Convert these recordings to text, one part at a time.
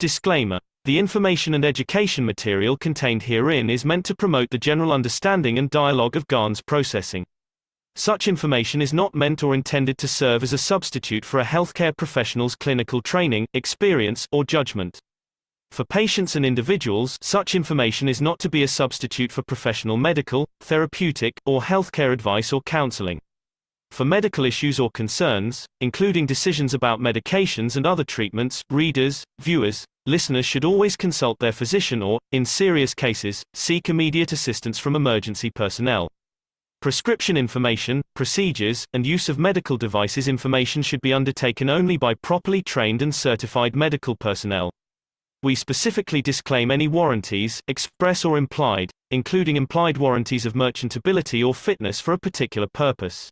Disclaimer: the information and education material contained herein is meant to promote the general understanding and dialogue of GANs processing. Such information is not meant or intended to serve as a substitute for a healthcare professional's clinical training, experience, or judgment. For patients and individuals, such information is not to be a substitute for professional medical, therapeutic, or healthcare advice or counseling. For medical issues or concerns, including decisions about medications and other treatments, readers, viewers, listeners should always consult their physician or, in serious cases, seek immediate assistance from emergency personnel. Prescription information, procedures, and use of medical devices information should be undertaken only by properly trained and certified medical personnel. We specifically disclaim any warranties, express or implied, including implied warranties of merchantability or fitness for a particular purpose.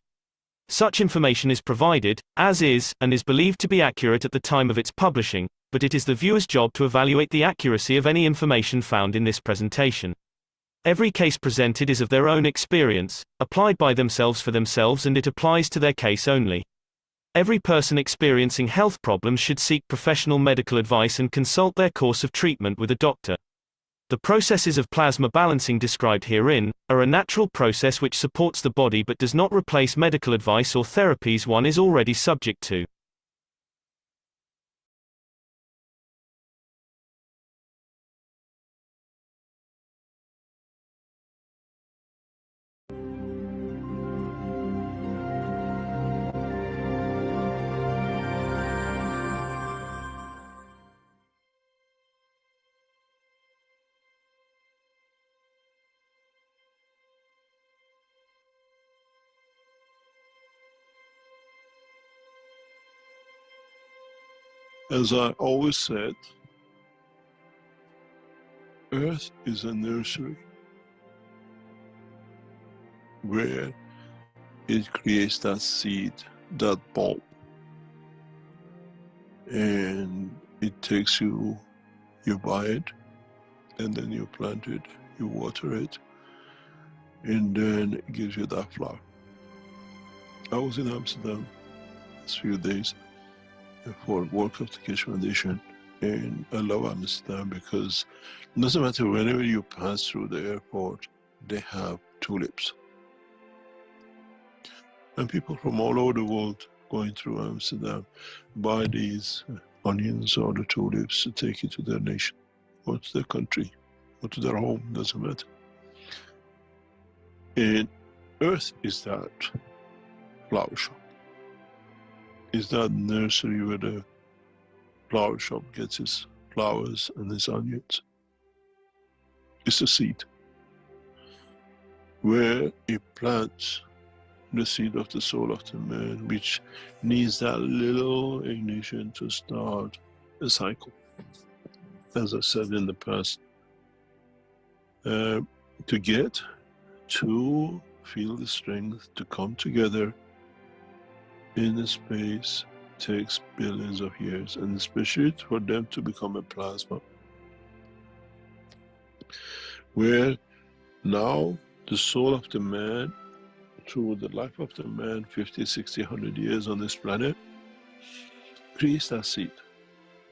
Such information is provided, as is, and is believed to be accurate at the time of its publishing, but it is the viewer's job to evaluate the accuracy of any information found in this presentation. Every case presented is of their own experience, applied by themselves for themselves, and it applies to their case only. Every person experiencing health problems should seek professional medical advice and consult their course of treatment with a doctor. The processes of plasma balancing described herein are a natural process which supports the body but does not replace medical advice or therapies one is already subject to. As I always said, Earth is a nursery where it creates that seed, that bulb, and it takes you buy it, and then you plant it, you water it, and then it gives you that flower. I was in Amsterdam this few days for work of the Keshe Foundation, and I love Amsterdam because it doesn't matter, whenever you pass through the airport, they have tulips. And people from all over the world going through Amsterdam buy these onions or the tulips to take it to their nation, or to their country, or to their home, doesn't matter. And Earth is that flower shop. Is that nursery where the flower shop gets its flowers and its onions. It's a seed where it plants the seed of the soul of the man, which needs that little ignition to start a cycle. As I said in the past, to get to feel the strength to come together in a space takes billions of years, and especially for them to become a plasma, where now the soul of the man, through the life of the man, 50, 60, 100 years on this planet, creates that seed.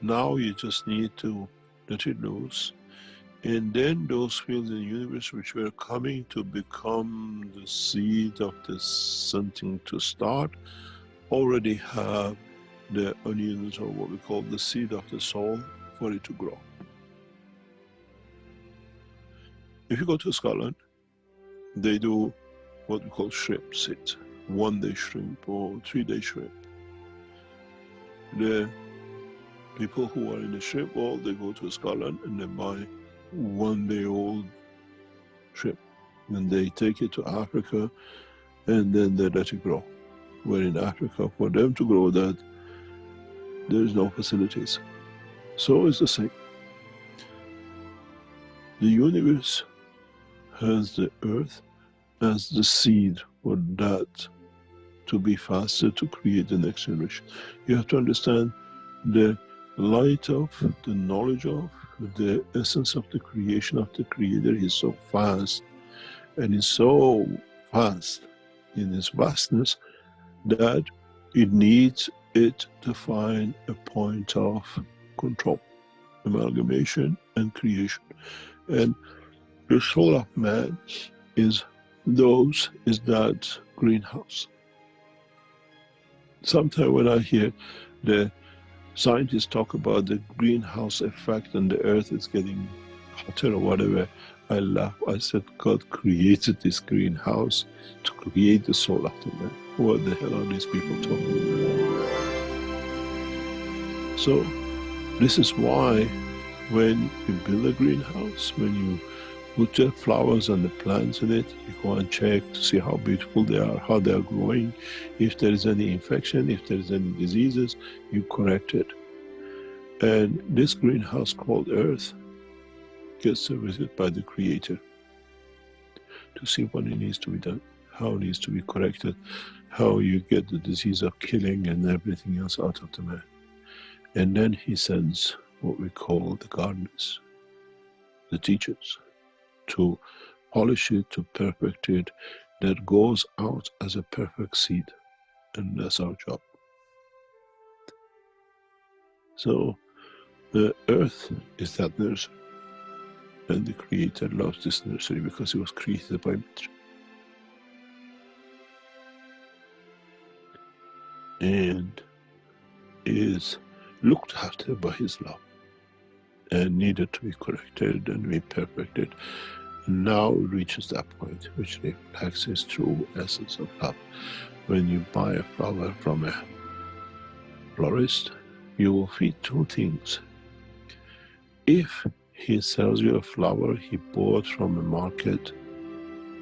Now you just need to let it loose, and then those fields in the universe which were coming to become the seed of this something to start, already have the onions, or what we call the seed of the soul, for it to grow. If you go to Scotland, they do what we call shrimp sit, 1 day shrimp or 3 day shrimp. The people who are in the shrimp world, they go to Scotland and they buy 1 day old shrimp, and they take it to Africa, and then they let it grow. Where in Africa, for them to grow that, there is no facilities. So it's the same. The universe has the earth as the seed for that to be faster to create the next generation. You have to understand the light of, the knowledge of, the essence of the creation of the Creator is so fast, and is so vast in its vastness that it needs it to find a point of control, amalgamation, and creation. And the soul of man is that greenhouse. Sometimes when I hear the scientists talk about the greenhouse effect and the earth is getting hotter or whatever, I laugh. I said, God created this greenhouse to create the soul of the man. What the hell are these people talking about? So this is why when you build a greenhouse, when you put the flowers and the plants in it, you go and check to see how beautiful they are, how they are growing. If there is any infection, if there is any diseases, you correct it. And this greenhouse called Earth gets serviced by the Creator to see what it needs to be done, how it needs to be corrected, how you get the disease of killing and everything else out of the man. And then he sends what we call the gardeners, the teachers, to polish it, to perfect it, that goes out as a perfect seed. And that's our job. So the earth is that nursery. And the Creator loves this nursery because it was created by nature. And is looked after by His love and needed to be corrected and be perfected. Now it reaches that point which reflects His true essence of love. When you buy a flower from a florist, you will feed two things. If he sells you a flower he bought from a market,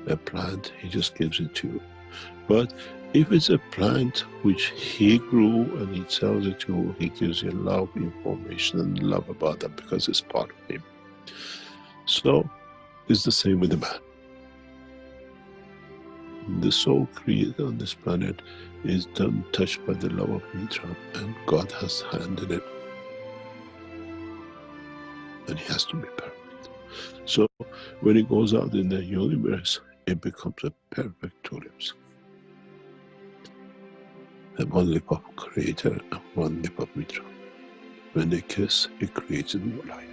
a plant, he just gives it to you. But if it's a plant which he grew and he sells it to you, he gives you love, information, and love about that because it's part of him. So it's the same with the man. The soul created on this planet is done, touched by the love of Mitra, and God has handed it. And he has to be perfect. So when it goes out in the universe, it becomes a perfect tulips. And one lip of Creator and one lip of Mitra. When they kiss, it creates a new life.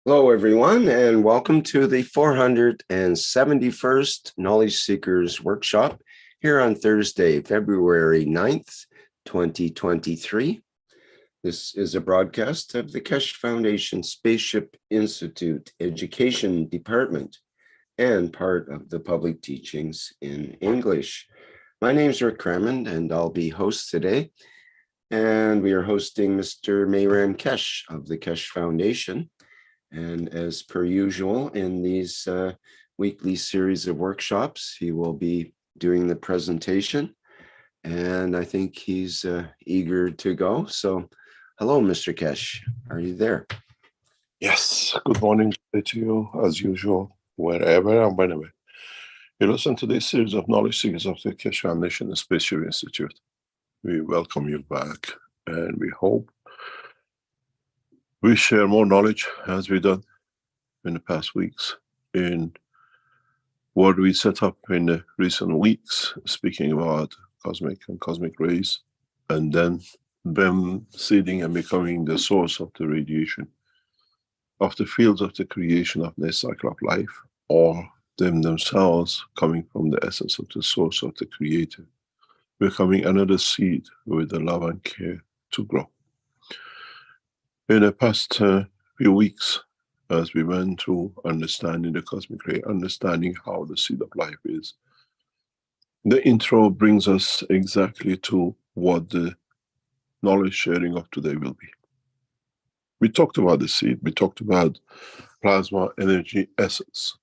Hello, everyone, and welcome to the 471st Knowledge Seekers Workshop here on Thursday, February 9th, 2023. This is a broadcast of the Keshe Foundation Spaceship Institute Education Department and part of the public teachings in English. My name is Rick Crammond, and I'll be host today. And we are hosting Mr. Mehran Keshe of the Keshe Foundation. And as per usual in these weekly series of workshops, he will be doing the presentation. And I think he's eager to go. So hello, Mr. Keshe. Are you there? Yes. Good morning to you, as usual, wherever and whenever. You listen to this series of Knowledge Seekers of the Keshe Foundation and Spaceship Institute. We welcome you back, and we hope we share more knowledge as we've done in the past weeks in What we set up in the recent weeks, speaking about cosmic and cosmic rays, and then them seeding and becoming the source of the radiation, of the fields of the creation of the cycle of life, or them themselves coming from the essence of the source of the creator, becoming another seed with the love and care to grow. In the past few weeks, as we went through understanding the cosmic ray, understanding how the seed of life is, the intro brings us exactly to what the knowledge sharing of today will be. We talked about the seed, we talked about plasma energy essence.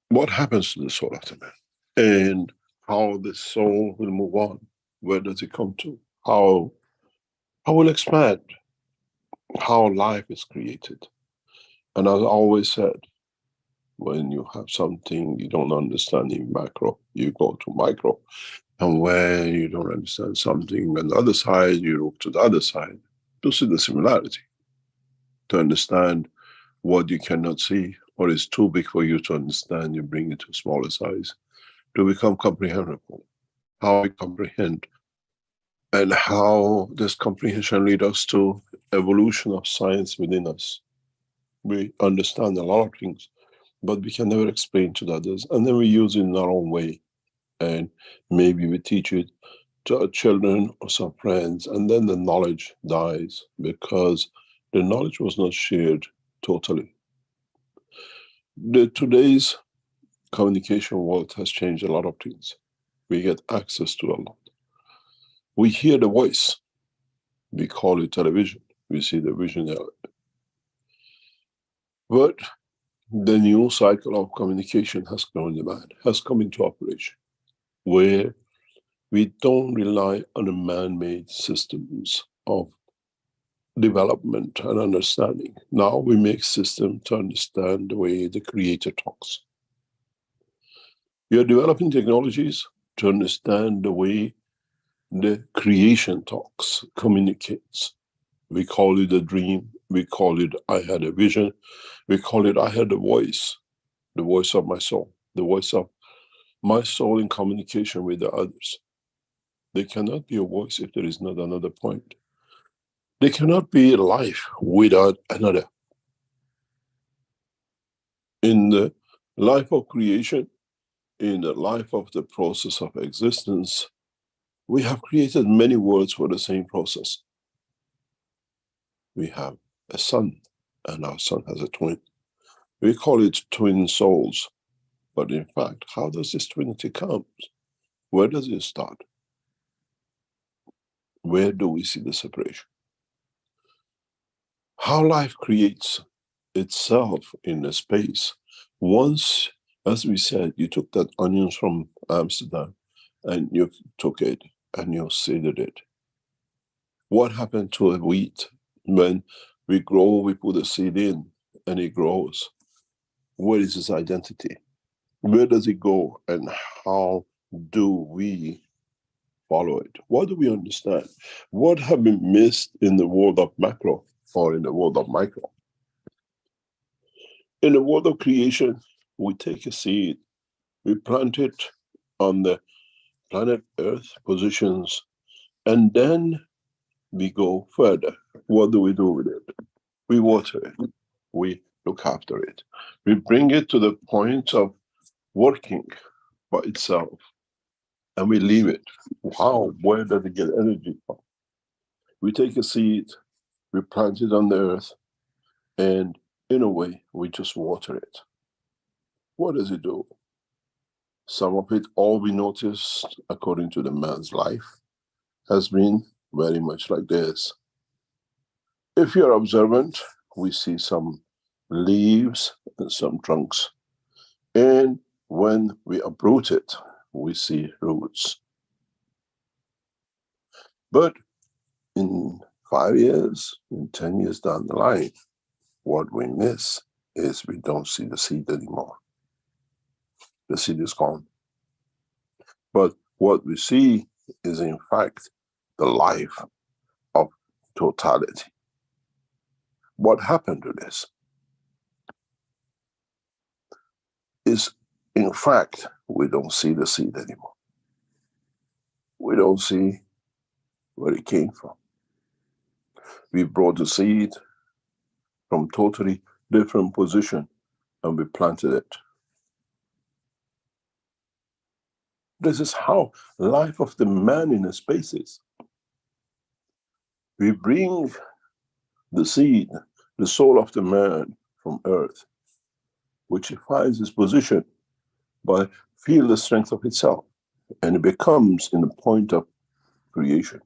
What happens to the soul of the man? And how the soul will move on. Where does it come to? How will expand? How life is created. And as I always said, when you have something you don't understand in macro, you go to micro. And when you don't understand something on the other side, you look to the other side to see the similarity, to understand what you cannot see or is too big for you to understand, you bring it to a smaller size to become comprehensible. How we comprehend and how this comprehension leads us to evolution of science within us. We understand a lot of things, but we can never explain to the others, and then we use it in our own way. And maybe we teach it to our children or some friends, and then the knowledge dies because the knowledge was not shared totally. Today's communication world has changed a lot of things. We get access to a lot. We hear the voice. We call it television. We see the vision there. But the new cycle of communication has come demand, has come into operation, where we don't rely on the man-made systems of development and understanding. Now we make systems to understand the way the creator talks. We are developing technologies to understand the way the creation talks, communicates. We call it a dream, we call it I had a vision, we call it I had a voice, the voice of my soul, the voice of my soul in communication with the others. There cannot be a voice if there is not another point. There cannot be life without another. In the life of creation, in the life of the process of existence, we have created many words for the same process. We have a son, and our son has a twin. We call it twin souls. But in fact, how does this trinity come? Where does it start? Where do we see the separation? How life creates itself in a space. Once, as we said, you took that onions from Amsterdam and you took it and you seeded it. What happened to a wheat? When we grow, we put a seed in and it grows. Where is its identity? Where does it go and how do we follow it? What do we understand? What have we missed in the world of macro or in the world of micro? In the world of creation, we take a seed, we plant it on the planet Earth positions, and then we go further. What do we do with it? We water it, we look after it, we bring it to the point of working by itself, and we leave it. How? Where does it get energy from? We take a seed, we plant it on the earth, and in a way, we just water it. What does it do? Some of it, all we noticed, according to the man's life, has been very much like this. If you're observant, we see some leaves and some trunks. And when we uproot it, we see roots. But in 5 years, in 10 years down the line, what we miss is we don't see the seed anymore. The seed is gone. But what we see is in fact the life of totality. What happened to this? is, in fact, we don't see the seed anymore. We don't see where it came from. We brought the seed from totally different position and we planted it. This is how life of the man in the space is. We bring the seed, the soul of the man from earth, which it finds its position by feel the strength of itself, and it becomes in the point of creation.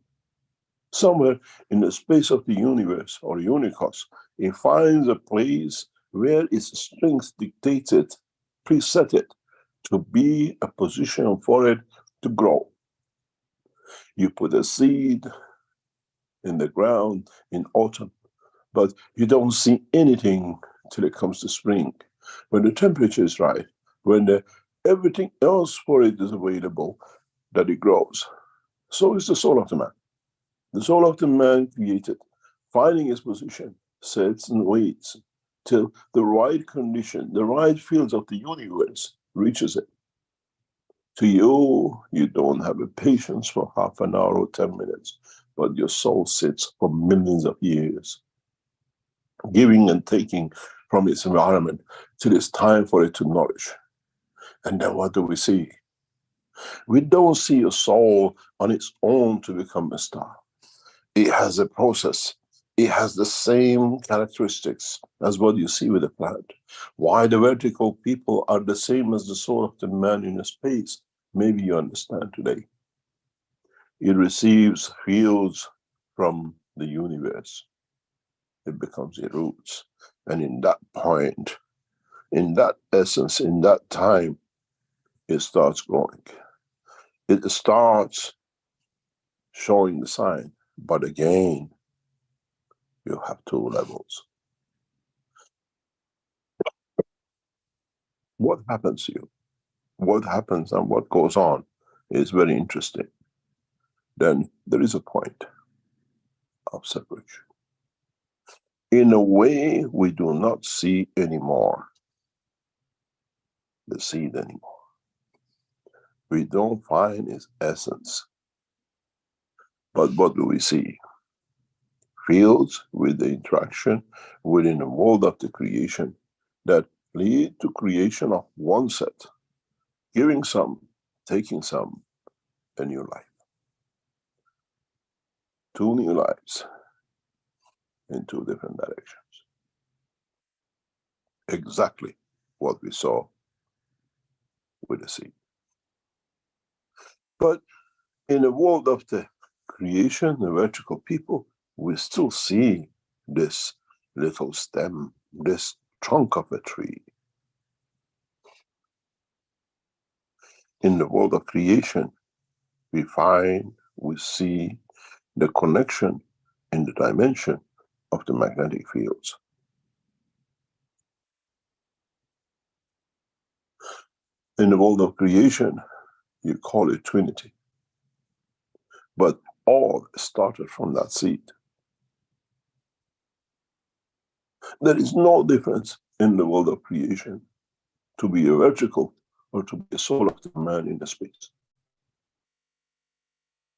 Somewhere in the space of the universe or unicos, it finds a place where its strength dictated, preset it to be a position for it to grow. You put a seed in the ground in autumn, but you don't see anything till it comes to spring. When the temperature is right, when everything else for it is available, that it grows. So is the soul of the man. The soul of the man created, finding his position, sits and waits till the right condition, the right fields of the universe reaches it. To you, you don't have a patience for half an hour or 10 minutes, but your soul sits for millions of years, giving and taking from its environment till it's time for it to nourish. And then what do we see? We don't see a soul on its own to become a star. It has a process. It has the same characteristics as what you see with the plant. Why the vertical people are the same as the soul of the man in the space, maybe you understand today. It receives fields from the universe. It becomes the roots. And in that point, in that essence, in that time, it starts growing. It starts showing the sign. But again, you have two levels. What happens to you? What happens and what goes on is very interesting. Then there is a point of separation. In a way, we do not see anymore the seed anymore. We don't find its essence. But what do we see? Fields with the interaction within the world of the creation that lead to creation of one set, giving some, taking some, a new life. Two new lives in two different directions. Exactly what we saw with the seed. But in the world of the creation, the vertical people, we still see this little stem, this trunk of a tree. In the world of creation, we see the connection in the dimension of the magnetic fields. In the world of creation, you call it Trinity. But all started from that seed. There is no difference in the world of creation to be a vertical or to be a soul of the man in the space.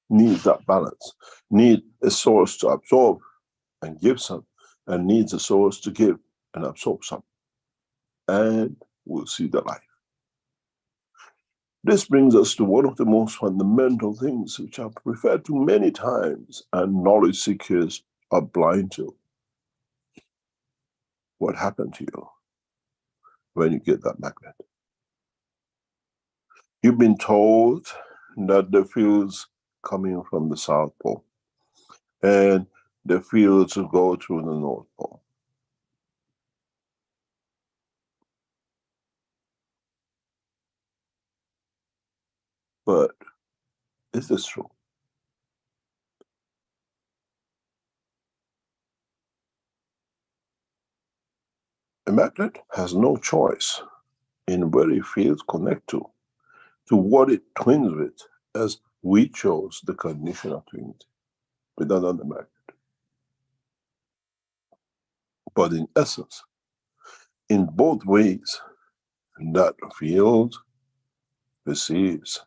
Needs that balance, need a source to absorb and give some, and needs a source to give and absorb some. And we'll see the life. This brings us to one of the most fundamental things which I've referred to many times and knowledge seekers are blind to. What happened to you when you get that magnet? You've been told that the fields coming from the South Pole and the fields will go through the North Pole. But is this true? A magnet has no choice in where it fields connect to what it twins with, as we chose the condition of twinity with another magnet. But in essence, in both ways, And that field receives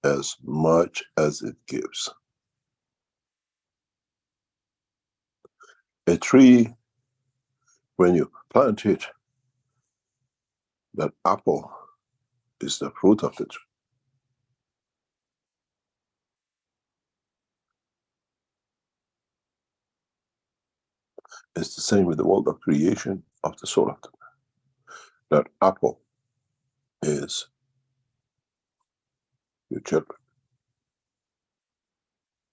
as much as it gives. A tree, when you plant it, that apple is the fruit of the tree. It's the same with the world of creation of the soul of the man. That apple is your children.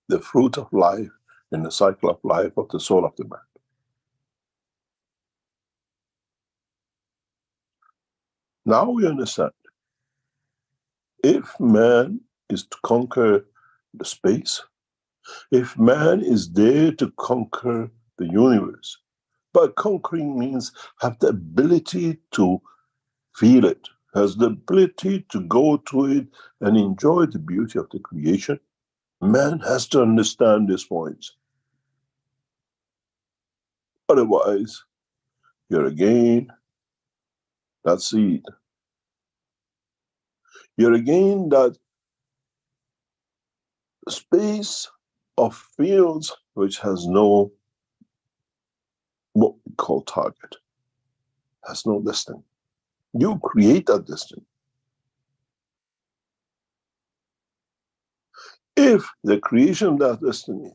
The fruit of life in the cycle of life of the soul of the man. Now we understand. If man is to conquer the space, if man is there to conquer the universe, but conquering means have the ability to feel it, has the ability to go to it and enjoy the beauty of the creation, man has to understand these points. Otherwise, you're again that seed. You're again that space of fields which has no, what we call target, has no destiny. You create that destiny. If the creation of that destiny,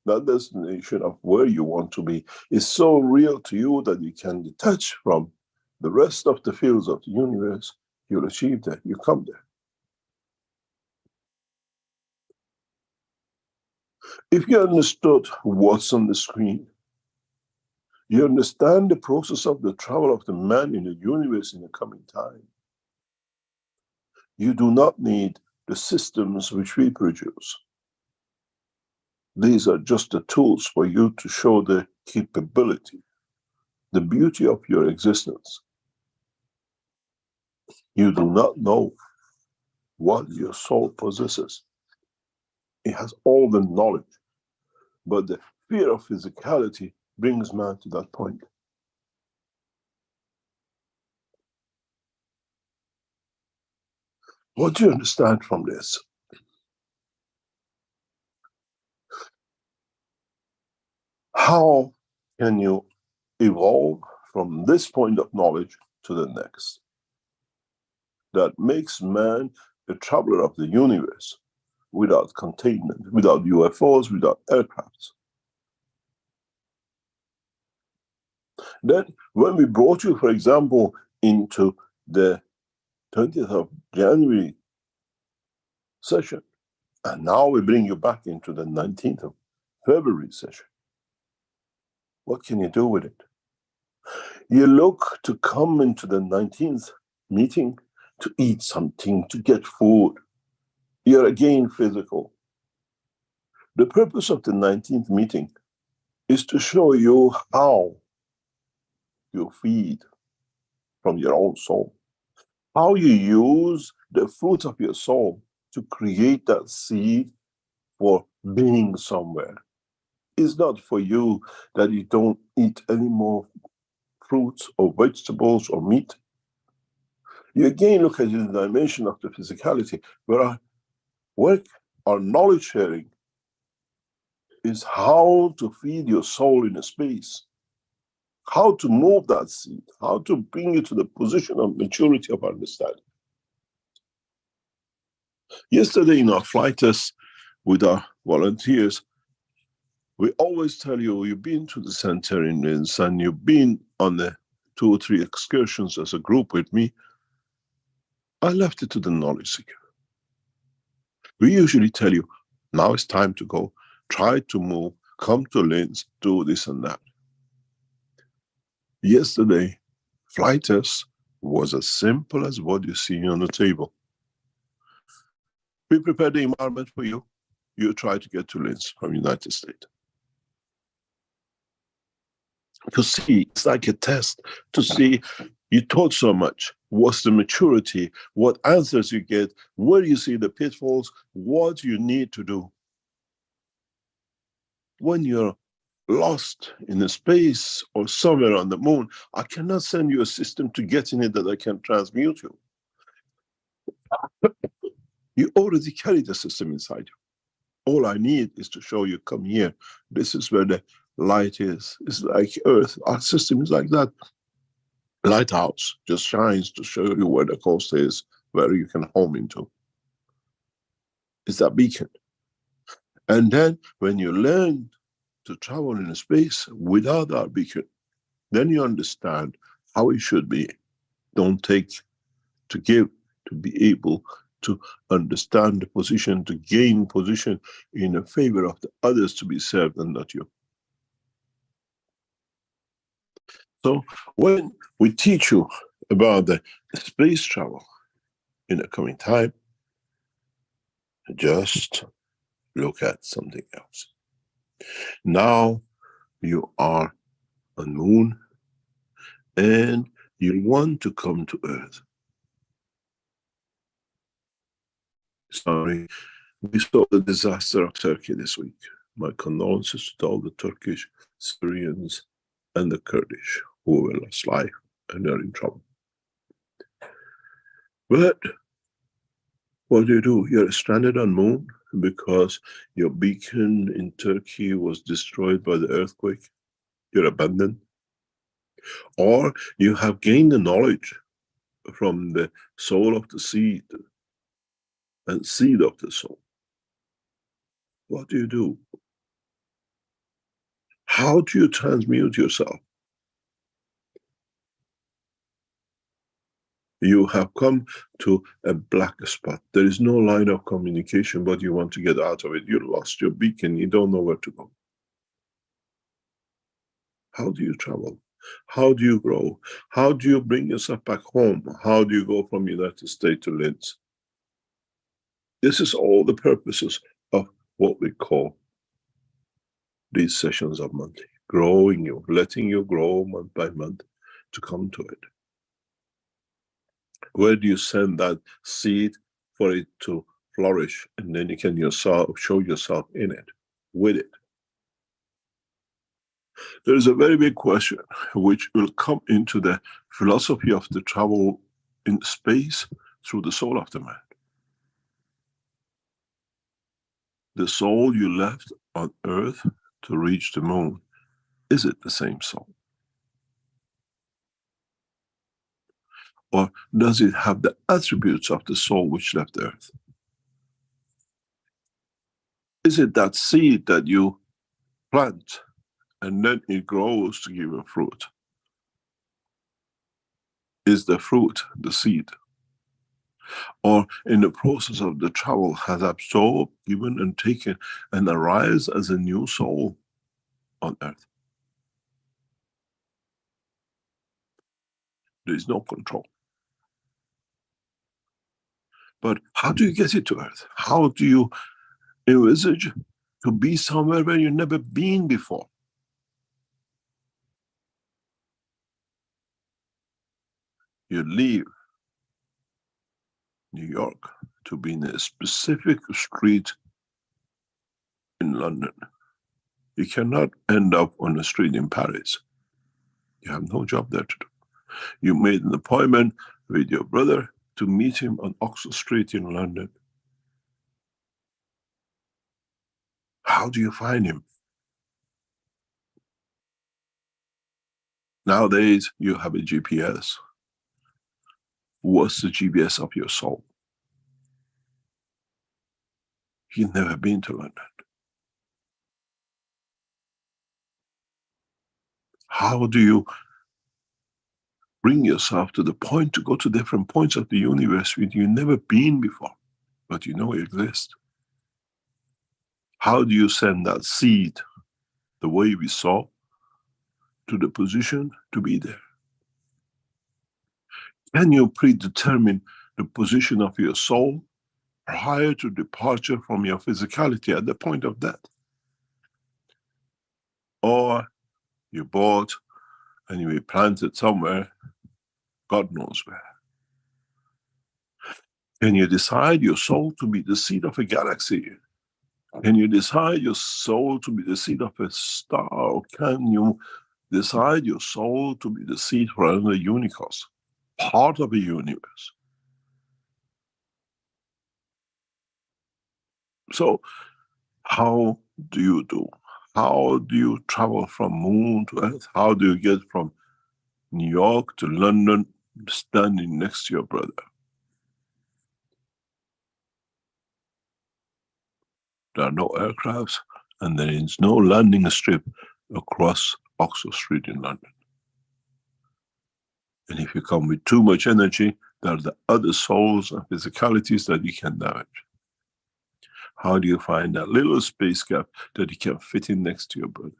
that destination of where you want to be, is so real to you that you can detach from the rest of the fields of the universe, you'll achieve that. You come there. If you understood what's on the screen, you understand the process of the travel of the man in the universe in the coming time. You do not need the systems which we produce. These are just the tools for you to show the capability, the beauty of your existence. You do not know what your soul possesses. It has all the knowledge, but the fear of physicality brings man to that point. What do you understand from this? How can you evolve from this point of knowledge to the next? That makes man a traveler of the universe without containment, without UFOs, without aircrafts. Then, when we brought you, for example, into the 20th of January session, and now we bring you back into the 19th of February session, what can you do with it? You look to come into the 19th meeting to eat something, to get food. You're again physical. The purpose of the 19th meeting is to show you how you feed from your own soul. How you use the fruit of your soul to create that seed for being somewhere. It's not for you that you don't eat any more fruits or vegetables or meat. You again look at the dimension of the physicality, where our work, our knowledge sharing, is how to feed your soul in a space, how to move that seed, how to bring you to the position of maturity of understanding. Yesterday in our flight test with our volunteers, we always tell you, you've been to the center in this and you've been on the 2 or 3 excursions as a group with me. I left it to the knowledge seeker. We usually tell you, now it's time to go, try to move, come to Linz, do this and that. Yesterday, flight test was as simple as what you see on the table. We prepare the environment for you. You try to get to Linz from United States. To see, it's like a test, to see you taught so much, what's the maturity, what answers you get, where you see the pitfalls, what you need to do. When you're lost in a space or somewhere on the moon, I cannot send you a system to get in it that I can transmute you. You already carry the system inside you. All I need is to show you, come here. This is where the light is. It's like Earth. Our system is like that. Lighthouse just shines to show you where the coast is, where you can home into. It's that beacon. And then when you learn to travel in space without our beacon, then you understand how it should be. Don't take to give, to be able to understand the position, to gain position in a favor of the others to be served and not you. So when we teach you about the space travel in the coming time, just look at something else. Now you are on moon and you want to come to Earth. Sorry, we saw the disaster of Turkey this week. My condolences to all the Turkish, Syrians, and the Kurdish who were lost life and are in trouble. But what do? You're stranded on moon because your beacon in Turkey was destroyed by the earthquake. You're abandoned. Or you have gained the knowledge from the soul of the seed and seed of the soul. What do? How do you transmute yourself? You have come to a black spot. There is no line of communication, but you want to get out of it. You lost your beacon. You don't know where to go. How do you travel? How do you grow? How do you bring yourself back home? How do you go from United States to Linz? This is all the purposes of what we call these sessions of monthly. Growing you, letting you grow month by month to come to it. Where do you send that seed for it to flourish? And then you can yourself show yourself in it, with it. There is a very big question which will come into the philosophy of the travel in space through the soul of the man. The soul you left on Earth to reach the moon, is it the same soul? Or does it have the attributes of the soul which left Earth? Is it that seed that you plant and then it grows to give a fruit? Is the fruit the seed? Or in the process of the travel has absorbed, given and taken and arrives as a new soul on Earth? There is no control. But how do you get it to Earth? How do you envisage to be somewhere where you've never been before? You leave New York to be in a specific street in London. You cannot end up on a street in Paris. You have no job there to do. You made an appointment with your brother to meet him on Oxford Street in London. How do you find him? Nowadays, you have a GPS. What's the GPS of your soul? You've never been to London. How do you bring yourself to the point to go to different points of the universe which you've never been before, but you know exist? How do you send that seed, the way we saw, to the position to be there? Can you predetermine the position of your soul prior to departure from your physicality at the point of death? Or you bought and you be planted somewhere, God knows where. Can you decide your soul to be the seed of a galaxy Can you decide your soul to be the seed of a star, or can you decide your soul to be the seed for another universe, part of a universe? So how do you do? How do you travel from moon to earth? How do you get from New York to London standing next to your brother? There are no aircrafts and there is no landing strip across Oxford Street in London. And if you come with too much energy, there are the other souls and physicalities that you can damage. How do you find that little space gap that you can fit in next to your brother?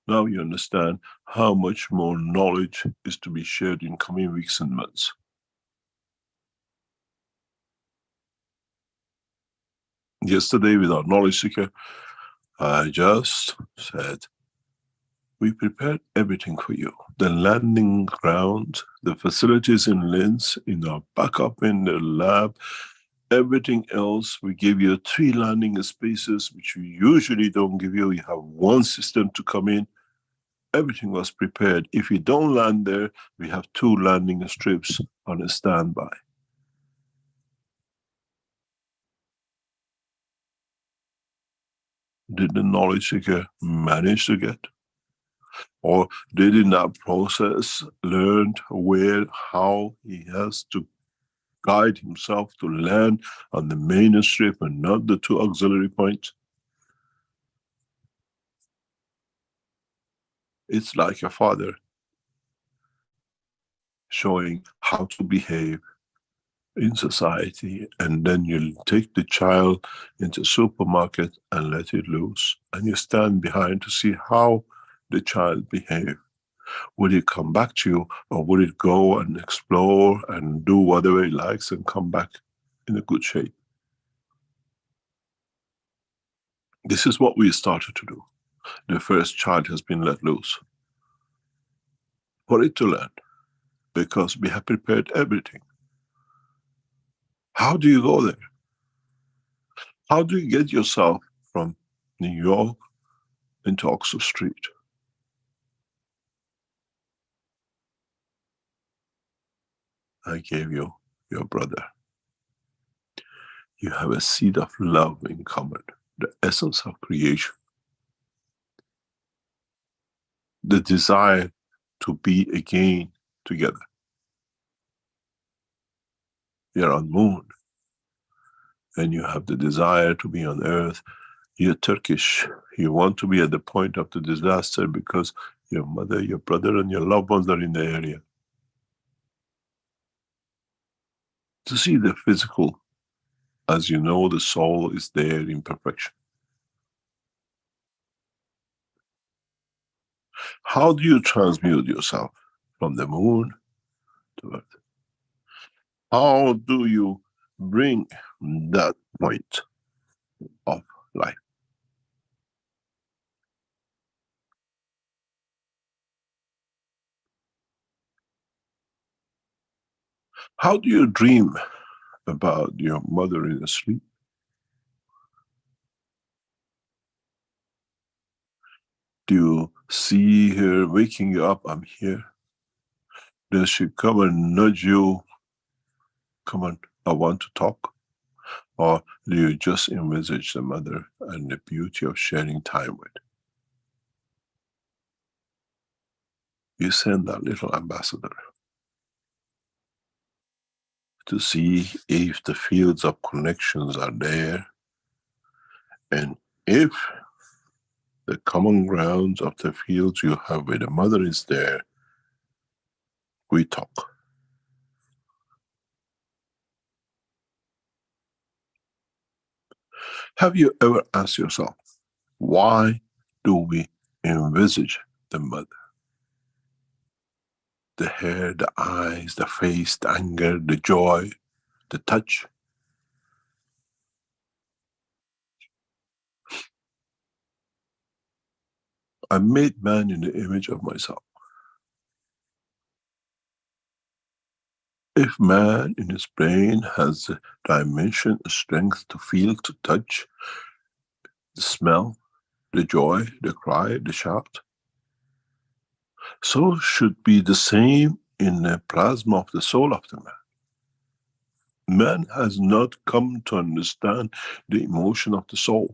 Now you understand how much more knowledge is to be shared in coming weeks and months. Yesterday with our knowledge seeker, I just said, we prepared everything for you. The landing ground, the facilities in Linz, in our backup in the lab, everything else. We give you 3 landing spaces, which we usually don't give you. You have 1 system to come in. Everything was prepared. If you don't land there, we have 2 landing strips on a standby. Did the knowledge seeker manage to get? Or did in that process learn where, how he has to guide himself to land on the main strip and not the 2 auxiliary points? It's like a father showing how to behave in society, and then you take the child into a supermarket and let it loose, and you stand behind to see how the child behave. Would it come back to you, or would it go and explore and do whatever it likes and come back in a good shape? This is what we started to do. The first child has been let loose for it to learn, because we have prepared everything. How do you go there? How do you get yourself from New York into Oxford Street? I gave you your brother. You have a seed of love in common, the essence of creation. The desire to be again together. You're on moon, and you have the desire to be on earth. You're Turkish. You want to be at the point of the disaster because your mother, your brother, and your loved ones are in the area. To see the physical, as you know, the soul is there in perfection. How do you transmute yourself from the moon to earth? How do you bring that point of life? How do you dream about your mother in sleep? Do you see her waking you up, I'm here? Does she come and nudge you, come on, I want to talk? Or do you just envisage the mother and the beauty of sharing time with? You send that little ambassador to see if the fields of connections are there, and if the common grounds of the fields you have with the mother is there, we talk. Have you ever asked yourself, why do we envisage the mother? The hair, the eyes, the face, the anger, the joy, the touch. I made man in the image of myself. If man in his brain has the dimension, strength to feel, to touch, the smell, the joy, the cry, the shout, so should be the same in the plasma of the soul of the man. Man has not come to understand the emotion of the soul.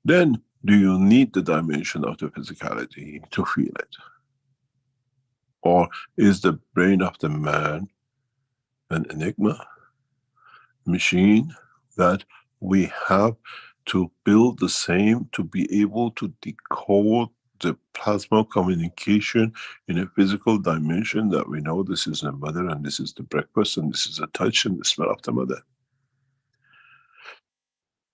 Then, do you need the dimension of the physicality to feel it? Or is the brain of the man an enigma, machine that we have to build the same to be able to decode the plasma communication in a physical dimension, that we know this is the mother and this is the breakfast and this is the touch and the smell of the mother?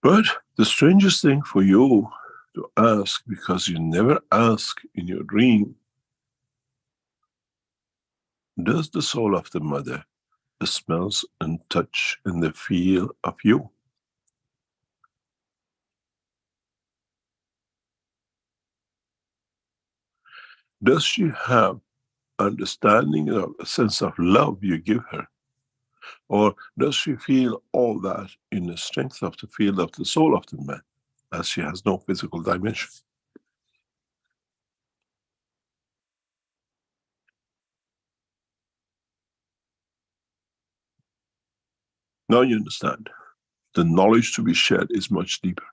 But the strangest thing for you to ask, because you never ask in your dream, does the soul of the mother the smells and touch and the feel of you? Does she have understanding of a sense of love you give her? Or does she feel all that in the strength of the field of the soul of the man, as she has no physical dimension? Now you understand. The knowledge to be shared is much deeper.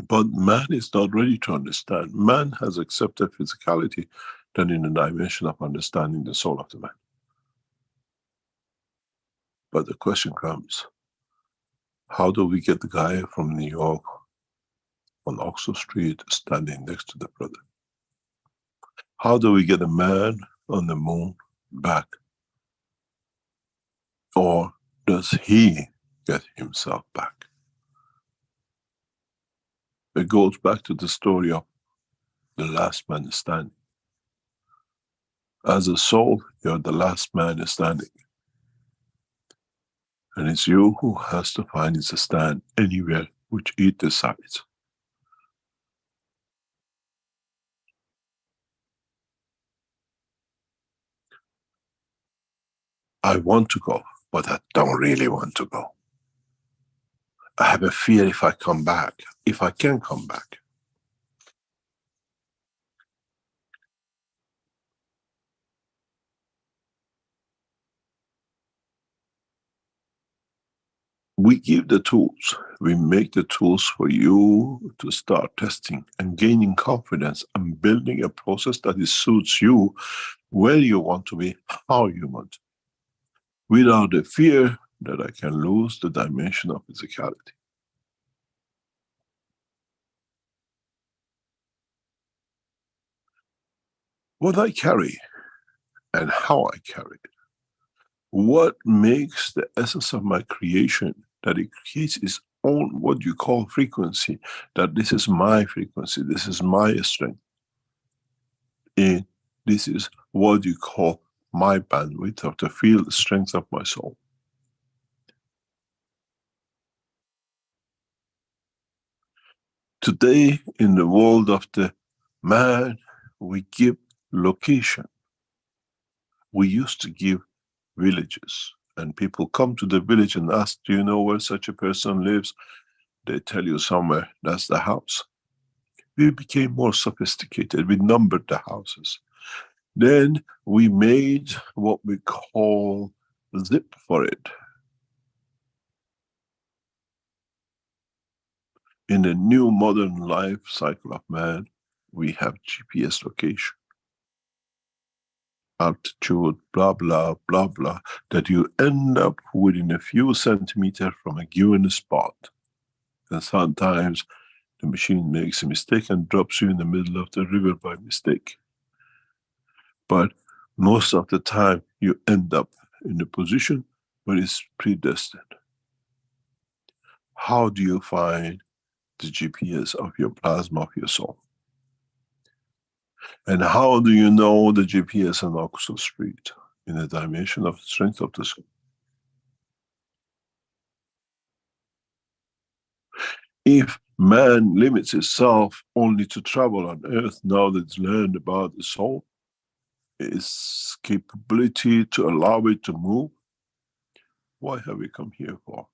But man is not ready to understand. Man has accepted physicality than in the dimension of understanding the soul of the man. But the question comes, how do we get the guy from New York on Oxford Street standing next to the brother? How do we get a man on the moon back? Or does he get himself back? It goes back to the story of the last man standing. As a soul, you're the last man standing. And it's you who has to find a stand anywhere which it decides. I want to go, but I don't really want to go. I have a fear if I come back, if I can come back. We give the tools, we make the tools for you to start testing and gaining confidence and building a process that suits you, where you want to be, how you want to, without the fear that I can lose the dimension of physicality. What I carry and how I carry it, what makes the essence of my creation, that it creates its own what you call frequency, that this is my frequency, this is my strength, and this is what you call my bandwidth of the field strength of my soul. Today, in the world of the man, we give location. We used to give villages, and people come to the village and ask, do you know where such a person lives? They tell you somewhere, that's the house. We became more sophisticated, we numbered the houses. Then we made what we call zip for it. In the new modern life cycle of man, we have GPS location, altitude, blah, blah, blah, blah, that you end up within a few centimeters from a given spot. And sometimes the machine makes a mistake and drops you in the middle of the river by mistake. But most of the time, you end up in a position where it's predestined. How do you find the GPS of your plasma of your soul? And how do you know the GPS on Oxford Street in the dimension of the strength of the soul? If man limits itself only to travel on earth, now that it's learned about the soul, its capability to allow it to move. Why have we come here for?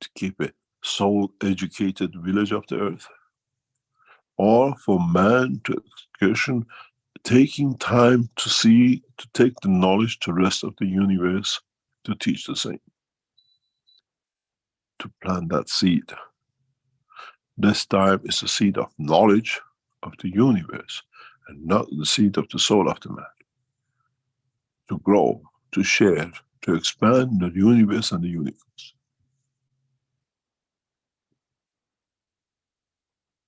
To keep a soul-educated village of the earth? Or for man to education, taking time to see, to take the knowledge to the rest of the universe, to teach the same, to plant that seed. This time is the seed of knowledge of the universe, and not the seed of the soul of the man. To grow, to share, to expand the universe and the universe.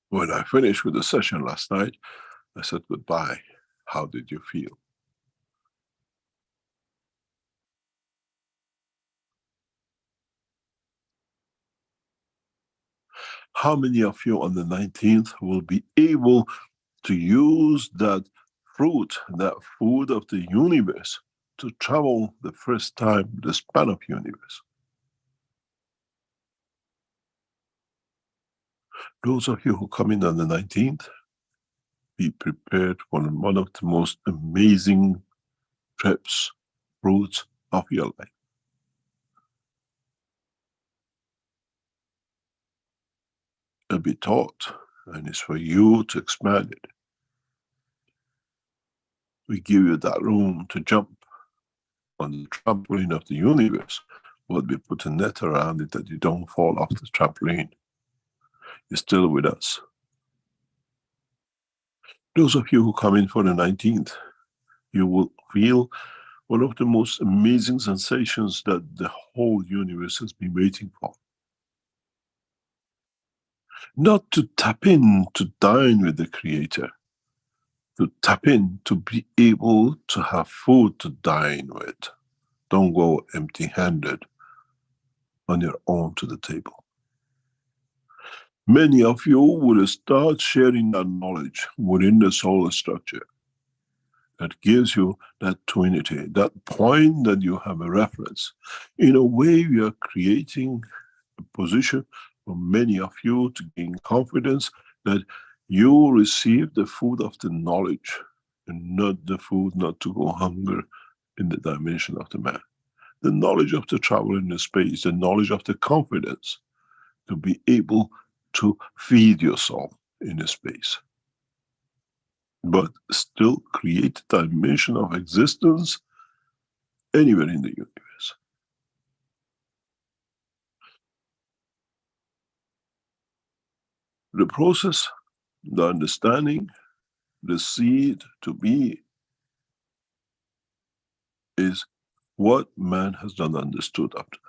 When I finished with the session last night, I said goodbye. How did you feel? How many of you on the 19th will be able to use that fruit, that food of the universe, to travel the first time the span of universe? Those of you who come in on the 19th, be prepared for one of the most amazing trips, routes of your life. It'll be taught, and it's for you to expand it. We give you that room to jump on the trampoline of the universe, but we put a net around it that you don't fall off the trampoline. You're still with us. Those of you who come in for the 19th, you will feel one of the most amazing sensations that the whole universe has been waiting for. Not to tap in, to dine with the Creator, to tap in, to be able to have food to dine with. Don't go empty-handed on your own to the table. Many of you will start sharing that knowledge within the solar structure that gives you that twinity, that point that you have a reference. In a way, we are creating a position for many of you to gain confidence that you receive the food of the knowledge and not the food not to go hunger in the dimension of the man. The knowledge of the travel in the space, the knowledge of the confidence to be able to feed your soul in the space, but still create a dimension of existence anywhere in the universe. The process, the understanding, the seed to be is what man has not understood up to now.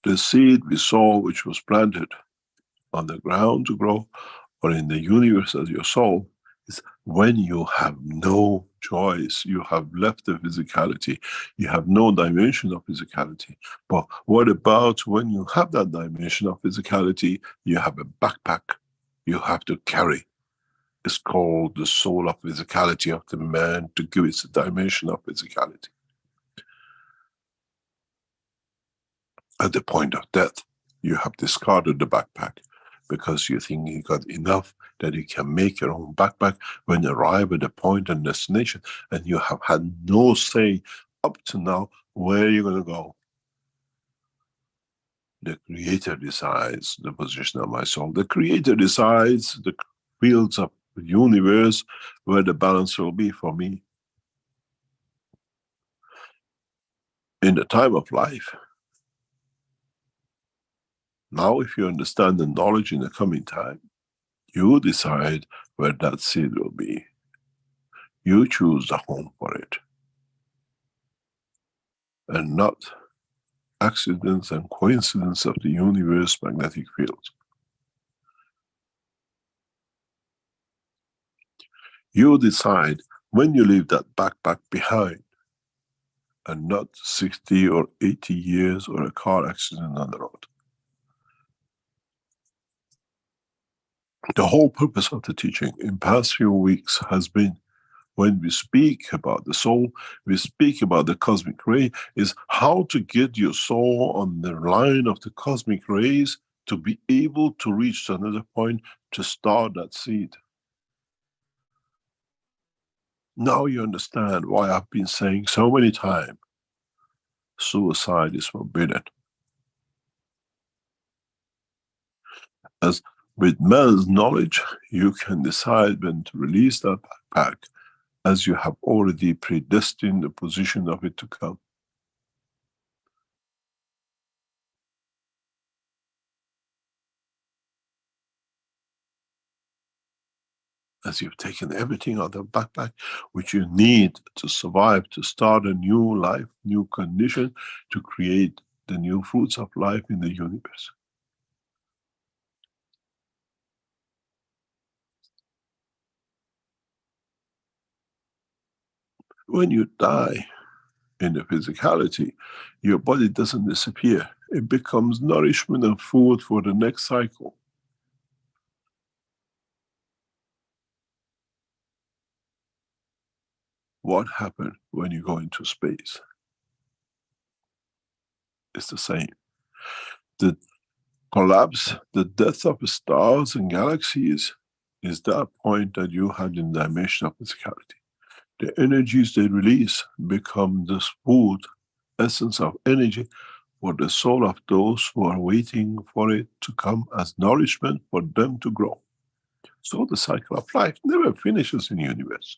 The seed we saw which was planted on the ground to grow, or in the universe as your soul, is when you have no choice, you have left the physicality, you have no dimension of physicality. But what about when you have that dimension of physicality, you have a backpack you have to carry. It's called the soul of physicality of the man, to give it a dimension of physicality. At the point of death, you have discarded the backpack because you think you got enough that you can make your own backpack when you arrive at a point and destination, and you have had no say up to now where you're going to go. The Creator decides the position of my soul. The Creator decides the fields of the universe where the balance will be for me. In the time of life. Now if you understand the knowledge in the coming time, you decide where that seed will be. You choose the home for it. And not accidents and coincidence of the universe magnetic field. You decide when you leave that backpack behind, and not 60 or 80 years or a car accident on the road. The whole purpose of the teaching in past few weeks has been, when we speak about the soul, we speak about the cosmic ray, is how to get your soul on the line of the cosmic rays to be able to reach to another point to start that seed. Now you understand why I've been saying so many times, suicide is forbidden. As with man's knowledge, you can decide when to release that backpack, as you have already predestined the position of it to come. As you've taken everything out of the backpack which you need to survive, to start a new life, new condition, to create the new fruits of life in the universe. When you die in the physicality, your body doesn't disappear. It becomes nourishment and food for the next cycle. What happened when you go into space? It's the same. The collapse, the death of stars and galaxies is that point that you have in the dimension of physicality. The energies they release become this food, essence of energy for the soul of those who are waiting for it to come as nourishment for them to grow. So the cycle of life never finishes in the universe.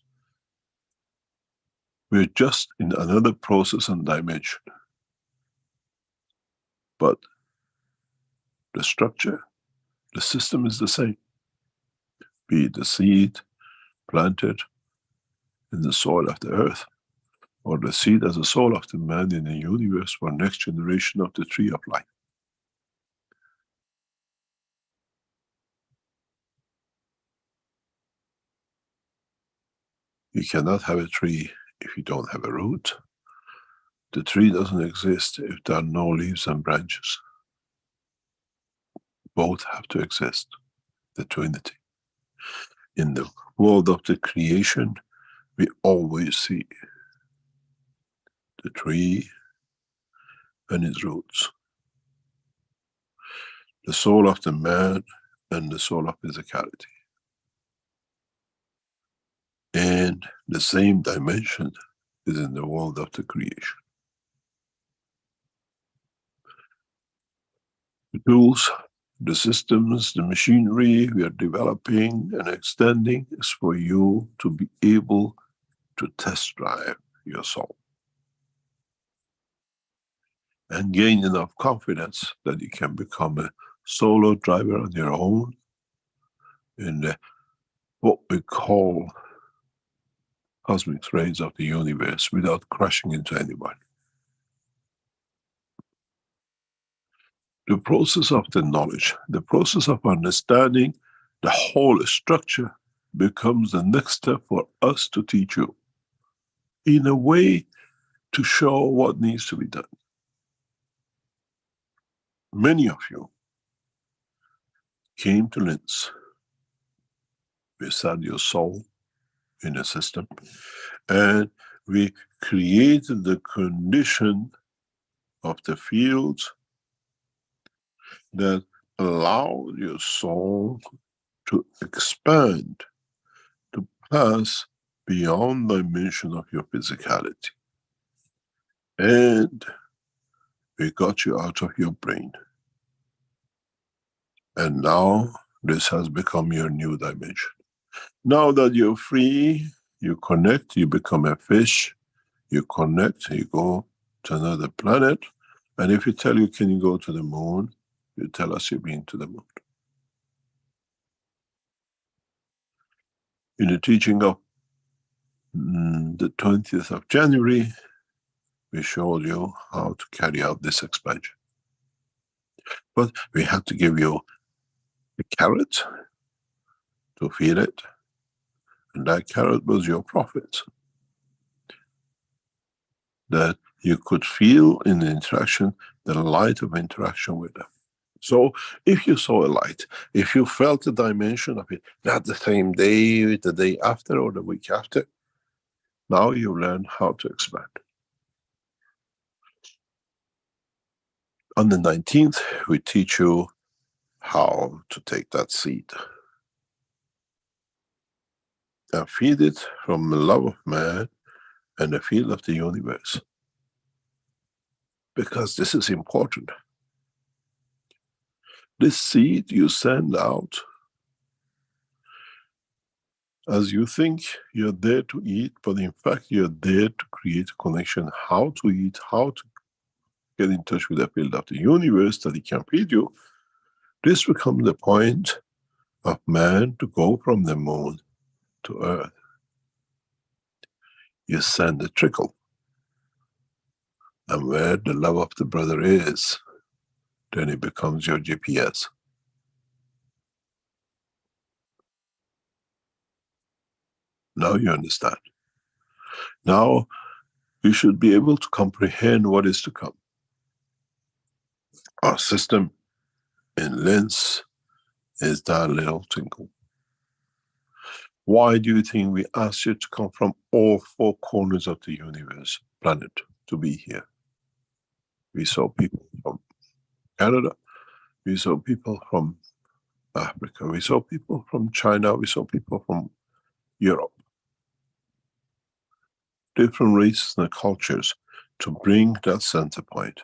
We're just in another process and dimension. But the structure, the system is the same. Be it the seed planted in the soil of the earth, or the seed as a soul of the man in the universe for next generation of the tree of life. You cannot have a tree if you don't have a root. The tree doesn't exist if there are no leaves and branches. Both have to exist, the Trinity. In the world of the creation, we always see the tree and its roots, the soul of the man and the soul of physicality. And the same dimension is in the world of the creation. The tools, the systems, the machinery we are developing and extending is for you to be able to test drive your soul and gain enough confidence that you can become a solo driver on your own in what we call cosmic rays of the universe without crashing into anyone. The process of the knowledge, the process of understanding the whole structure becomes the next step for us to teach you in a way to show what needs to be done. Many of you came to Linz. We set your soul in a system and we created the condition of the fields that allow your soul to expand, to pass beyond the dimension of your physicality. And we got you out of your brain. And now this has become your new dimension. Now that you're free, you connect, you become a fish, you connect, you go to another planet. And if we tell you, can you go to the moon? You tell us you've been to the moon. In the teaching of the 20th of January, we showed you how to carry out this expansion. But we had to give you a carrot to feed it, and that carrot was your profit. That you could feel in the interaction, the light of interaction with them. So if you saw a light, if you felt the dimension of it, not the same day, the day after, or the week after, now you learn how to expand. On the 19th, we teach you how to take that seed. and feed it from the love of man and the field of the universe. Because this is important. This seed you send out, as you think you're there to eat, but in fact you're there to create a connection, how to eat, how to get in touch with the field of the universe that it can feed you. This becomes the point of man to go from the moon to earth. You send a trickle. And where the love of the brother is, then it becomes your GPS. Now you understand. Now you should be able to comprehend what is to come. Our system in length is that little twinkle. Why do you think we asked you to come from all four corners of the universe, planet, to be here? We saw people from Canada, we saw people from Africa, we saw people from China, we saw people from Europe. Different races and cultures to bring that center point.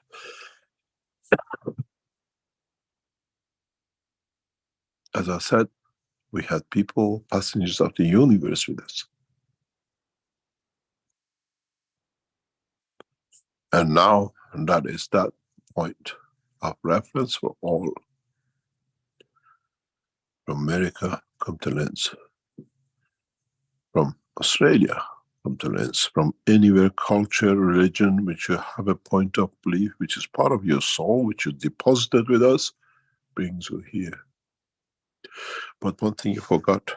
As I said, we had people, passengers of the universe with us. And now that is that point of reference for all. From America, come to Lens. From Australia, come to Lens. From anywhere, culture, religion, which you have a point of belief, which is part of your soul, which you deposited with us, brings you here. But one thing you forgot.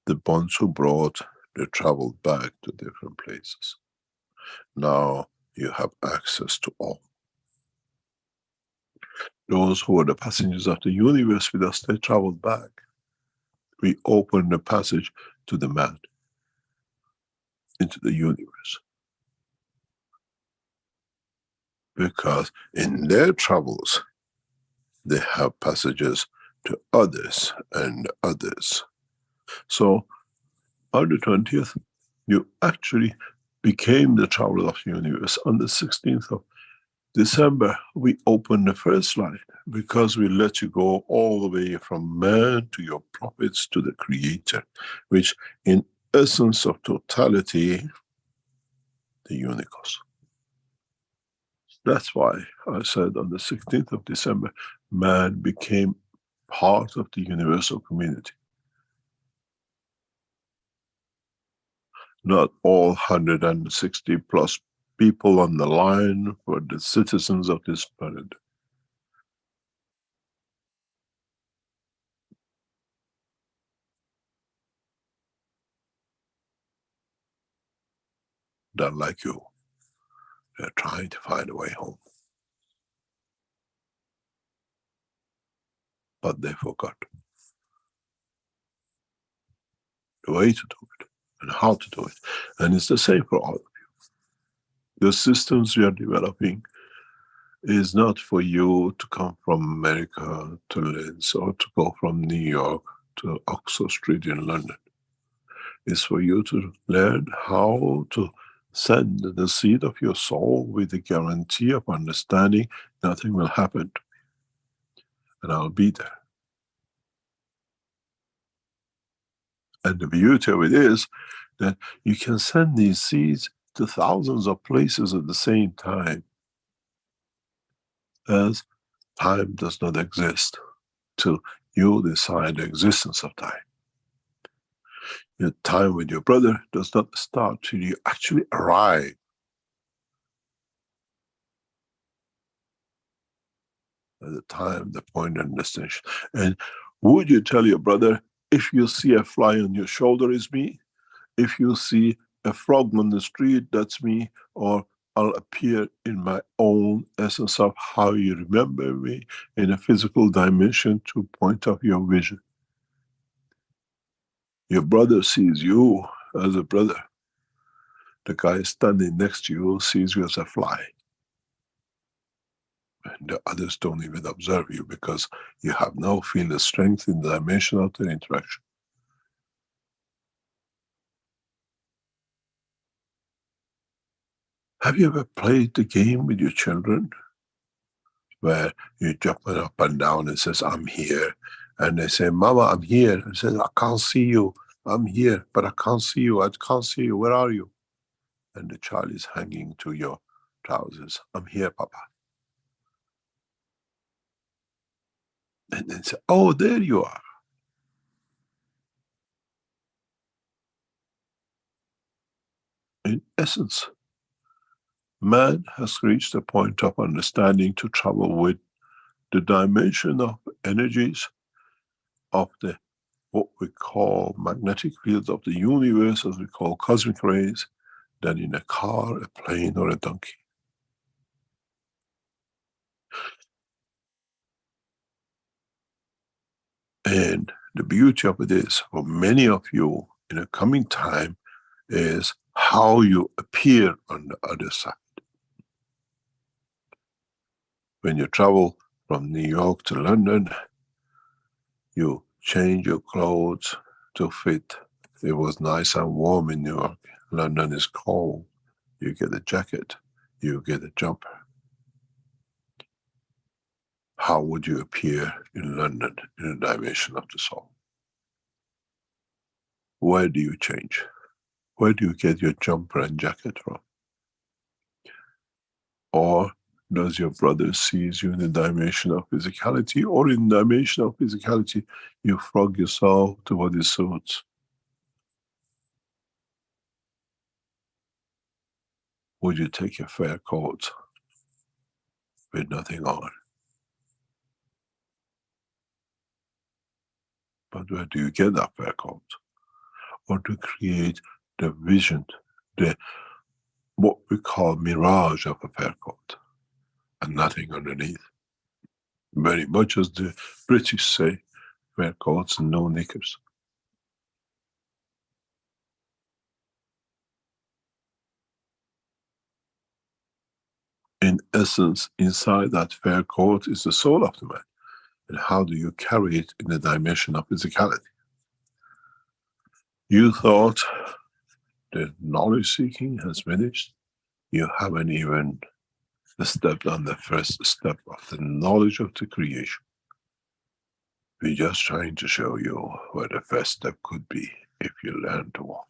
The ones who brought, they traveled back to different places. Now you have access to all. Those who are the passengers of the universe with us, they traveled back. We open the passage to the man, into the universe. Because in their travels, they have passages to others and others. So on the 20th, you actually became the traveler of the universe. On the 16th of December, we opened the first line because we let you go all the way from man to your prophets to the creator, which in essence of totality, the unicos. That's why I said on the 16th of December, man became part of the universal community. Not all 160 plus people on the line were the citizens of this planet. That, like you, they're trying to find a way home. But they forgot the way to do it and how to do it. And it's the same for all of you. The systems we are developing is not for you to come from America to Linz or to go from New York to Oxford Street in London. It's for you to learn how to send the seed of your soul with the guarantee of understanding nothing will happen to me. And I'll be there. And the beauty of it is that you can send these seeds to thousands of places at the same time, as time does not exist till you decide the existence of time. Your time with your brother does not start till you actually arrive. At the time, the point and destination. And would you tell your brother, if you see a fly on your shoulder, is me? If you see a frog on the street, that's me? Or I'll appear in my own essence of how you remember me in a physical dimension to point of your vision. Your brother sees you as a brother. The guy standing next to you sees you as a fly. And the others don't even observe you because you have no field of strength in the dimension of the interaction. Have you ever played the game with your children where you jump up and down and says, I'm here. And they say, Mama, I'm here. And says, I can't see you. I'm here, but I can't see you. I can't see you. Where are you? And the child is hanging to your trousers. I'm here, Papa. And then say, oh, there you are. In essence, man has reached a point of understanding to travel with the dimension of energies of the what we call magnetic fields of the universe, as we call cosmic rays, than in a car, a plane, or a donkey. And the beauty of it is, for many of you in a coming time, is how you appear on the other side. When you travel from New York to London, you change your clothes to fit. It was nice and warm in New York. London is cold. You get a jacket, you get a jumper. How would you appear in London in the dimension of the soul? Where do you change? Where do you get your jumper and jacket from? Or does your brother sees you in the dimension of physicality, or in the dimension of physicality you frog yourself to what it suits? Would you take a fur coat with nothing on? But where do you get that fur coat? Or to create the vision, the what we call mirage of a fur coat, and nothing underneath. Very much as the British say, fur coats and no knickers. In essence, inside that fur coat is the soul of the man. And how do you carry it in the dimension of physicality? You thought the knowledge seeking has finished. You haven't even stepped on the first step of the knowledge of the creation. We're just trying to show you where the first step could be if you learn to walk.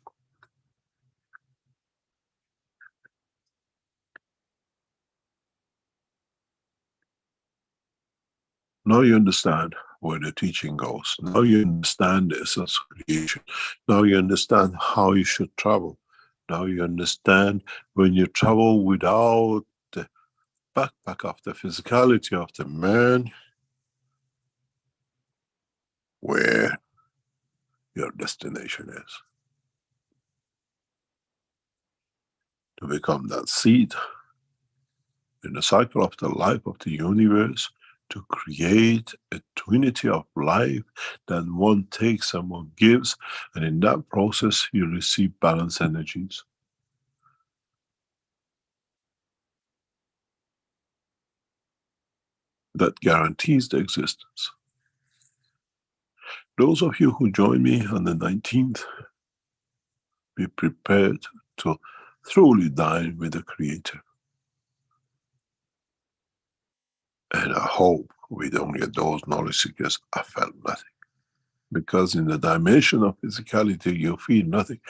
Now you understand where the teaching goes. Now you understand the essence of creation. Now you understand how you should travel. Now you understand when you travel without the backpack of the physicality of the man, where your destination is. To become that seed in the cycle of the life of the universe, to create a trinity of life that one takes and one gives, and in that process you receive balanced energies. That guarantees the existence. Those of you who join me on the 19th, be prepared to truly dine with the Creator. And I hope we don't get those knowledge seekers, I felt nothing. Because in the dimension of physicality, you feel nothing.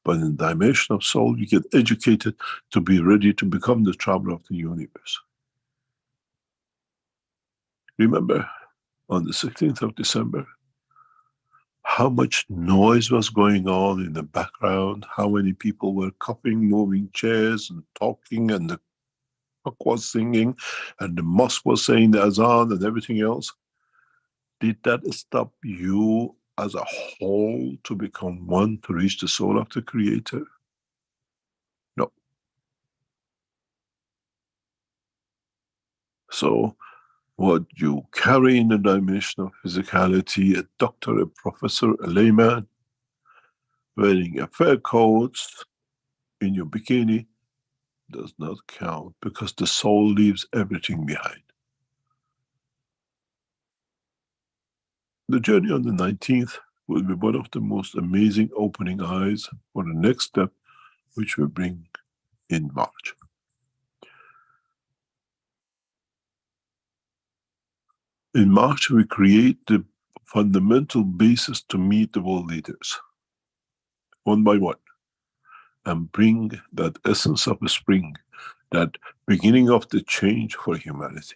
But in the dimension of soul, you get educated to be ready to become the traveler of the universe. Remember, on the 16th of December, how much noise was going on in the background, how many people were coughing, moving chairs and talking, and the cock was singing, and the mosque was saying the azan and everything else. Did that stop you as a whole to become one, to reach the soul of the Creator? No. So, what you carry in the dimension of physicality, a doctor, a professor, a layman, wearing a fur coat in your bikini, does not count, because the soul leaves everything behind. The journey on the 19th will be one of the most amazing opening eyes for the next step, which we bring in March. In March, we create the fundamental basis to meet the world leaders, one by one, and bring that essence of the spring, that beginning of the change for humanity,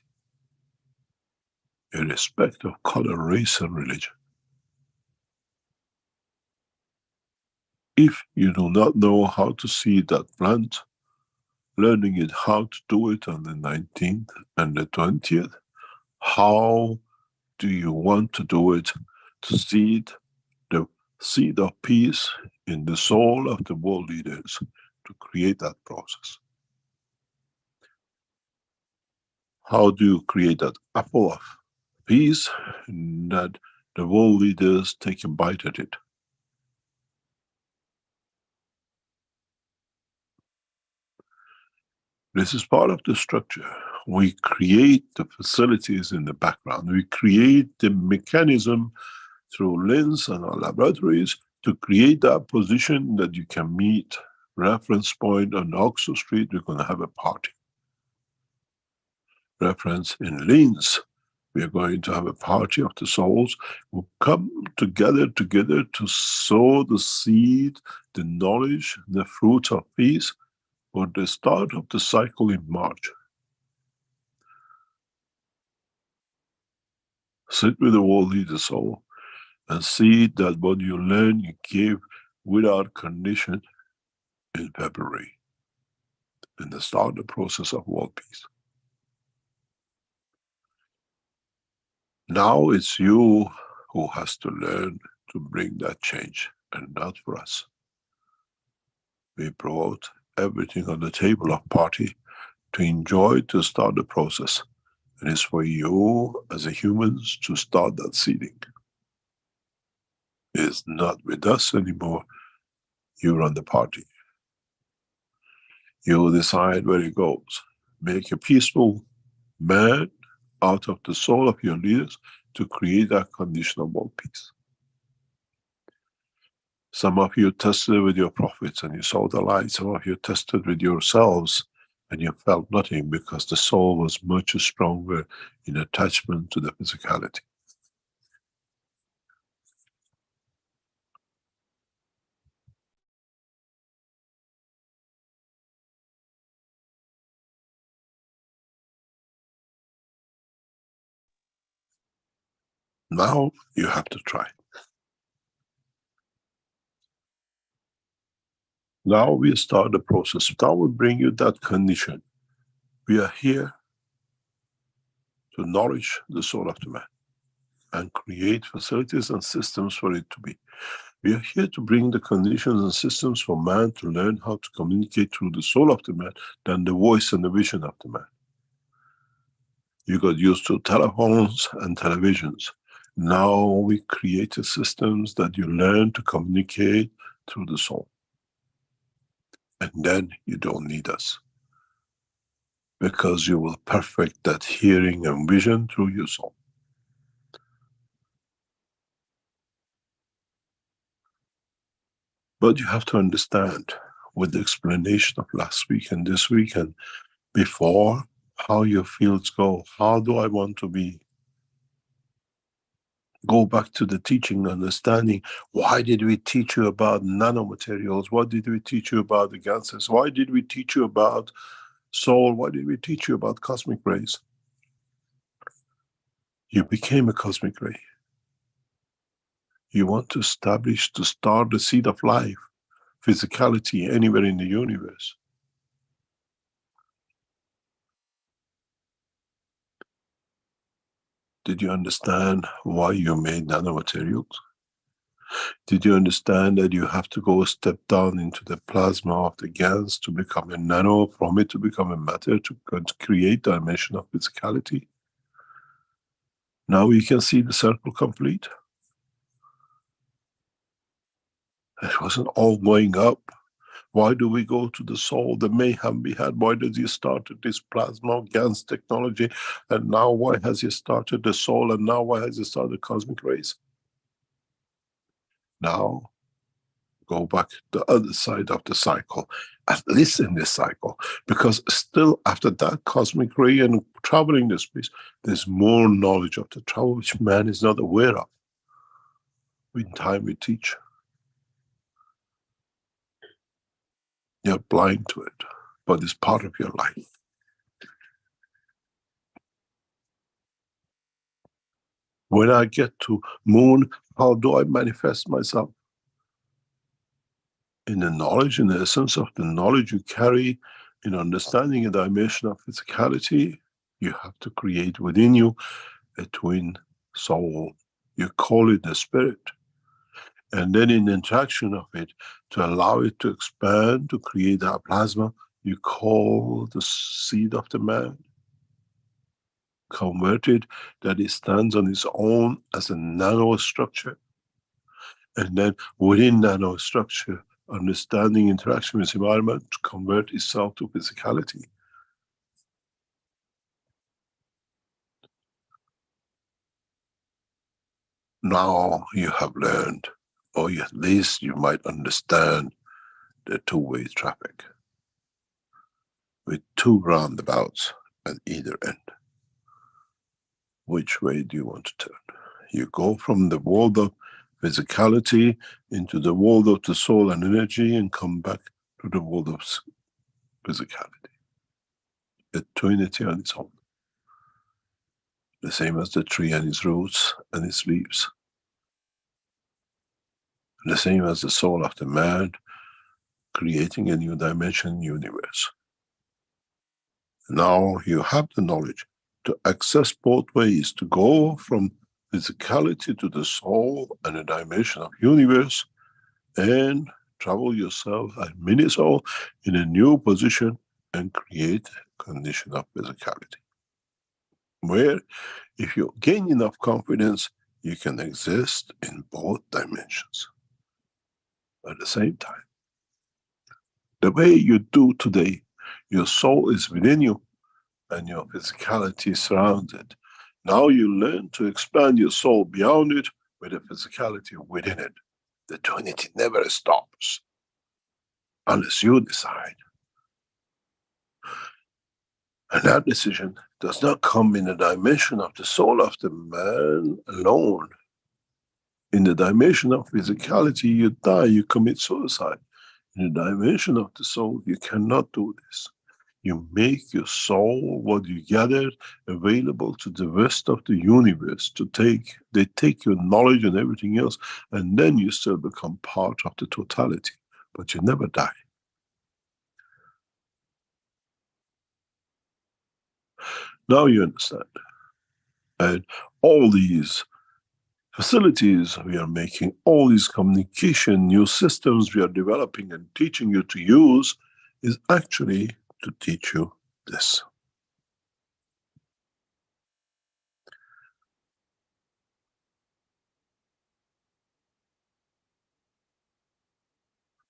irrespective of color, race, and religion. If you do not know how to see that plant, learning it how to do it on the 19th and the 20th, how do you want to do it to seed the seed of peace in the soul of the world leaders to create that process? How do you create that apple of peace that the world leaders take a bite at it? This is part of the structure. We create the facilities in the background. We create the mechanism through LINS and our laboratories to create that position that you can meet reference point on Oxford Street. We're going to have a party. Reference in LINS, we are going to have a party of the souls who come together to sow the seed, the knowledge, the fruit of peace for the start of the cycle in March. Sit with the world leader soul and see that what you learn you give without condition in February, in the start of the process of world peace. Now it's you who has to learn to bring that change, and not for us. We brought everything on the table of party to enjoy, to start the process. And it's for you as a humans to start that seeding. It's not with us anymore. You run the party. You decide where it goes. Make a peaceful man out of the soul of your leaders to create that condition of world peace. Some of you tested with your prophets and you saw the light. Some of you tested with yourselves and you felt nothing because the soul was much stronger in attachment to the physicality. Now you have to try. Now we start the process. Now we bring you that condition. We are here to nourish the soul of the man and create facilities and systems for it to be. We are here to bring the conditions and systems for man to learn how to communicate through the soul of the man than the voice and the vision of the man. You got used to telephones and televisions. Now we create systems that you learn to communicate through the soul. And then you don't need us, because you will perfect that hearing and vision through your soul. But you have to understand, with the explanation of last week and this week and before, how your fields go. How do I want to be? Go back to the teaching, understanding, why did we teach you about nanomaterials? What did we teach you about the gases? Why did we teach you about soul? Why did we teach you about cosmic rays? You became a cosmic ray. You want to establish, to start the seed of life, physicality anywhere in the universe. Did you understand why you made nanomaterials? Did you understand that you have to go a step down into the plasma of the gans to become a nano, from it to become a matter, to create dimension of physicality? Now you can see the circle complete. It wasn't all going up. Why do we go to the soul? The mayhem we had. Why did he start this plasma GANs technology? And now why has he started the soul? And now why has he started cosmic rays? Now, go back to the other side of the cycle, at least in this cycle, because still after that cosmic ray and traveling the space, there's more knowledge of the travel which man is not aware of. In time we teach. You're blind to it, but it's part of your life. When I get to moon, how do I manifest myself? In the knowledge, in the essence of the knowledge you carry, in understanding a dimension of physicality, you have to create within you a twin soul. You call it the spirit. And then in the interaction of it, to allow it to expand, to create that plasma, you call the seed of the man. Converted, that it stands on its own as a nanostructure. And then within nanostructure, understanding interaction with environment to convert itself to physicality. Now you have learned, or at least you might understand, the two-way traffic with two roundabouts at either end. Which way do you want to turn? You go from the world of physicality into the world of the soul and energy and come back to the world of physicality. A trinity on its own. The same as the tree and its roots and its leaves. The same as the soul of the man creating a new dimension, universe. Now you have the knowledge to access both ways, to go from physicality to the soul and a dimension of universe, and travel yourself as mini soul in a new position and create a condition of physicality. Where, if you gain enough confidence, you can exist in both dimensions at the same time. The way you do today, your soul is within you and your physicality surrounds it. Now you learn to expand your soul beyond it with the physicality within it. The trinity never stops unless you decide. And that decision does not come in the dimension of the soul of the man alone. In the dimension of physicality, you die, you commit suicide. In the dimension of the soul, you cannot do this. You make your soul, what you gathered, available to the rest of the universe to take. They take your knowledge and everything else, and then you still become part of the totality. But you never die. Now you understand. And all these facilities we are making, all these communication, new systems we are developing and teaching you to use is actually to teach you this.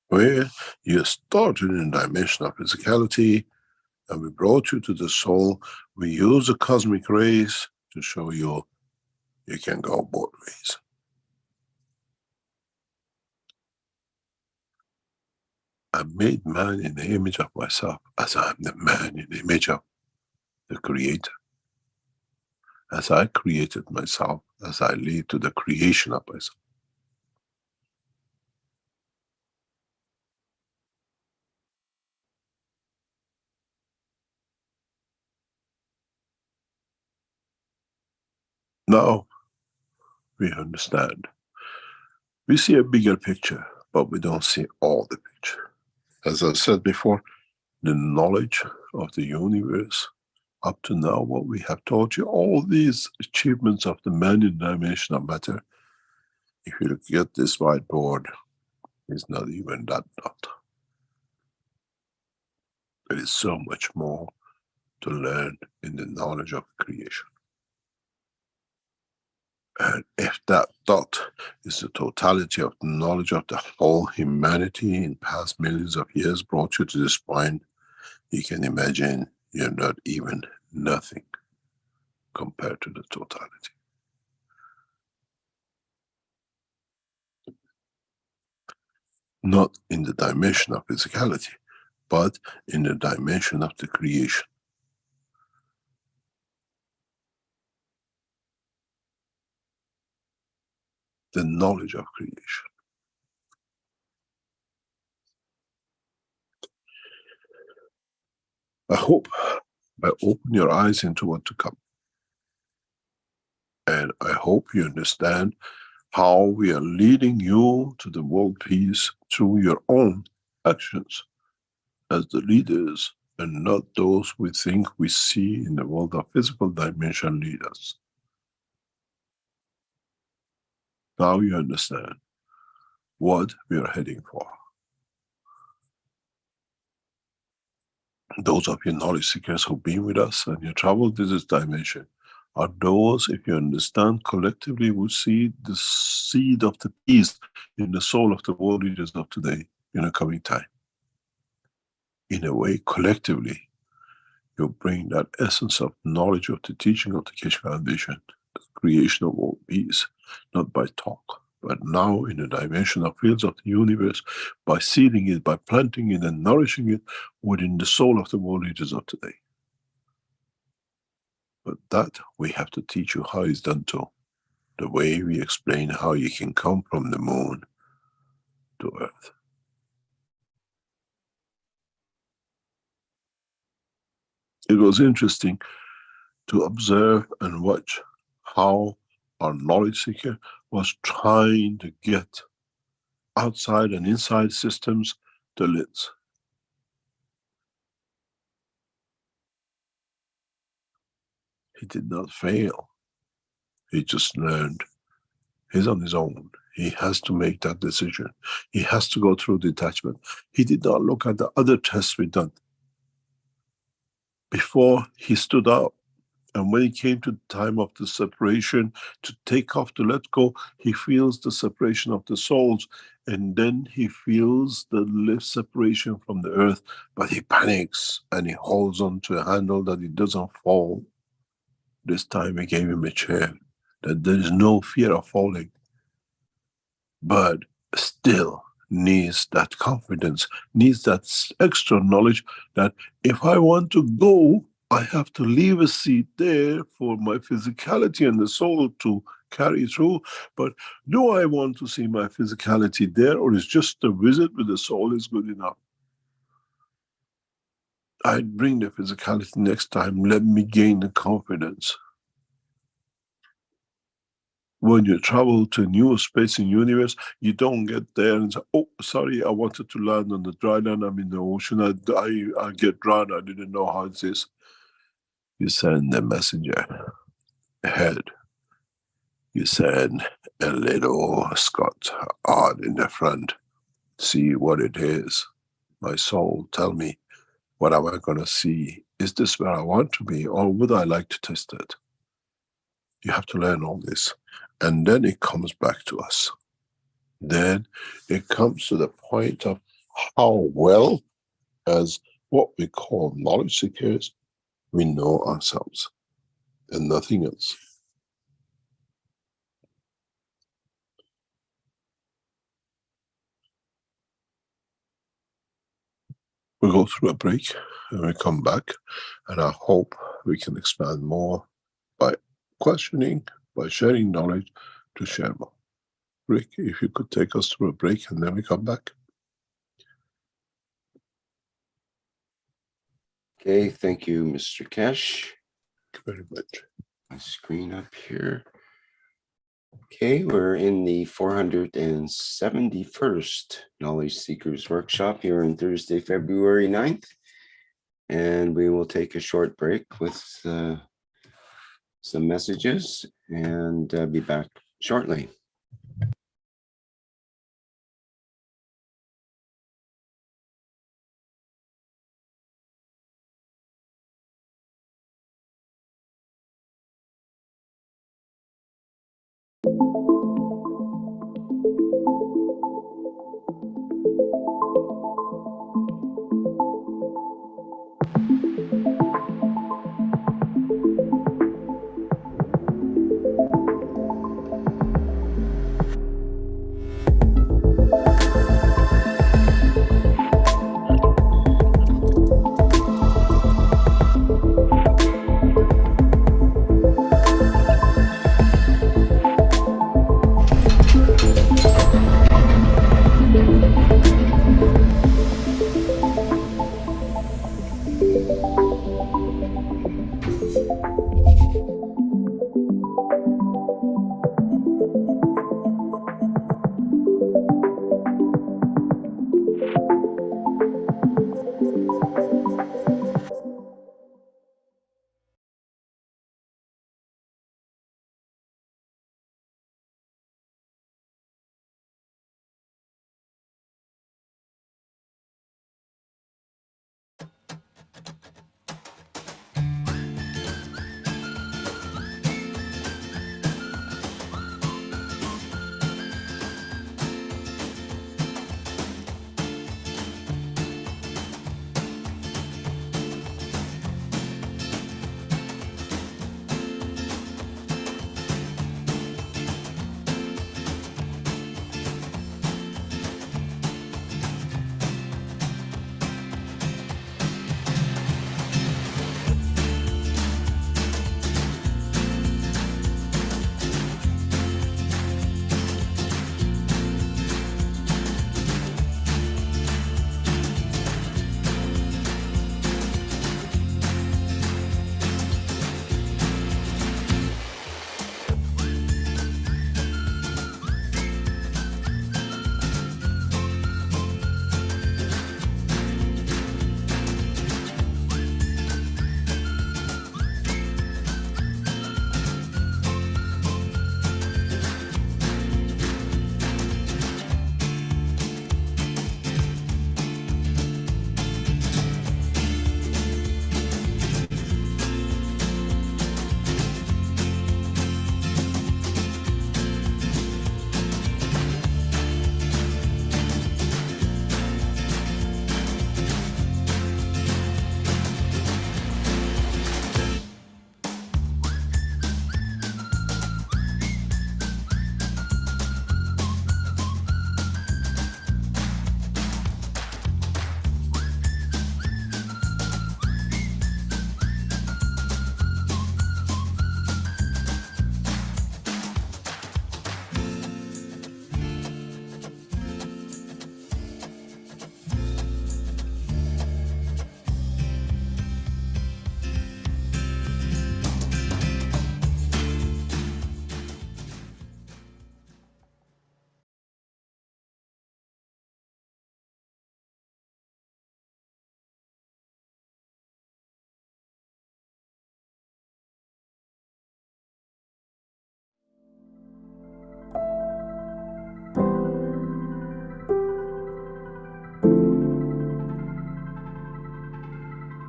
Where you started in a dimension of physicality and we brought you to the soul, we use the cosmic rays to show you you can go both ways. I made man in the image of myself, as I am the man in the image of the Creator. As I created myself, as I lead to the creation of myself. Now we understand. We see a bigger picture, but we don't see all the picture. As I said before, the knowledge of the universe, up to now what we have taught you, all these achievements of the man in dimensional matter, if you look at this whiteboard, it's not even that dot. There is so much more to learn in the knowledge of creation. And if that dot is the totality of the knowledge of the whole humanity in past millions of years brought you to this point, you can imagine you're not even nothing compared to the totality. not in the dimension of physicality, but in the dimension of the creation. The knowledge of creation. I hope I open your eyes into what to come. And I hope you understand how we are leading you to the world peace through your own actions as the leaders, and not those we think we see in the world of physical dimension lead us. Now you understand what we are heading for. Those of you knowledge seekers who've been with us and you traveled this dimension are those, if you understand collectively, will see the seed of the peace in the soul of the world leaders of today in a coming time. In a way, collectively, you bring that essence of knowledge of the teaching of the Keshe Foundation, the creation of world peace, not by talk, but now in the dimension of fields of the universe, by seeding it, by planting it and nourishing it within the soul of the world leaders of today. But that we have to teach you how it's done too. The way we explain how you can come from the moon to Earth. It was interesting to observe and watch how our knowledge seeker was trying to get outside and inside systems the lids. He did not fail. He just learned. He's on his own. He has to make that decision. He has to go through detachment. He did not look at the other tests we done. Before he stood out, and when it came to the time of the separation, to take off, to let go, he feels the separation of the souls, and then he feels the lift separation from the earth, but he panics and he holds on to a handle that it doesn't fall. This time we gave him a chair, that there is no fear of falling, but still needs that confidence, needs that extra knowledge that if I want to go, I have to leave a seat there for my physicality and the soul to carry through. But do I want to see my physicality there, or is just a visit with the soul is good enough? I'd bring the physicality next time. Let me gain the confidence. When you travel to a new space and universe, you don't get there and say, oh, sorry, I wanted to land on the dry land, I'm in the ocean, I get drowned, I didn't know how it is. You send a messenger ahead. You send a little Scott odd in the front. See what it is. My soul, tell me, what am I going to see? Is this where I want to be, or would I like to test it? You have to learn all this. And then it comes back to us. Then it comes to the point of how well, as what we call knowledge seekers, we know ourselves and nothing else. We go through a break and we come back, and I hope we can expand more by questioning, by sharing knowledge to share more. Rick, if you could take us through a break and then we come back. Okay, thank you, Mr. Keshe. Thank you very much. My screen up here. Okay, we're in the 471st Knowledge Seekers Workshop here on Thursday, February 9th. And we will take a short break with some messages and be back shortly.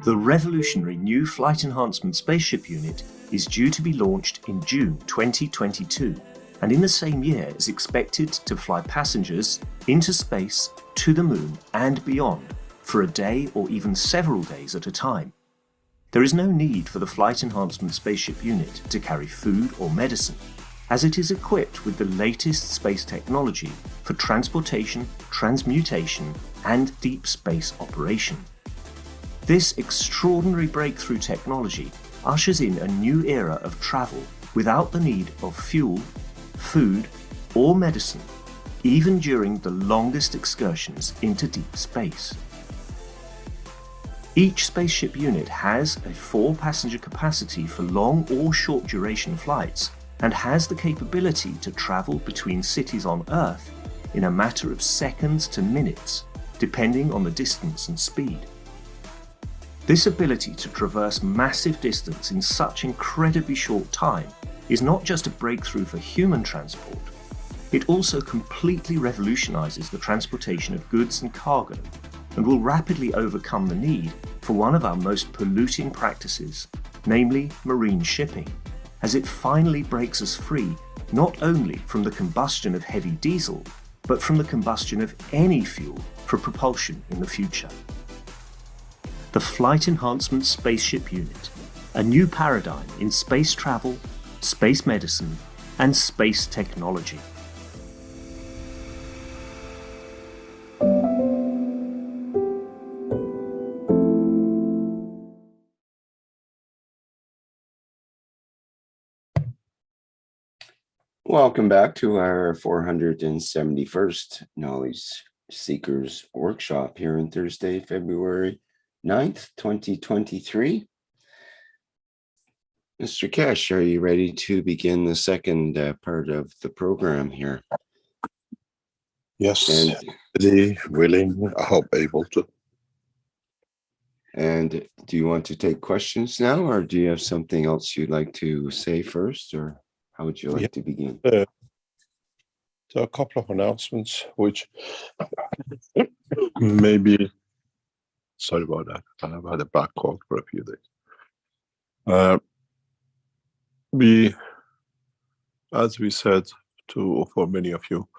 The revolutionary new Flight Enhancement Spaceship unit is due to be launched in June 2022, and in the same year is expected to fly passengers into space, to the moon and beyond for a day or even several days at a time. There is no need for the Flight Enhancement Spaceship unit to carry food or medicine, as it is equipped with the latest space technology for transportation, transmutation and deep space operation. This extraordinary breakthrough technology ushers in a new era of travel without the need of fuel, food or medicine, even during the longest excursions into deep space. Each spaceship unit has a 4-passenger capacity for long or short duration flights and has the capability to travel between cities on Earth in a matter of seconds to minutes, depending on the distance and speed. This ability to traverse massive distance in such incredibly short time is not just a breakthrough for human transport, it also completely revolutionizes the transportation of goods and cargo and will rapidly overcome the need for one of our most polluting practices, namely marine shipping, as it finally breaks us free not only from the combustion of heavy diesel, but from the combustion of any fuel for propulsion in the future. The Flight Enhancement Spaceship Unit, a new paradigm in space travel, space medicine, and space technology. Welcome back to our 471st Knowledge Seekers Workshop here on Thursday, February 9th, 2023. Mr. Keshe, are you ready to begin the second part of the program here? Yes, ready, willing, I hope able to. And do you want to take questions now, or do you have something else you'd like to say first, or how would you like to begin? There are a couple of announcements which maybe, sorry about that, I've had a back cold for a few days. As we said for many of you,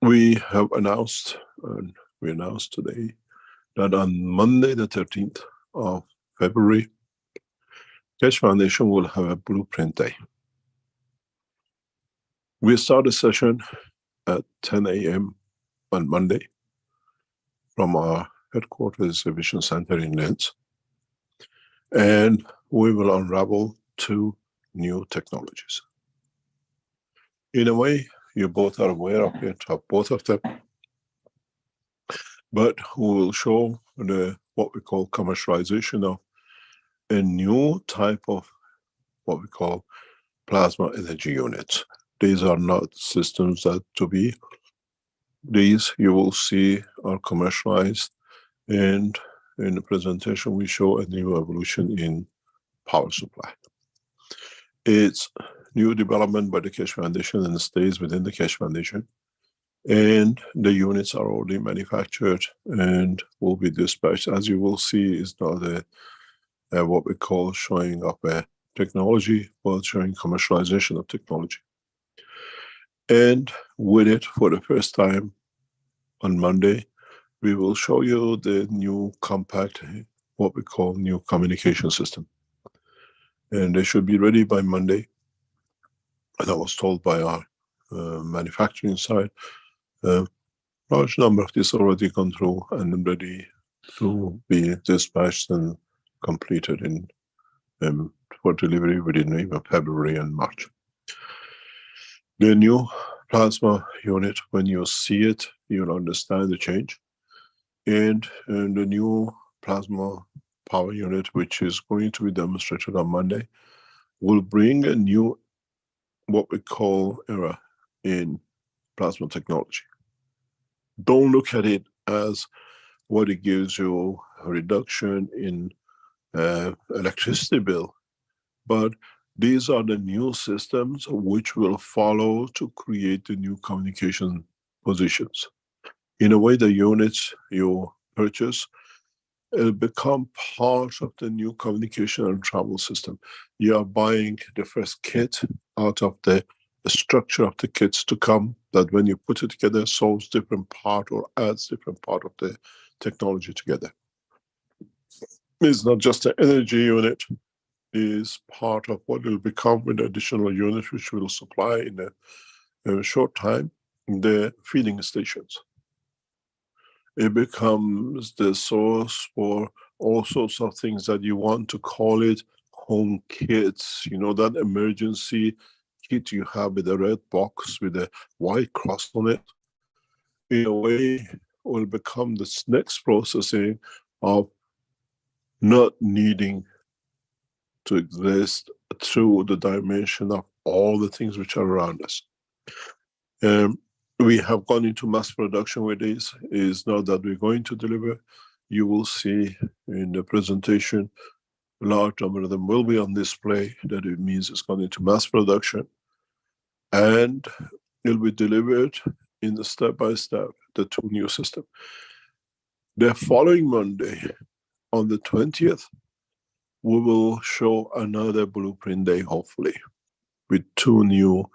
we have announced, and we announced today, that on Monday the 13th of February, Keshe Foundation will have a Blueprint Day. We start a session at 10 a.m. on Monday from our headquarters exhibition center in Linz, and we will unravel 2 new technologies. In a way, you both are aware of it, of both of them, but we will show what we call commercialization of a new type of what we call plasma energy units. These are not systems that to be. These you will see are commercialized, and in the presentation we show a new evolution in power supply. It's new development by the Keshe Foundation and stays within the Keshe Foundation, and the units are already manufactured and will be dispatched. As you will see, is not what we call showing up a technology, but showing commercialization of technology. And with it, for the first time on Monday, we will show you the new compact, what we call new communication system. And they should be ready by Monday. And I was told by our manufacturing side, large number of this already gone through and ready to be dispatched and completed in for delivery within even February and March. The new plasma unit, when you see it, you'll understand the change. And the new plasma power unit, which is going to be demonstrated on Monday, will bring a new, what we call, era in plasma technology. Don't look at it as what it gives you a reduction in electricity bill, but these are the new systems which will follow to create the new communication positions. In a way, the units you purchase It'll become part of the new communication and travel system. You are buying the first kit out of the structure of the kits to come, that when you put it together, solves different part or adds different part of the technology together. It's not just an energy unit, is part of what will become with additional units which will supply in a short time the feeding stations. It becomes the source for all sorts of things that you want to call it home kits. You know, that emergency kit you have with a red box with a white cross on it. In a way, will become this next processing of not needing to exist through the dimension of all the things which are around us. We have gone into mass production with this. It is not that we're going to deliver. You will see in the presentation, a large number of them will be on display. That it means it's gone into mass production. And it'll be delivered in the step-by-step, the two new systems. The following Monday, on the 20th, we will show another blueprint day, hopefully, with two new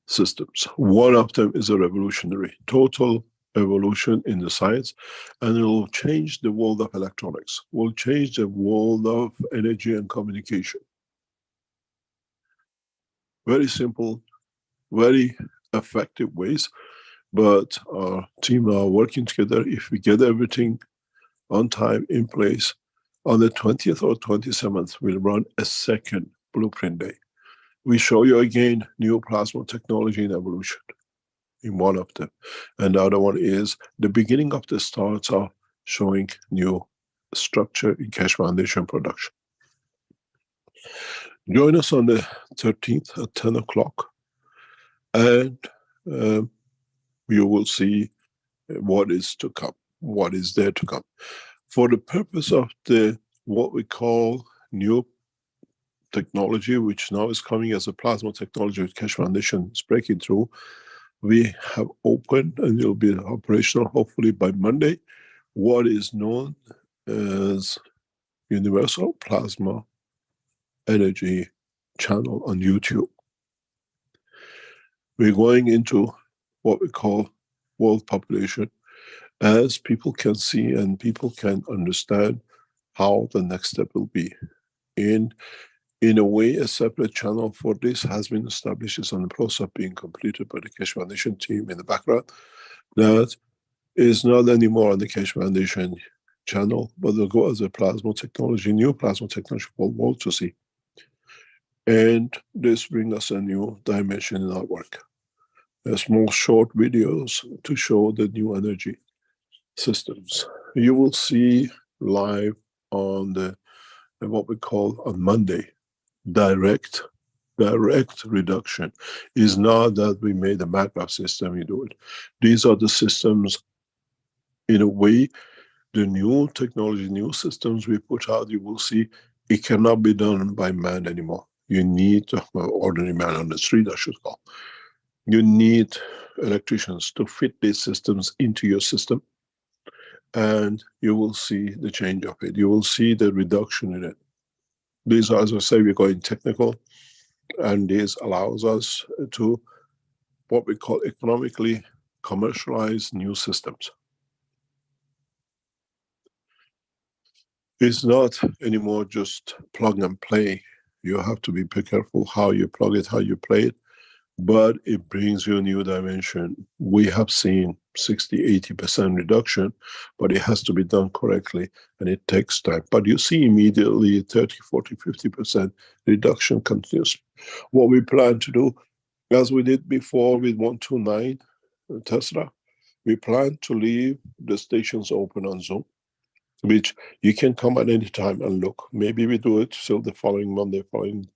systems. One of them is a revolutionary, total evolution in the science, and it will change the world of electronics, will change the world of energy and communication. Very simple, very effective ways, but our team are working together. If we get everything on time, in place, on the 20th or 27th, we'll run a second blueprint day. We show you again new plasma technology and evolution in one of them. And the other one is the beginning of the starts of showing new structure in Keshe Foundation production. Join us on the 13th at 10 o'clock, and you will see what is to come, what is there to come. For the purpose of the what we call new technology, which now is coming as a plasma technology with Keshe Foundation is breaking through, we have opened, and it will be operational hopefully by Monday, what is known as Universal Plasma Energy channel on YouTube. We're going into what we call world population, as people can see and people can understand how the next step will be. In a way, a separate channel for this has been established. It's on the process of being completed by the Keshe Foundation team in the background. That is not anymore on the Keshe Foundation channel, but will go as a plasma technology, new plasma technology for the world to see. And this brings us a new dimension in our work. Small short videos to show the new energy systems. You will see live on the what we call on Monday, direct reduction. Is not that we made a maggraph system, you do it. These are the systems, in a way, the new technology, new systems we put out, you will see it cannot be done by man anymore. You need ordinary man on the street, I should call. You need electricians to fit these systems into your system, and you will see the change of it. You will see the reduction in it. These are, as I say, we're going technical, and this allows us to what we call economically commercialize new systems. It's not anymore just plug and play. You have to be careful how you plug it, how you play it, but it brings you a new dimension. We have seen 60–80% reduction, but it has to be done correctly, and it takes time. But you see immediately 30–40–50% reduction continuously. What we plan to do, as we did before with 129 Tesla, we plan to leave the stations open on Zoom, which you can come at any time and look. Maybe we do it till the following Monday, following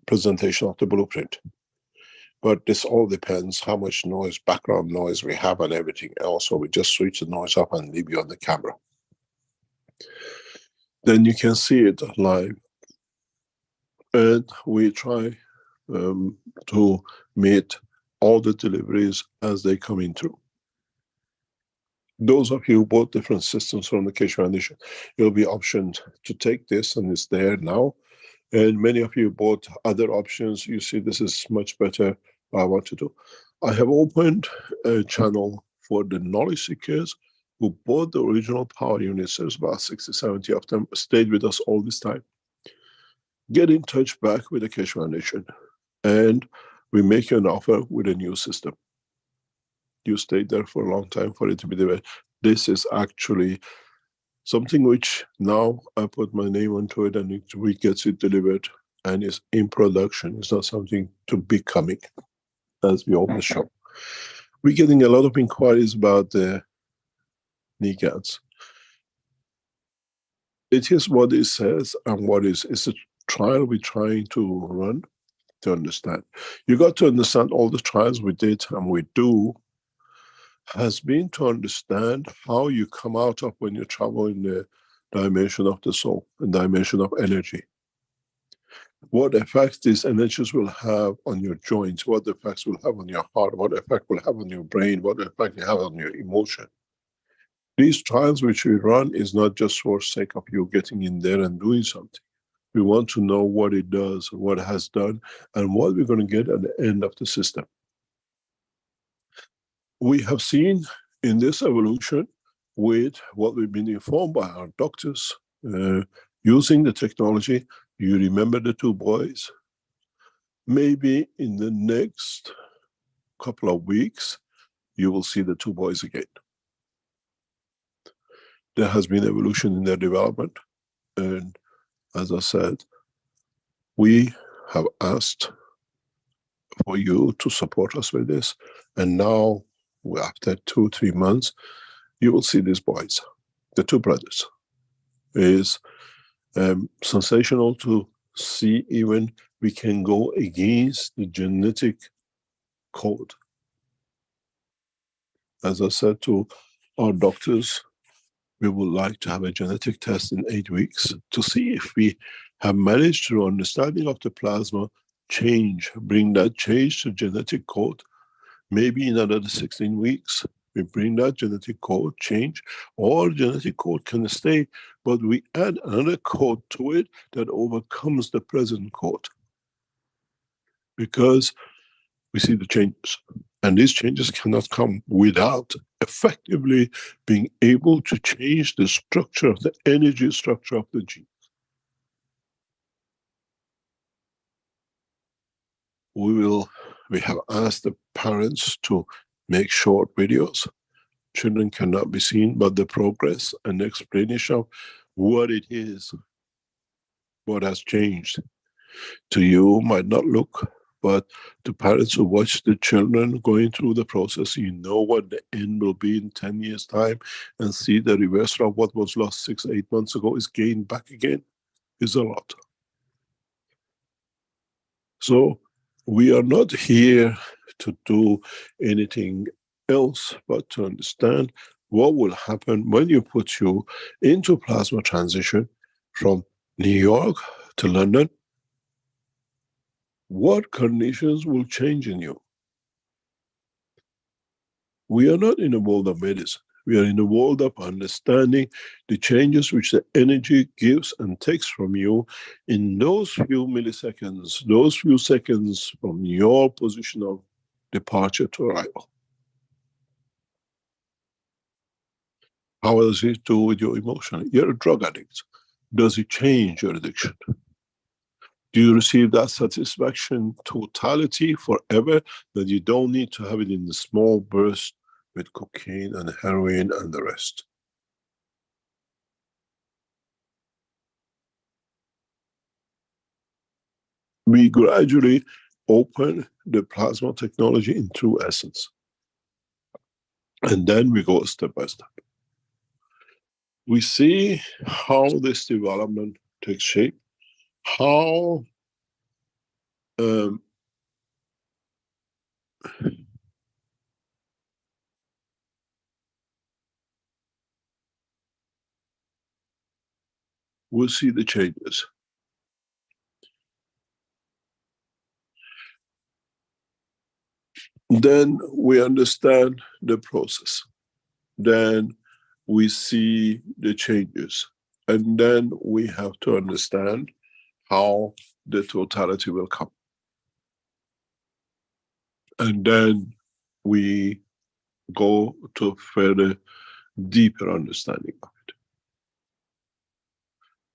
presentation of the blueprint. But this all depends how much noise, background noise we have and everything else. So we just switch the noise up and leave you on the camera. Then you can see it live. And we try to meet all the deliveries as they come in through. Those of you who bought different systems from the Keshe Foundation, you'll be optioned to take this, and it's there now. And many of you bought other options. You see, this is much better. I want to do. I have opened a channel for the knowledge seekers who bought the original power units. There's about 60, 70 of them, stayed with us all this time. Get in touch back with the Keshe Foundation, and we make you an offer with a new system. You stayed there for a long time for it to be delivered. This is actually something which now I put my name onto it, and we get it delivered and is in production. It's not something to be coming, as we always show. We're getting a lot of inquiries about the NECADs. It is what it says, and what is it's a trial we're trying to run to understand. You got to understand all the trials we did and we do has been to understand how you come out of when you travel in the dimension of the soul, the dimension of energy. What effects these energies will have on your joints, what effects will have on your heart, what effect will have on your brain, what effect will have on your emotion. These trials which we run is not just for sake of you getting in there and doing something. We want to know what it does, what it has done, and what we're going to get at the end of the system. We have seen in this evolution with what we've been informed by our doctors, using the technology. You remember the two boys? Maybe in the next couple of weeks, you will see the two boys again. There has been evolution in their development. And as I said, we have asked for you to support us with this. And now, after 2-3 months, you will see these boys, the two brothers. It is sensational to see even we can go against the genetic code. As I said to our doctors, we would like to have a genetic test in 8 weeks to see if we have managed through understanding of the plasma change, bring that change to genetic code. Maybe in another 16 weeks, we bring that genetic code change, or genetic code can stay, but we add another code to it that overcomes the present code. Because we see the changes. And these changes cannot come without effectively being able to change the structure of the energy structure of the gene. We have asked the parents to make short videos. Children cannot be seen, but the progress and explanation of what it is, what has changed. To you might not look, but to parents who watch the children going through the process, you know what the end will be in 10 years' time, and see the reversal of what was lost 6-8 months ago is gained back again, is a lot. So we are not here to do anything else but to understand what will happen when you put you into plasma transition from New York to London. What conditions will change in you? We are not in a world of medicine. We are in a world of understanding the changes which the energy gives and takes from you in those few milliseconds, those few seconds from your position of departure to arrival. How does it do with your emotion? You're a drug addict. Does it change your addiction? Do you receive that satisfaction totality forever, that you don't need to have it in the small burst with cocaine and heroin and the rest? We gradually open the plasma technology in true essence. And then we go step by step. We see how this development takes shape, how we'll see the changes. Then we understand the process. then we see the changes. And then we have to understand how the totality will come. And then we go to further, deeper understanding of it.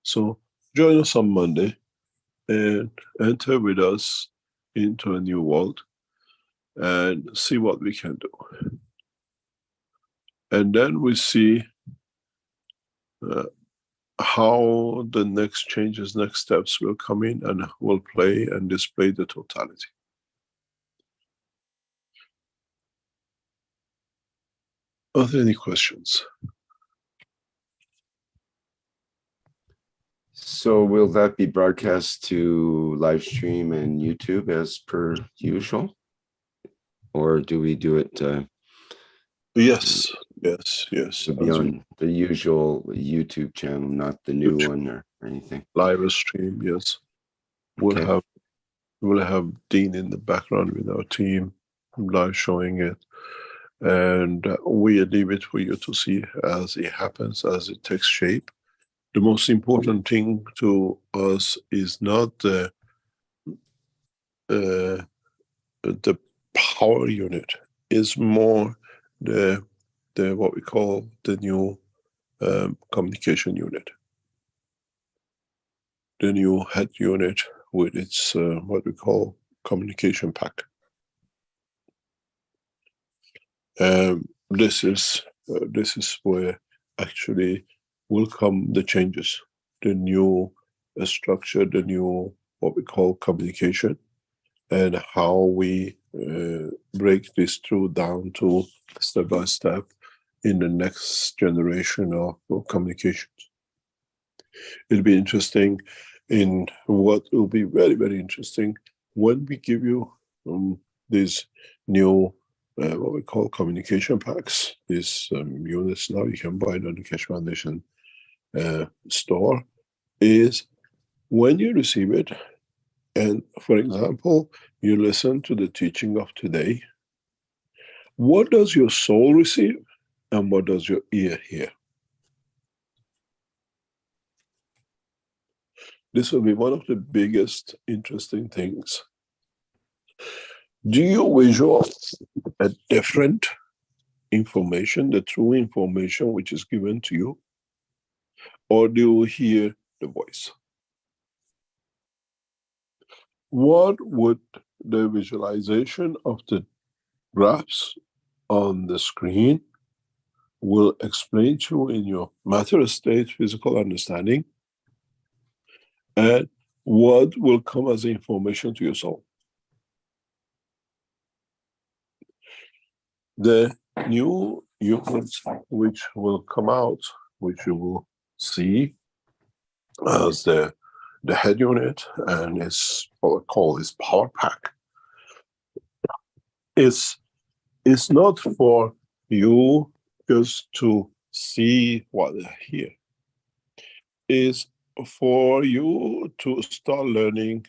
So join us on Monday and enter with us into a new world and see what we can do. And then we see how the next changes, next steps will come in and will play and display the totality. Are there any questions? So will that be broadcast to live stream and YouTube as per usual? Or do we do it Yes, yes, yes. to be on the usual YouTube channel, not the new one or anything? Live stream, yes. Okay. We'll have Dean in the background with our team, live showing it. And we leave it for you to see as it happens, as it takes shape. The most important thing to us is not the power unit, is more the what we call the new communication unit, the new head unit with its what we call communication pack. This is where actually will come the changes, the new structure, the new what we call communication, and how we break this through down to step by step in the next generation of communications. It'll be interesting in what will be very, very interesting when we give you these new what we call communication packs, these units now you can buy it on the Keshe Foundation store, is when you receive it, and for example, you listen to the teaching of today, what does your soul receive and what does your ear hear? This will be one of the biggest interesting things. Do you visual a different information, the true information which is given to you, or do you hear the voice? What would the visualization of the graphs on the screen will explain to you in your matter state physical understanding, and what will come as information to your soul? The new units which will come out, which you will see as the head unit, and it's what we call this power pack, is not for you just to see what they hear. Is for you to start learning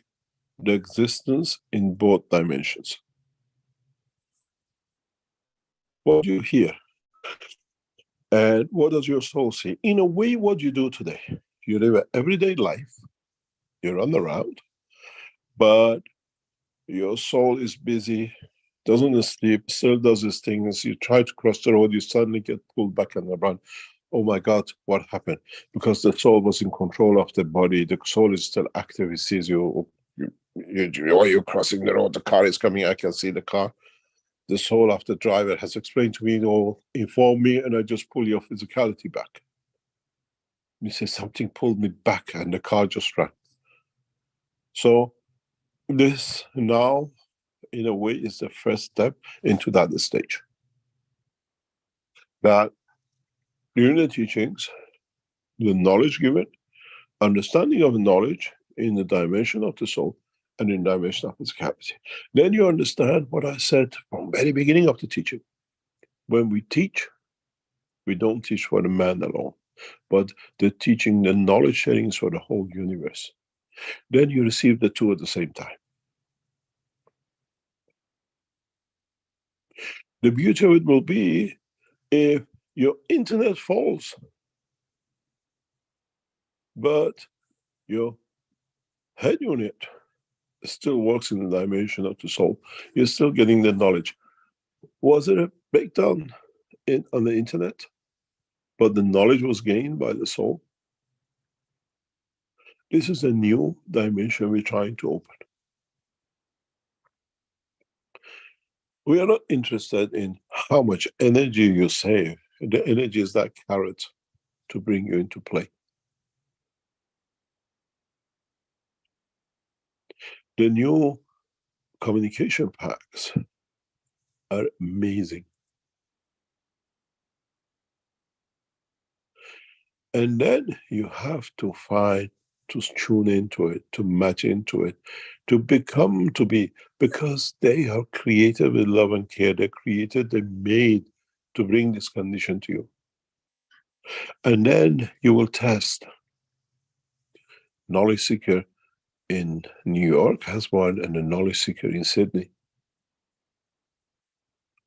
the existence in both dimensions. What do you hear? And what does your soul see? In a way, what you do today, you live an everyday life, you run around, but your soul is busy, doesn't sleep, still does its things. You try to cross the road, you suddenly get pulled back and run. Oh my God, what happened? Because the soul was in control of the body. The soul is still active. It sees you, you're crossing the road, the car is coming, I can see the car. The soul of the driver has explained to me, or informed me, and I just pull your physicality back. And he says, something pulled me back and the car just ran. So this now, in a way, is the first step into that stage. That during the teachings, the knowledge given, understanding of knowledge in the dimension of the soul and in the dimension of physicality. Then you understand what I said from the very beginning of the teaching. When we teach, we don't teach for the man alone, but the teaching, the knowledge sharing is for the whole universe. Then you receive the two at the same time. The beauty of it will be if Your internet falls, but your head unit still works in the dimension of the soul. You're still getting the knowledge. Was it a breakdown on the internet, but the knowledge was gained by the soul? This is a new dimension we're trying to open. We are not interested in how much energy you save. The energy is that carrot to bring you into play. The new communication packs are amazing. And then you have to find, to tune into it, to match into it, to become, to be, because they are created with love and care. They're created, they're made to bring this condition to you. And then you will test. Knowledge Seeker in New York has one, and a Knowledge Seeker in Sydney.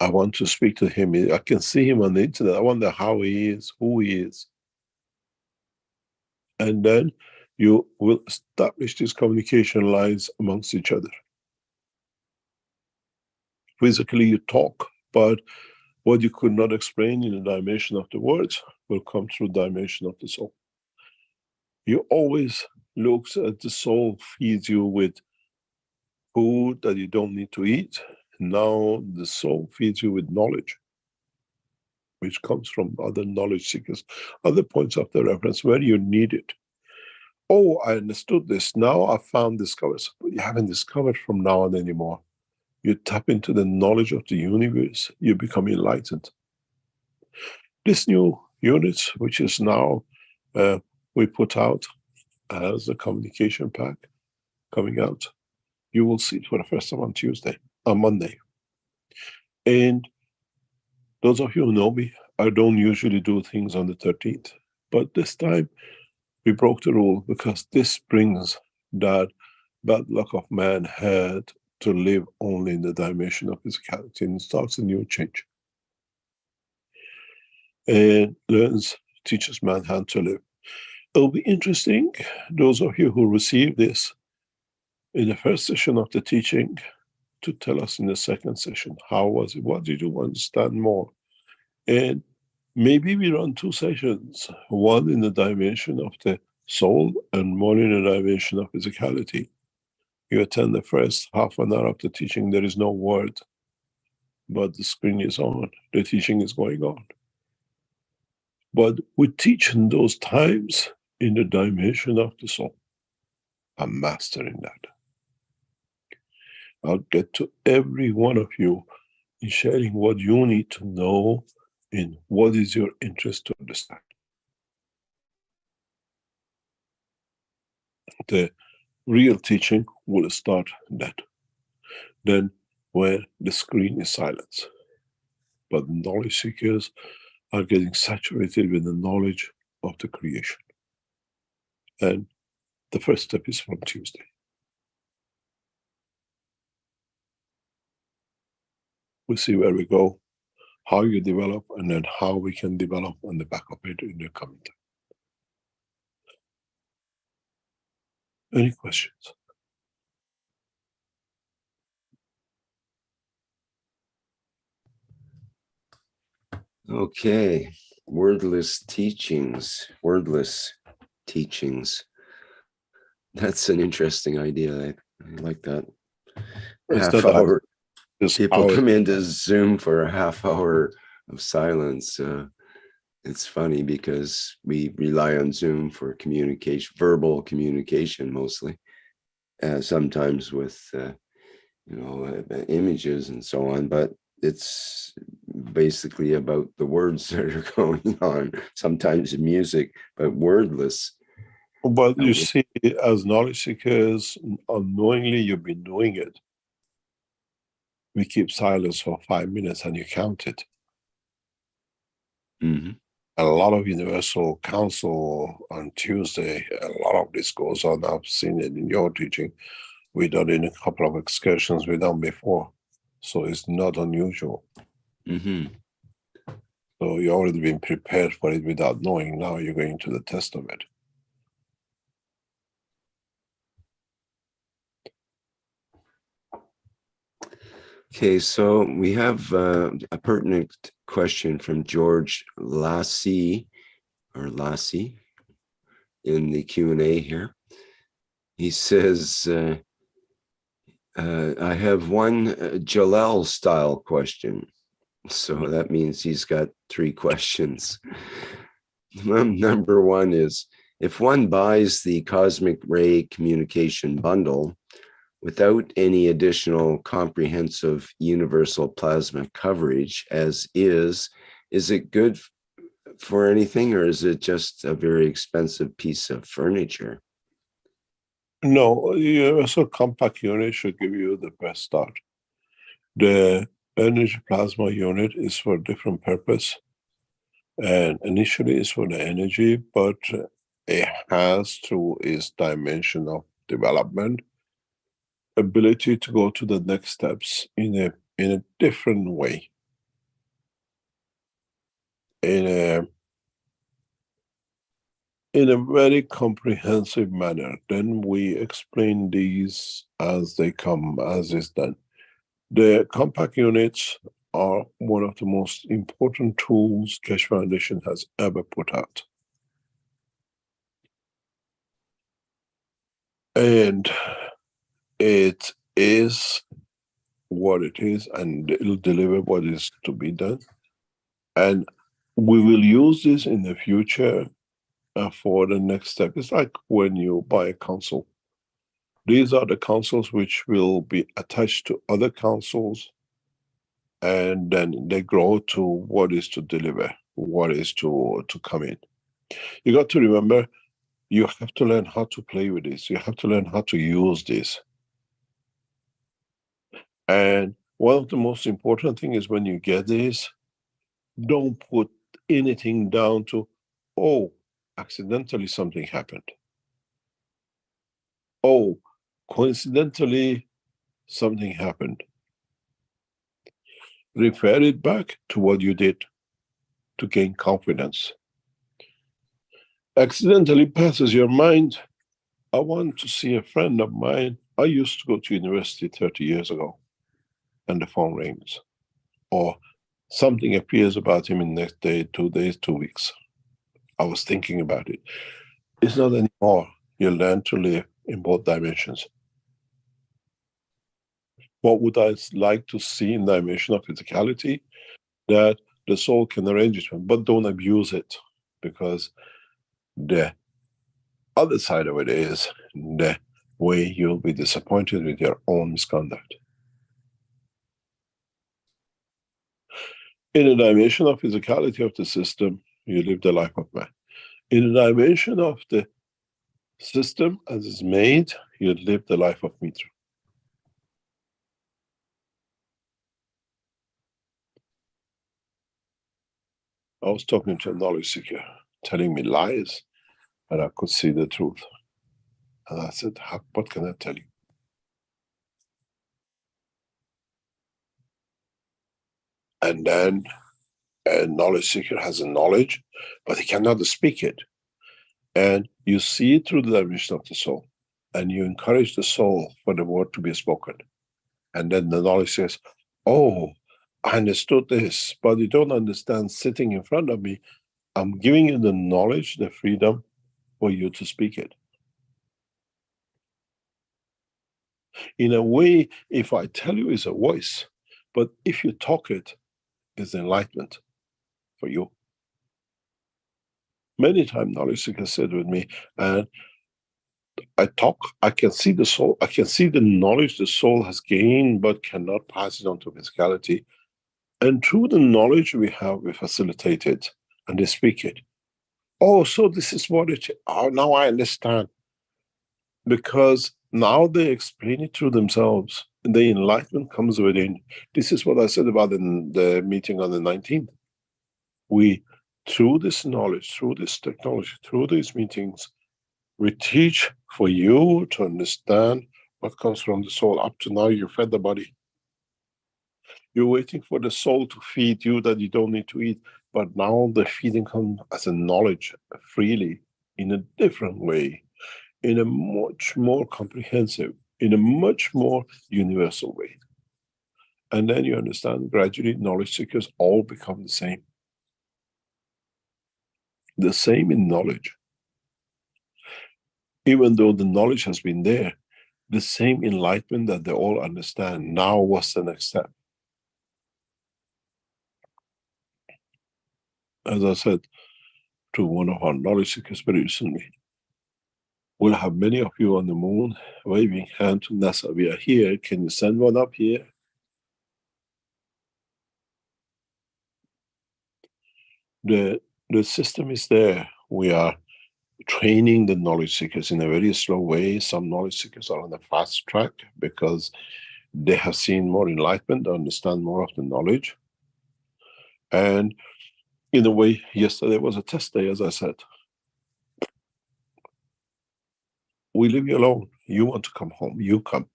I want to speak to him. I can see him on the internet. I wonder how he is, who he is. And then you will establish these communication lines amongst each other. Physically you talk, but what you could not explain in the dimension of the words will come through dimension of the soul. You always look at the soul feeds you with food that you don't need to eat. Now the soul feeds you with knowledge, which comes from other knowledge seekers, other points of the reference where you need it. Oh, I understood this. Now I found discovered. You haven't discovered from now on anymore. You tap into the knowledge of the universe. You become enlightened. This new unit, which is now we put out as a communication pack coming out, you will see it for the first time on Monday. And those of you who know me, I don't usually do things on the 13th, but this time we broke the rule because this brings that bad luck of man had to live only in the dimension of physicality, and starts a new change. And teaches man how to live. It'll be interesting, those of you who receive this in the first session of the teaching, to tell us in the second session, how was it? What did you understand more? And maybe we run 2 sessions, one in the dimension of the soul and one in the dimension of physicality. You attend the first half an hour of the teaching, there is no word, but the screen is on, the teaching is going on. But we teach in those times in the dimension of the soul. I'm mastering that. I'll get to every one of you in sharing what you need to know in what is your interest to understand. The real teaching will start then where the screen is silent. But knowledge seekers are getting saturated with the knowledge of the creation. And the first step is from Tuesday. We'll see where we go, how you develop, and then how we can develop on the back of it in the coming time. Any questions? Okay, wordless teachings. That's an interesting idea. I like that. Half hour. People come into Zoom for a half hour of silence. It's funny because we rely on Zoom for communication, verbal communication mostly, sometimes with images and so on, but it's basically about the words that are going on, sometimes music, but wordless. But you see, as knowledge seekers, unknowingly you've been doing it. We keep silence for 5 minutes and you count it. Mm-hmm. A lot of Universal Council on Tuesday, a lot of this goes on. I've seen it in your teaching. We've done it in a couple of excursions we've done before. So it's not unusual. Mm-hmm. So you've already been prepared for it without knowing. Now you're going to the test of it. Okay, so we have a pertinent question from George Lassie in the Q&A here. He says, I have one Jalal style question. So that means he's got 3 questions. Number 1 is, if one buys the cosmic ray communication bundle without any additional comprehensive universal plasma coverage as is it good for anything, or is it just a very expensive piece of furniture? No, universal compact unit should give you the best start. The energy plasma unit is for a different purpose. And initially it's for the energy, but it has, through its dimension of development, ability to go to the next steps in a different way. In a very comprehensive manner. Then we explain these as they come, as is done. The compact units are one of the most important tools Keshe Foundation has ever put out. And it is what it is, and it'll deliver what is to be done. And we will use this in the future for the next step. It's like when you buy a console. These are the consoles which will be attached to other consoles, and then they grow to what is to deliver, what is to come in. You got to remember, you have to learn how to play with this. You have to learn how to use this. And one of the most important things is when you get this, don't put anything down to, oh, accidentally something happened. Oh, coincidentally something happened. Refer it back to what you did to gain confidence. Accidentally passes your mind. I want to see a friend of mine. I used to go to university 30 years ago, and the phone rings. Or something appears about him in the next day, 2 days, 2 weeks. I was thinking about it. It's not anymore. You learn to live in both dimensions. What would I like to see in the dimension of physicality? That the soul can arrange it, but don't abuse it, because the other side of it is the way you'll be disappointed with your own misconduct. In the dimension of physicality of the system, you live the life of man. In the dimension of the system as is made, you live the life of Mitra. I was talking to a knowledge seeker, telling me lies, and I could see the truth. And I said, what can I tell you? And then a knowledge seeker has a knowledge, but he cannot speak it. And you see it through the dimension of the soul, and you encourage the soul for the word to be spoken. And then the knowledge says, oh, I understood this, but you don't understand sitting in front of me. I'm giving you the knowledge, the freedom for you to speak it. In a way, if I tell you, it's a voice, but if you talk it, it's enlightenment for you. Many times knowledge seekers said with me, and I talk, I can see the soul, I can see the knowledge the soul has gained, but cannot pass it on to physicality. And through the knowledge we have, we facilitate it, and they speak it. Oh, so this is what it is. Oh, now I understand. Because now they explain it to themselves, and the enlightenment comes within. This is what I said about in the meeting on the 19th. We, through this knowledge, through this technology, through these meetings, we teach for you to understand what comes from the soul. Up to now, you fed the body. You're waiting for the soul to feed you that you don't need to eat. but now the feeding comes as a knowledge freely in a different way, in a much more comprehensive, in a much more universal way. And then you understand gradually knowledge seekers all become the same. The same in knowledge. Even though the knowledge has been there, the same enlightenment that they all understand. Now what's the next step? As I said to one of our knowledge seekers very recently, we'll have many of you on the moon waving hand to NASA. We are here. Can you send one up here? The system is there. We are training the knowledge seekers in a very slow way. Some knowledge seekers are on the fast track because they have seen more enlightenment, understand more of the knowledge. And in a way, yesterday was a test day, as I said. We leave you alone. You want to come home, you come.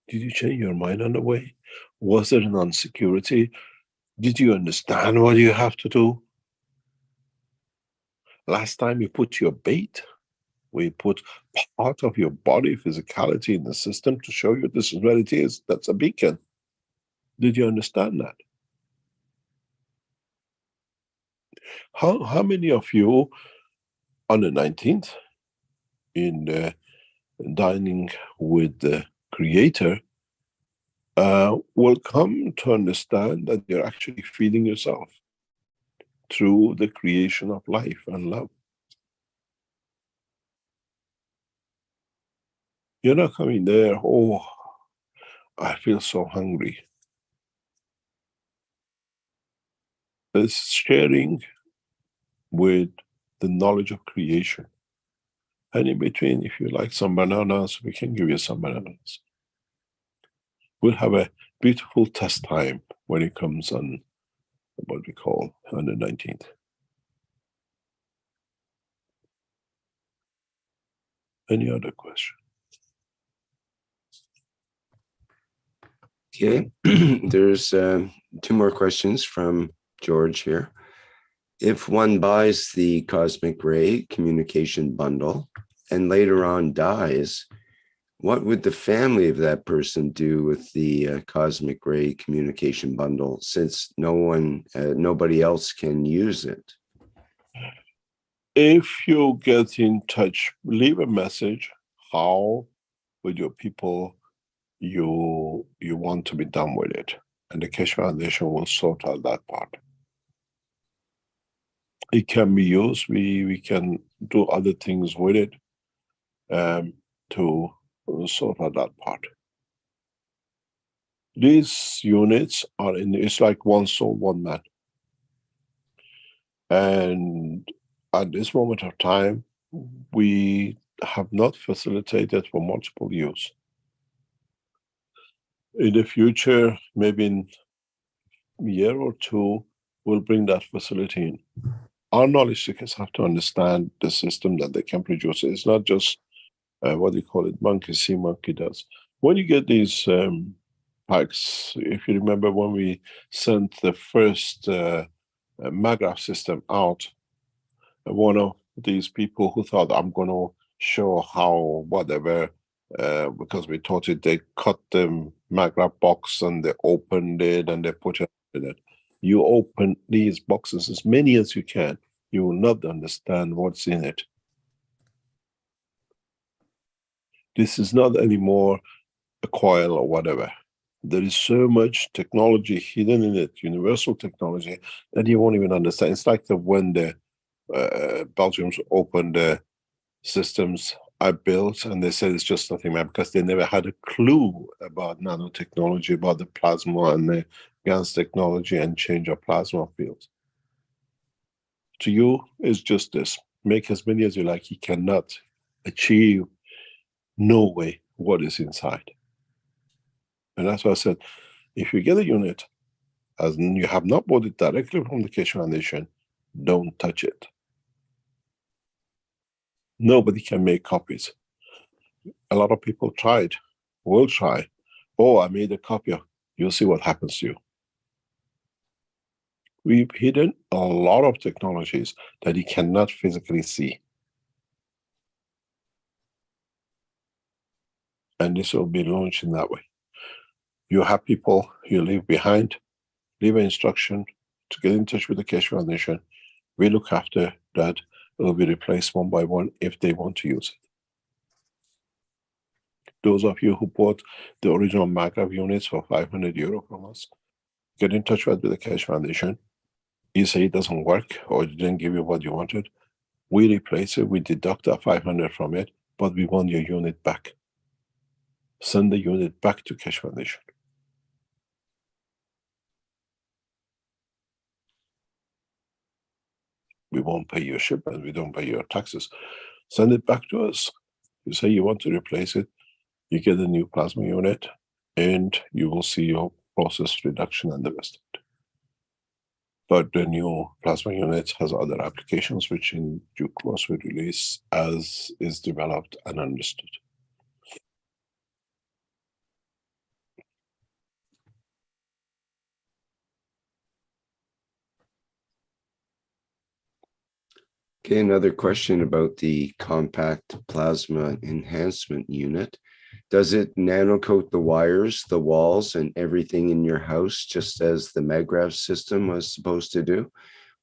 Did you change your mind on the way? Was there an insecurity? Did you understand what you have to do? Last time you put your bait, we put part of your body, physicality in the system to show you this is where it is. That's a beacon. Did you understand that? How many of you on the 19th in the dining with the Creator will come to understand that you're actually feeding yourself through the creation of life and love? You're not coming there, oh, I feel so hungry. It's sharing with the knowledge of creation. And in between, if you like some bananas, we can give you some bananas. We'll have a beautiful test time when it comes on what we call on the 19th. Any other question? Okay, there's 2 more questions from George here. If one buys the cosmic ray communication bundle and later on dies, what would the family of that person do with the cosmic ray communication bundle, since nobody else can use it? If you get in touch, leave a message how with your people you want to be done with it, and the Keshe Foundation will sort out that part. It can be used. We can do other things with it to sort out that part. These units are it's like one soul, one man. And at this moment of time, we have not facilitated for multiple use. In the future, maybe in a year or 2, we'll bring that facility in. Our knowledge seekers have to understand the system that they can produce. It's not just what do you call it, monkey see, monkey does. When you get these packs, if you remember when we sent the first MAGRAPH system out, one of these people who thought I'm going to show how whatever, because we taught it, they cut the MAGRAPH box and they opened it and they put it in it. You open these boxes as many as you can, you will not understand what's in it. This is not anymore a coil or whatever. There is so much technology hidden in it, universal technology, that you won't even understand. It's like when the Belgians opened the systems I built and they said it's just nothing, man, because they never had a clue about nanotechnology, about the plasma and the GANS technology and change of plasma fields. To you, it's just this. Make as many as you like. You cannot achieve no way what is inside. And that's why I said, if you get a unit, as you have not bought it directly from the Keshe Foundation, don't touch it. Nobody can make copies. A lot of people tried, will try. Oh, I made a copy. You'll see what happens to you. We've hidden a lot of technologies that you cannot physically see. And this will be launched in that way. You have people you leave behind, leave an instruction to get in touch with the Keshe Foundation. We look after that. It will be replaced one by one if they want to use it. Those of you who bought the original Magrav units for €500 from us, get in touch with the Keshe Foundation. You say it doesn't work or it didn't give you what you wanted. We replace it, we deduct that 500 from it, but we want your unit back. Send the unit back to Keshe Foundation. We won't pay your shipment, we don't pay your taxes. Send it back to us. You say you want to replace it, you get a new plasma unit, and you will see your process reduction and the rest of it. But the new plasma unit has other applications which in due course we release as is developed and understood. Okay, another question about the compact plasma enhancement unit. Does it nanocoat the wires, the walls, and everything in your house, just as the Magrav system was supposed to do?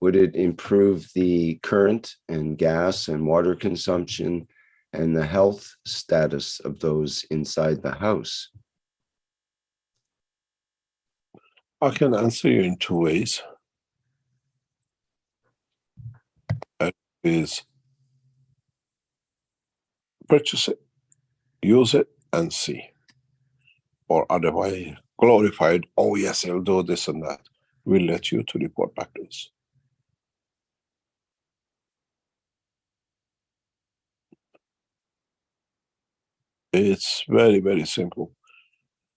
Would it improve the current and gas and water consumption and the health status of those inside the house? I can answer you in two ways. Is purchase it, use it, and see. Or otherwise, glorified, oh yes, I'll do this and that. We'll let you to report back to us. It's very, very simple.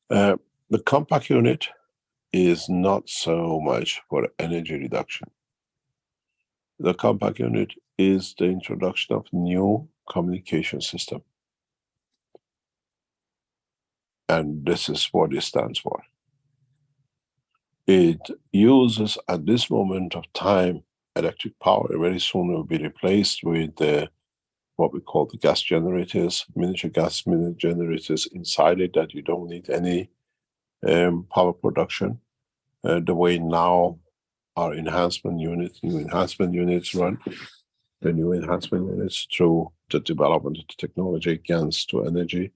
The compact unit is not so much for energy reduction. The compact unit is the introduction of new communication system. And this is what it stands for. It uses, at this moment of time, electric power. Very soon it will be replaced with what we call the gas generators, miniature gas generators inside it that you don't need any power production. The way now our enhancement units, new enhancement units run, the new enhancement units through the development of the technology against to energy.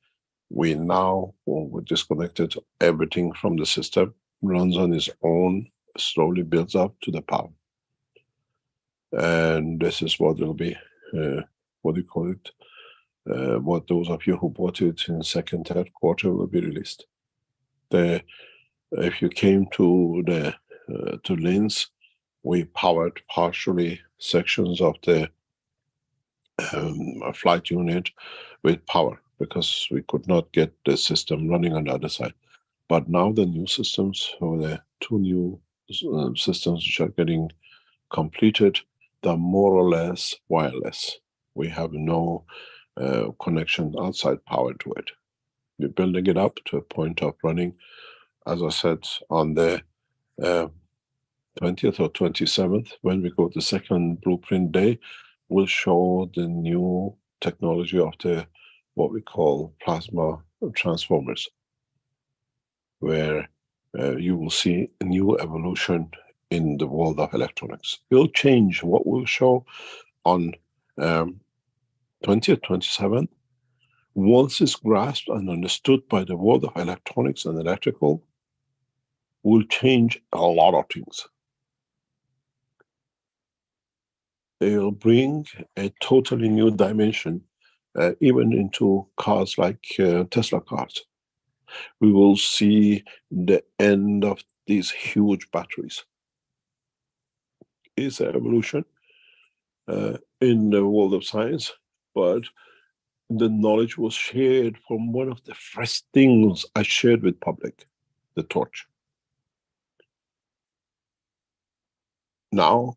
We now, when we disconnected everything from the system, runs on its own, slowly builds up to the power. And this is what will be, what do you call it? What those of you who bought it in second, third quarter will be released. If you came to the to Linz, we powered partially sections of the flight unit with power because we could not get the system running on the other side. But now the new systems, or the two new systems which are getting completed, they're more or less wireless. We have no connection outside power to it. We're building it up to a point of running. As I said, on the 20th or 27th, when we go to the second blueprint day, we'll show the new technology of the what we call plasma transformers, where you will see a new evolution in the world of electronics. We'll change what we'll show on 20th, 27th. Once it's grasped and understood by the world of electronics and electrical, will change a lot of things. It'll bring a totally new dimension, even into cars like Tesla cars. We will see the end of these huge batteries. It's an evolution in the world of science, but the knowledge was shared from one of the first things I shared with public, the torch. Now,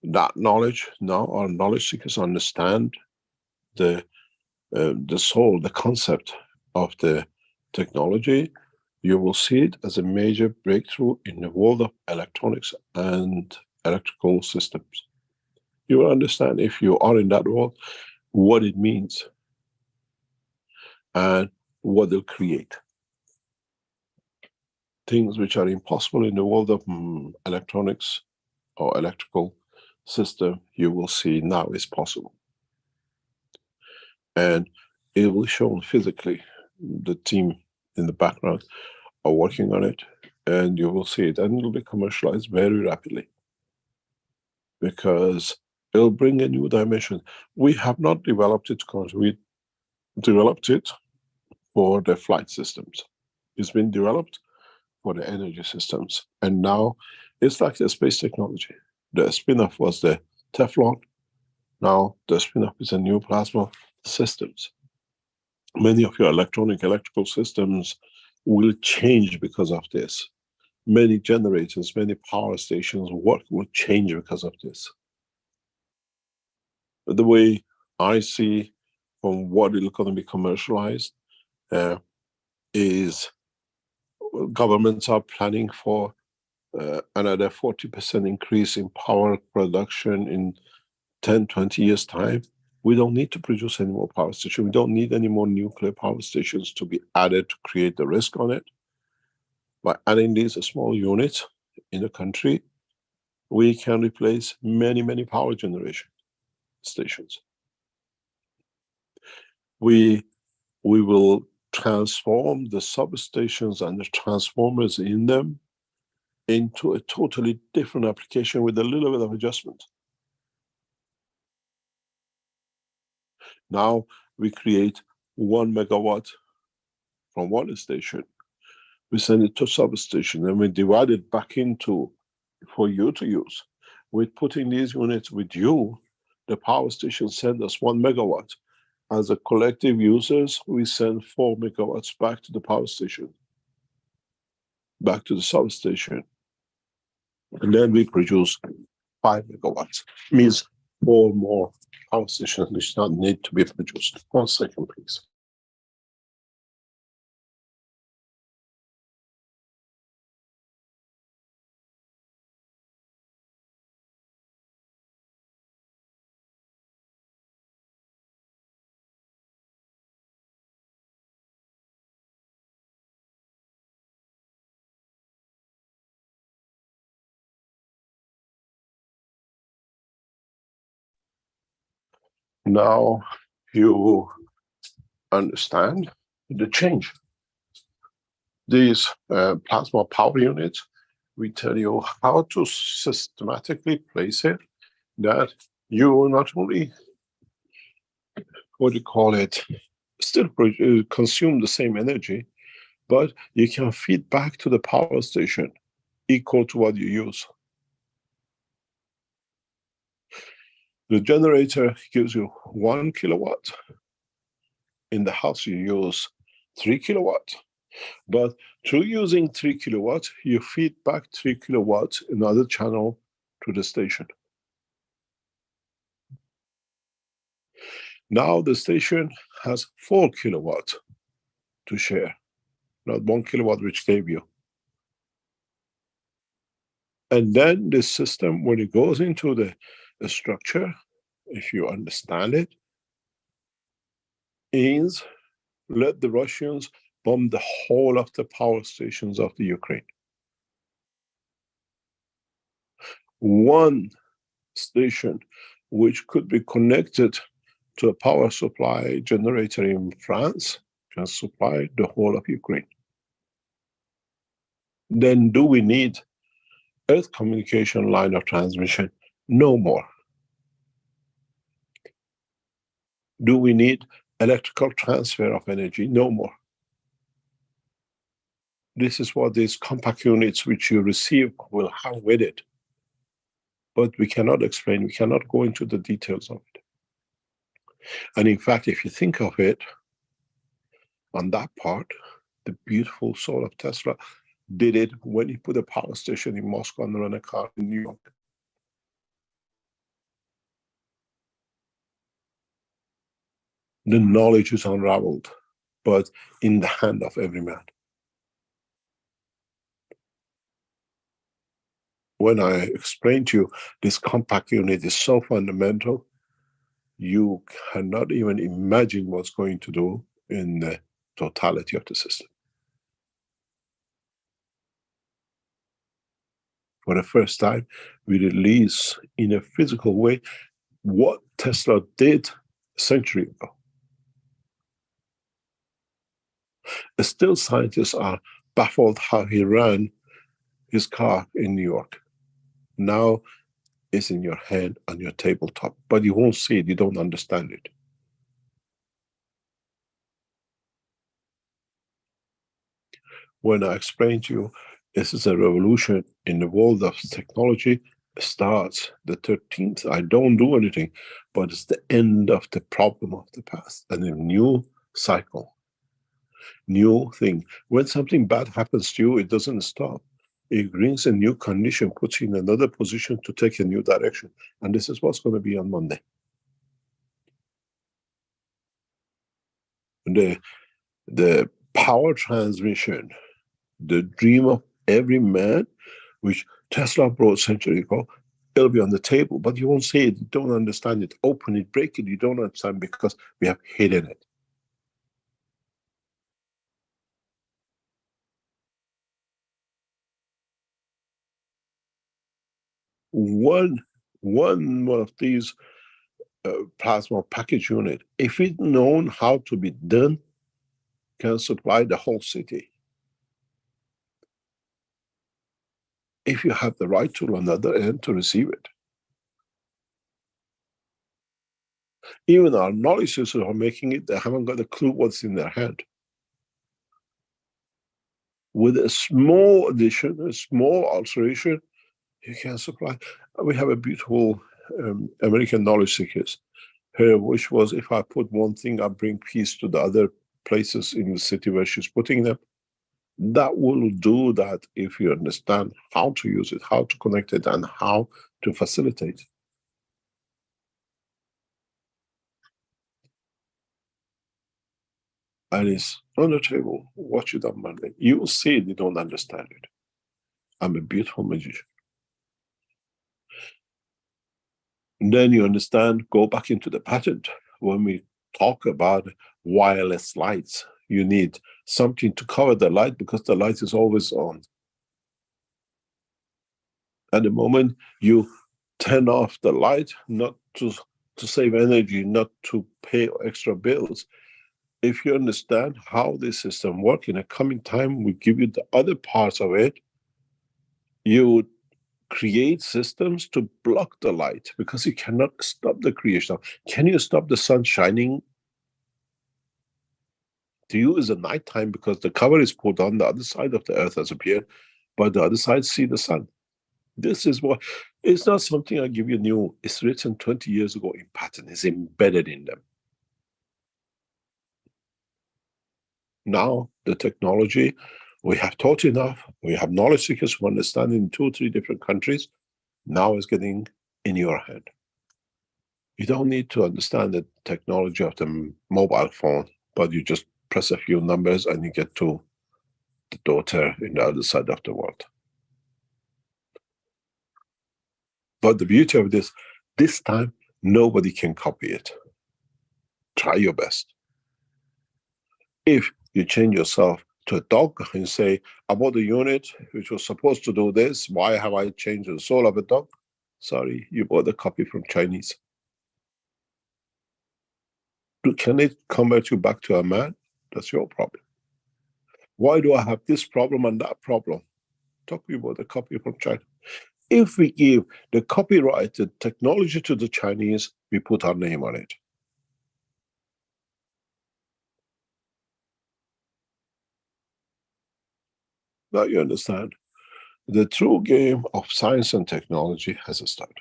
that knowledge, now our knowledge seekers understand the soul, the concept of the technology. You will see it as a major breakthrough in the world of electronics and electrical systems. You will understand, if you are in that world, what it means and what they'll create. Things which are impossible in the world of electronics or electrical system, you will see now is possible. And it will show physically. The team in the background are working on it, and you will see it, and it will be commercialized very rapidly, because it'll bring a new dimension. We have not developed it because we developed it for the flight systems. It's been developed for the energy systems. And now it's like the space technology. The spin-off was the Teflon. Now the spin-off is a new plasma systems. Many of your electrical systems will change because of this. Many generators, many power stations work will change because of this. The way I see from what is going to be commercialized is governments are planning for another 40% increase in power production in 10, 20 years' time. We don't need to produce any more power stations. We don't need any more nuclear power stations to be added to create the risk on it. By adding these small units in the country, we can replace many, many power generation stations. We will transform the substations and the transformers in them into a totally different application with a little bit of adjustment. Now we create 1 megawatt from one station. We send it to substation, and we divide it back into, for you to use. With putting these units with you, the power station send us 1 megawatt. As a collective users, we send 4 megawatts back to the power station, back to the substation. And then we produce 5 megawatts. Means 4 more power stations which not need to be produced. 1 second, please. Now you understand the change. These plasma power units, we tell you how to systematically place it, that you not only, still consume the same energy, but you can feed back to the power station equal to what you use. The generator gives you 1 kilowatt. In the house you use 3 kilowatts. But through using 3 kilowatts, you feed back 3 kilowatts another channel to the station. Now the station has 4 kilowatts to share, not 1 kilowatt which gave you. And then this system, when it goes into the structure, if you understand it, is let the Russians bomb the whole of the power stations of the Ukraine. One station which could be connected to a power supply generator in France can supply the whole of Ukraine. Then do we need earth communication line of transmission? No more. Do we need electrical transfer of energy? No more. This is what these compact units which you receive will have with it. But we cannot explain, we cannot go into the details of it. And in fact, if you think of it, on that part, the beautiful soul of Tesla did it when he put a power station in Moscow and ran a car in New York. The knowledge is unraveled, but in the hand of every man. when I explain to you this compact unit is so fundamental, you cannot even imagine what's going to do in the totality of the system. For the first time, we release in a physical way what Tesla did a century ago. Still, scientists are baffled how he ran his car in New York. Now it's in your hand on your tabletop, but you won't see it, you don't understand it. When I explain to you this is a revolution in the world of technology, starts the 13th. I don't do anything, but it's the end of the problem of the past and a new cycle, new thing. When something bad happens to you, it doesn't stop. It brings a new condition, puts you in another position to take a new direction. And this is what's going to be on Monday. The power transmission, the dream of every man, which Tesla brought a century ago, it'll be on the table, but you won't see it, you don't understand it. Open it, break it, you don't understand because we have hidden it. One of these plasma package unit, if it's known how to be done, can supply the whole city. If you have the right tool on the other end to receive it. Even our knowledge users are making it, they haven't got a clue what's in their hand. With a small addition, a small alteration, you can supply. We have a beautiful American knowledge seekers here, which was, if I put one thing, I bring peace to the other places in the city where she's putting them. That will do that if you understand how to use it, how to connect it, and how to facilitate. And it's on the table. Watch it on Monday. You will see it, you don't understand it. I'm a beautiful magician. And then you understand, go back into the patent. When we talk about wireless lights, you need something to cover the light because the light is always on. At the moment you turn off the light, not to save energy, not to pay extra bills. If you understand how this system works, in a coming time we give you the other parts of it, you would create systems to block the light because you cannot stop the creation. Can you stop the sun shining? To you is a nighttime because the cover is put on, the other side of the earth has appeared, but the other side see the sun. This is what, it's not something I give you new, it's written 20 years ago in patent, it's embedded in them. Now, the technology, we have taught enough, we have knowledge seekers who understand in 2 or 3 different countries, now it's getting in your hand. You don't need to understand the technology of the mobile phone, but you just press a few numbers and you get to the daughter in the other side of the world. But the beauty of this time, nobody can copy it. Try your best. If you change yourself to a dog and say, I bought a unit which was supposed to do this, why have I changed the soul of a dog? Sorry, you bought a copy from Chinese. Can it convert you back to a man? That's your problem. Why do I have this problem and that problem? Talk about a copy from China. If we give the copyrighted technology to the Chinese, we put our name on it. Now you understand. The true game of science and technology has started.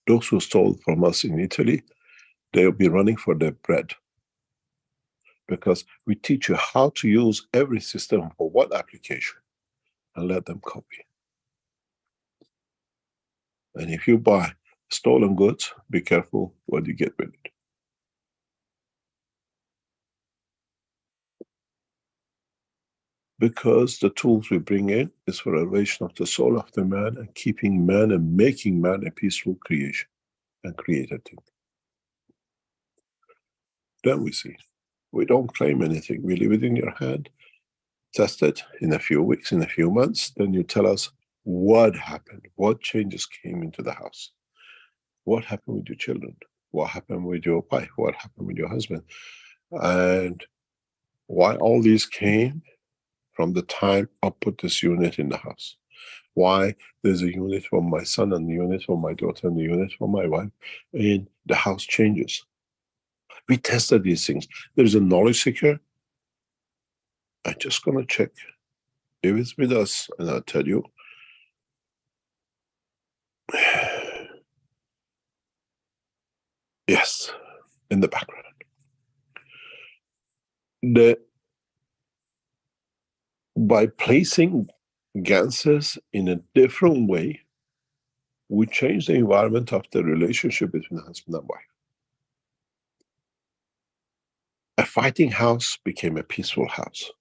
Those who stole from us in Italy, they'll be running for their bread. Because we teach you how to use every system for what application and let them copy. And if you buy stolen goods, be careful what you get with it. Because the tools we bring in is for elevation of the soul of the man and keeping man and making man a peaceful creation and created thing. Then we see. We don't claim anything. We leave it in your hand, test it in a few weeks, in a few months. Then you tell us what happened, what changes came into the house, what happened with your children, what happened with your wife, what happened with your husband, and why all these came from the time I put this unit in the house. Why there's a unit for my son and a unit for my daughter and a unit for my wife, and the house changes. We tested these things. There's a knowledge seeker. I'm just going to check if it's with us, and I'll tell you. Yes, in the background. By placing ganses in a different way, we change the environment of the relationship between husband and wife. A fighting house became a peaceful house.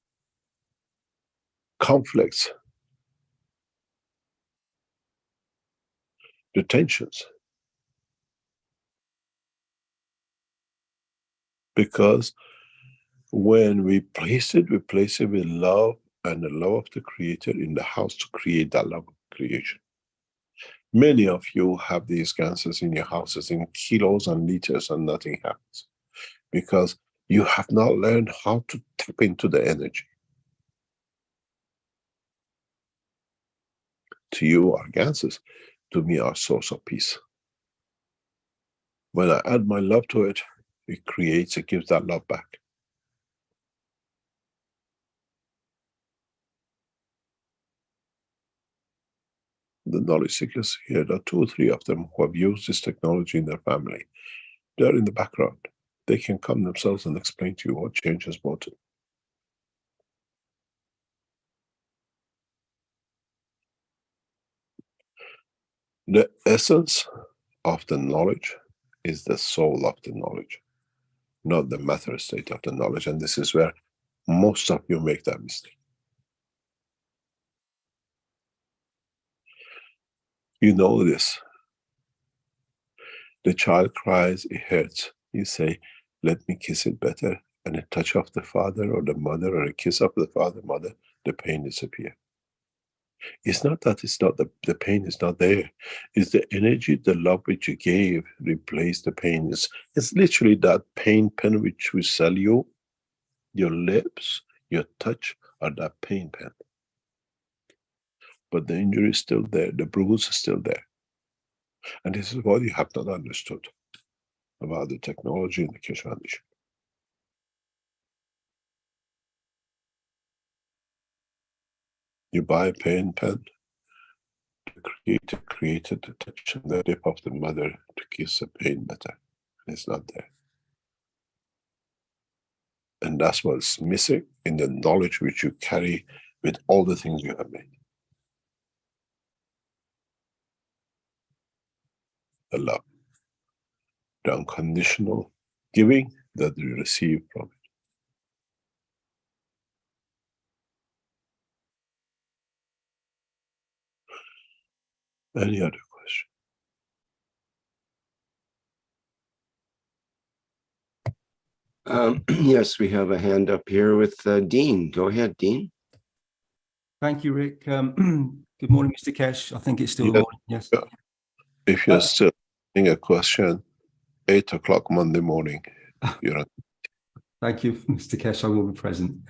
Conflicts, the tensions. Because when we place it with love and the love of the Creator in the house to create that love of creation. Many of you have these ganses in your houses in kilos and liters and nothing happens. Because you have not learned how to tap into the energy. To you are ganses, to me are source of peace. When I add my love to it, it creates, it gives that love back. The knowledge seekers here, there are 2 or 3 of them who have used this technology in their family. They're in the background. They can come themselves and explain to you what change has brought it. The essence of the knowledge is the soul of the knowledge, not the matter state of the knowledge. And this is where most of you make that mistake. You know this. The child cries, it hurts. You say, let me kiss it better. And a touch of the father or the mother or a kiss of the father, mother, the pain disappears. It's not that it's not the pain is not there. It's the energy, the love which you gave replaced the pain. It's literally that pain pen which we sell you. Your lips, your touch are that pain pen. But the injury is still there. The bruise is still there. And this is what you have not understood about the technology in the Keshe Foundation. You buy a pain pen. The Creator created the touch and the lip of the mother to kiss the pain better. It's not there. And that's what's missing in the knowledge which you carry with all the things you have made. The love, the unconditional giving that you receive from it. Any other question? Yes, we have a hand up here with Dean. Go ahead, Dean. Thank you, Rick. Good morning, Mr. Keshe. I think it's still the morning. Yes. If you're still asking a question, 8 o'clock Monday morning, you're on. Thank you, Mr. Keshe. I will be present.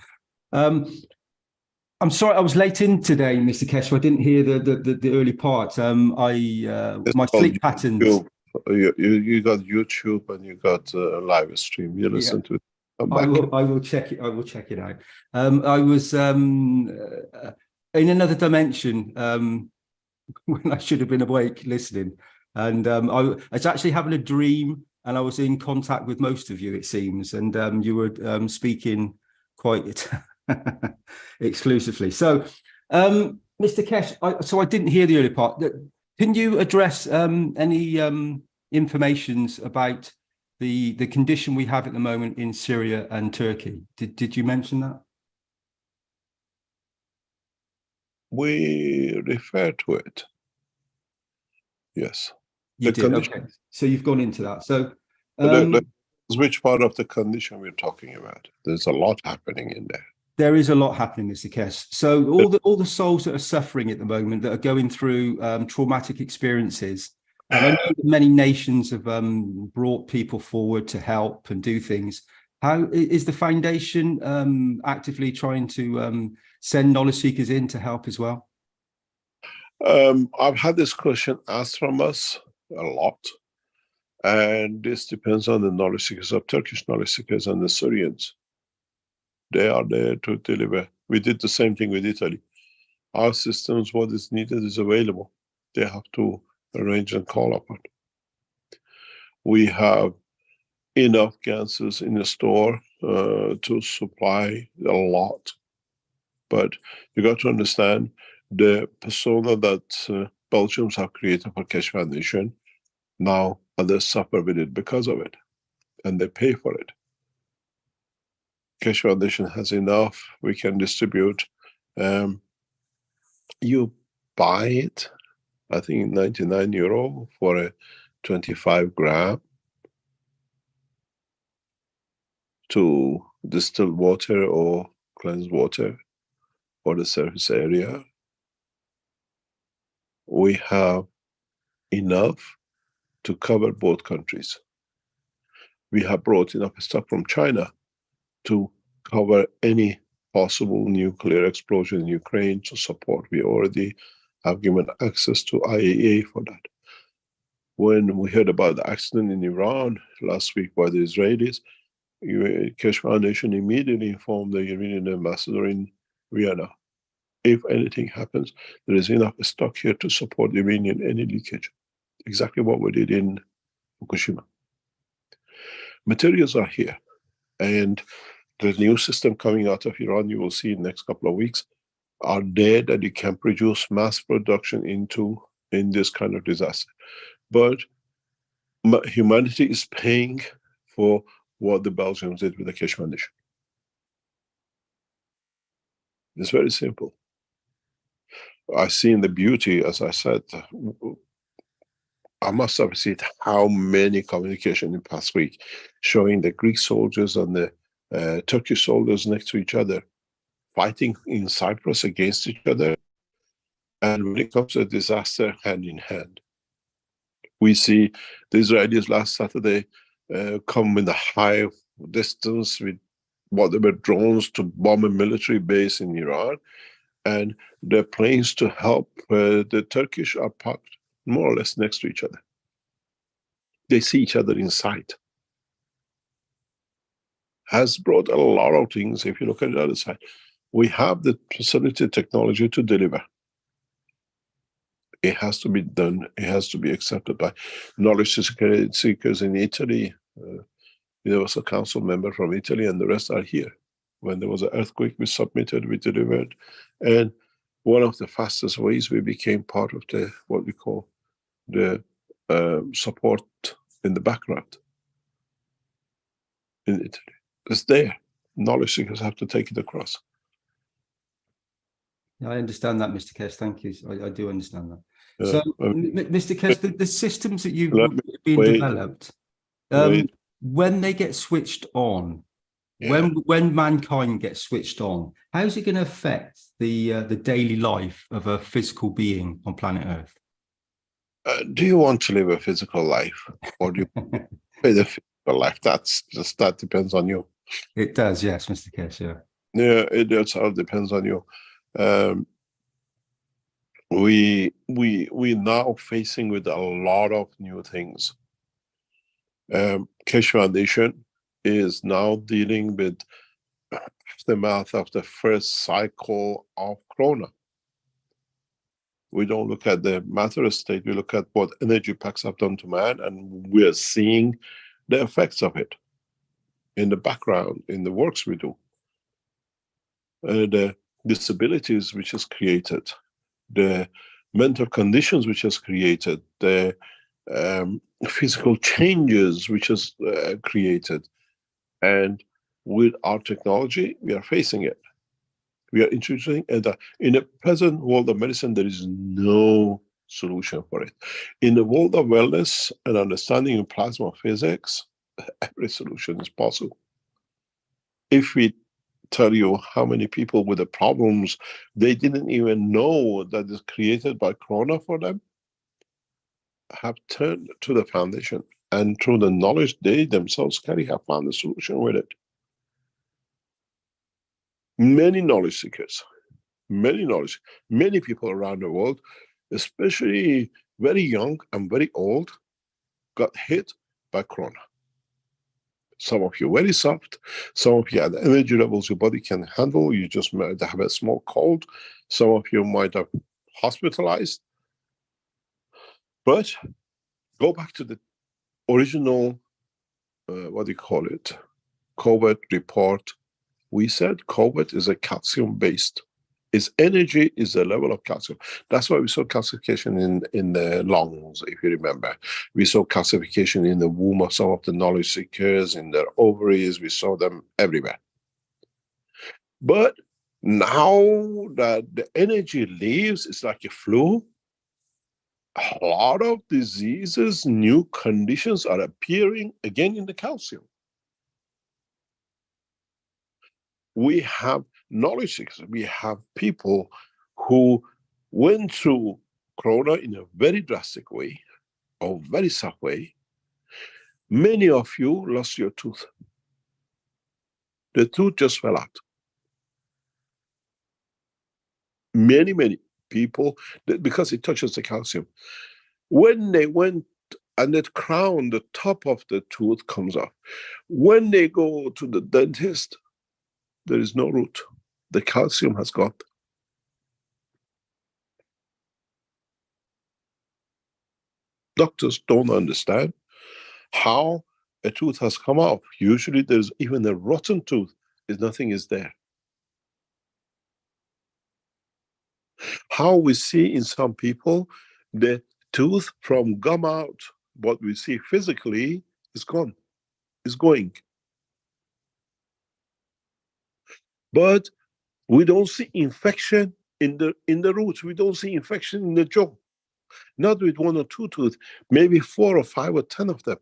I'm sorry I was late in today, Mr. Keshe. I didn't hear the early part. My sleep patterns. You got YouTube and you got a live stream. You listen to it. I will check it. I will check it out. I was in another dimension when I should have been awake listening, and I was actually having a dream, and I was in contact with most of you, it seems, and you were speaking quite exclusively. So, Mr. Keshe, so I didn't hear the early part. Can you address any informations about the condition we have at the moment in Syria and Turkey? Did you mention that? We refer to it. Yes. You The did, okay. So you've gone into that. So which part of the condition we're talking about? There's a lot happening in there. There is a lot happening, Mr. Keshe. So all the souls that are suffering at the moment, that are going through traumatic experiences, and I know that many nations have brought people forward to help and do things. How is the foundation actively trying to send knowledge seekers in to help as well? I've had this question asked from us a lot, and this depends on the knowledge seekers of Turkish knowledge seekers and the Syrians. They are there to deliver. We did the same thing with Italy. Our systems, what is needed is available. They have to arrange and call upon. We have enough gases in the store to supply a lot. But you got to understand the persona that Belgians have created for Keshe Foundation. Now others suffer with it because of it, and they pay for it. Keshe Foundation has enough, we can distribute. You buy it, I think €99 for a 25 gram to distill water or cleansed water for the surface area. We have enough to cover both countries. We have brought enough stuff from China to cover any possible nuclear explosion in Ukraine to support. We already have given access to IAEA for that. When we heard about the accident in Iran last week by the Israelis, Keshe Foundation immediately informed the Iranian ambassador in Vienna. If anything happens, there is enough stock here to support the Iranian any leakage. Exactly what we did in Fukushima. Materials are here, and the new system coming out of Iran, you will see in the next couple of weeks, are there that you can produce mass production in this kind of disaster. But humanity is paying for what the Belgians did with the Keshe Foundation. It's very simple. I've seen the beauty, as I said. I must have seen how many communication in the past week showing the Greek soldiers and the Turkish soldiers next to each other, fighting in Cyprus against each other. And when it comes to a disaster, hand in hand. We see the Israelis last Saturday come in a high distance with whatever drones to bomb a military base in Iran. And the planes to help the Turkish are parked more or less next to each other. They see each other in sight. Has brought a lot of things. If you look at the other side, we have the facility technology to deliver. It has to be done. It has to be accepted by knowledge seekers in Italy. There was a council member from Italy, and the rest are here. When there was an earthquake, we submitted, we delivered. And one of the fastest ways we became part of the, what we call the support in the background in Italy. It's there. Knowledge seekers have to take it across. I understand that, Mr. Keshe. Thank you. I do understand that. So, Mr. Keshe, the systems that you've been developed, when they get switched on, when mankind gets switched on, how is it going to affect the daily life of a physical being on planet Earth? Do you want to live a physical life, or do you live a physical life? That depends on you. It does, yes, Mr. Keshe. Yeah, it does. All depends on you. We now facing with a lot of new things. Keshe Foundation is now dealing with the aftermath of the first cycle of Corona. We don't look at the matter state, we look at what energy packs have done to man, and we are seeing the effects of it in the background, in the works we do. The disabilities which is created, the mental conditions which is created, the physical changes which is created. And with our technology, we are facing it. We are introducing, and in the present world of medicine, there is no solution for it. In the world of wellness and understanding in plasma physics, every solution is possible. If we tell you how many people with the problems they didn't even know that is created by corona for them, have turned to the foundation, and through the knowledge they themselves carry, have found a solution with it. Many knowledge seekers, many people around the world, especially very young and very old, got hit by corona. Some of you very soft, some of you had energy levels your body can handle, you just might have a small cold, some of you might have hospitalized. But go back to the original, what do you call it, COVID report. We said COVID is a calcium-based. Its energy is the level of calcium. That's why we saw calcification in the lungs, if you remember. We saw calcification in the womb of some of the knowledge seekers, in their ovaries. We saw them everywhere. But now that the energy leaves, it's like a flu. A lot of diseases, new conditions are appearing again in the calcium. We have knowledge seekers, we have people who went through corona in a very drastic way, or very soft way. Many of you lost your tooth. The tooth just fell out. Many people, because it touches the calcium. When they went and that crown, the top of the tooth comes off. When they go to the dentist, there is no root. The calcium has gone. Doctors don't understand how a tooth has come out. Usually there's even a rotten tooth, if nothing is there. How we see in some people, the tooth from gum out, what we see physically is gone, is going. But we don't see infection in the roots. We don't see infection in the jaw. Not with 1 or 2 teeth, maybe 4 or 5 or 10 of them.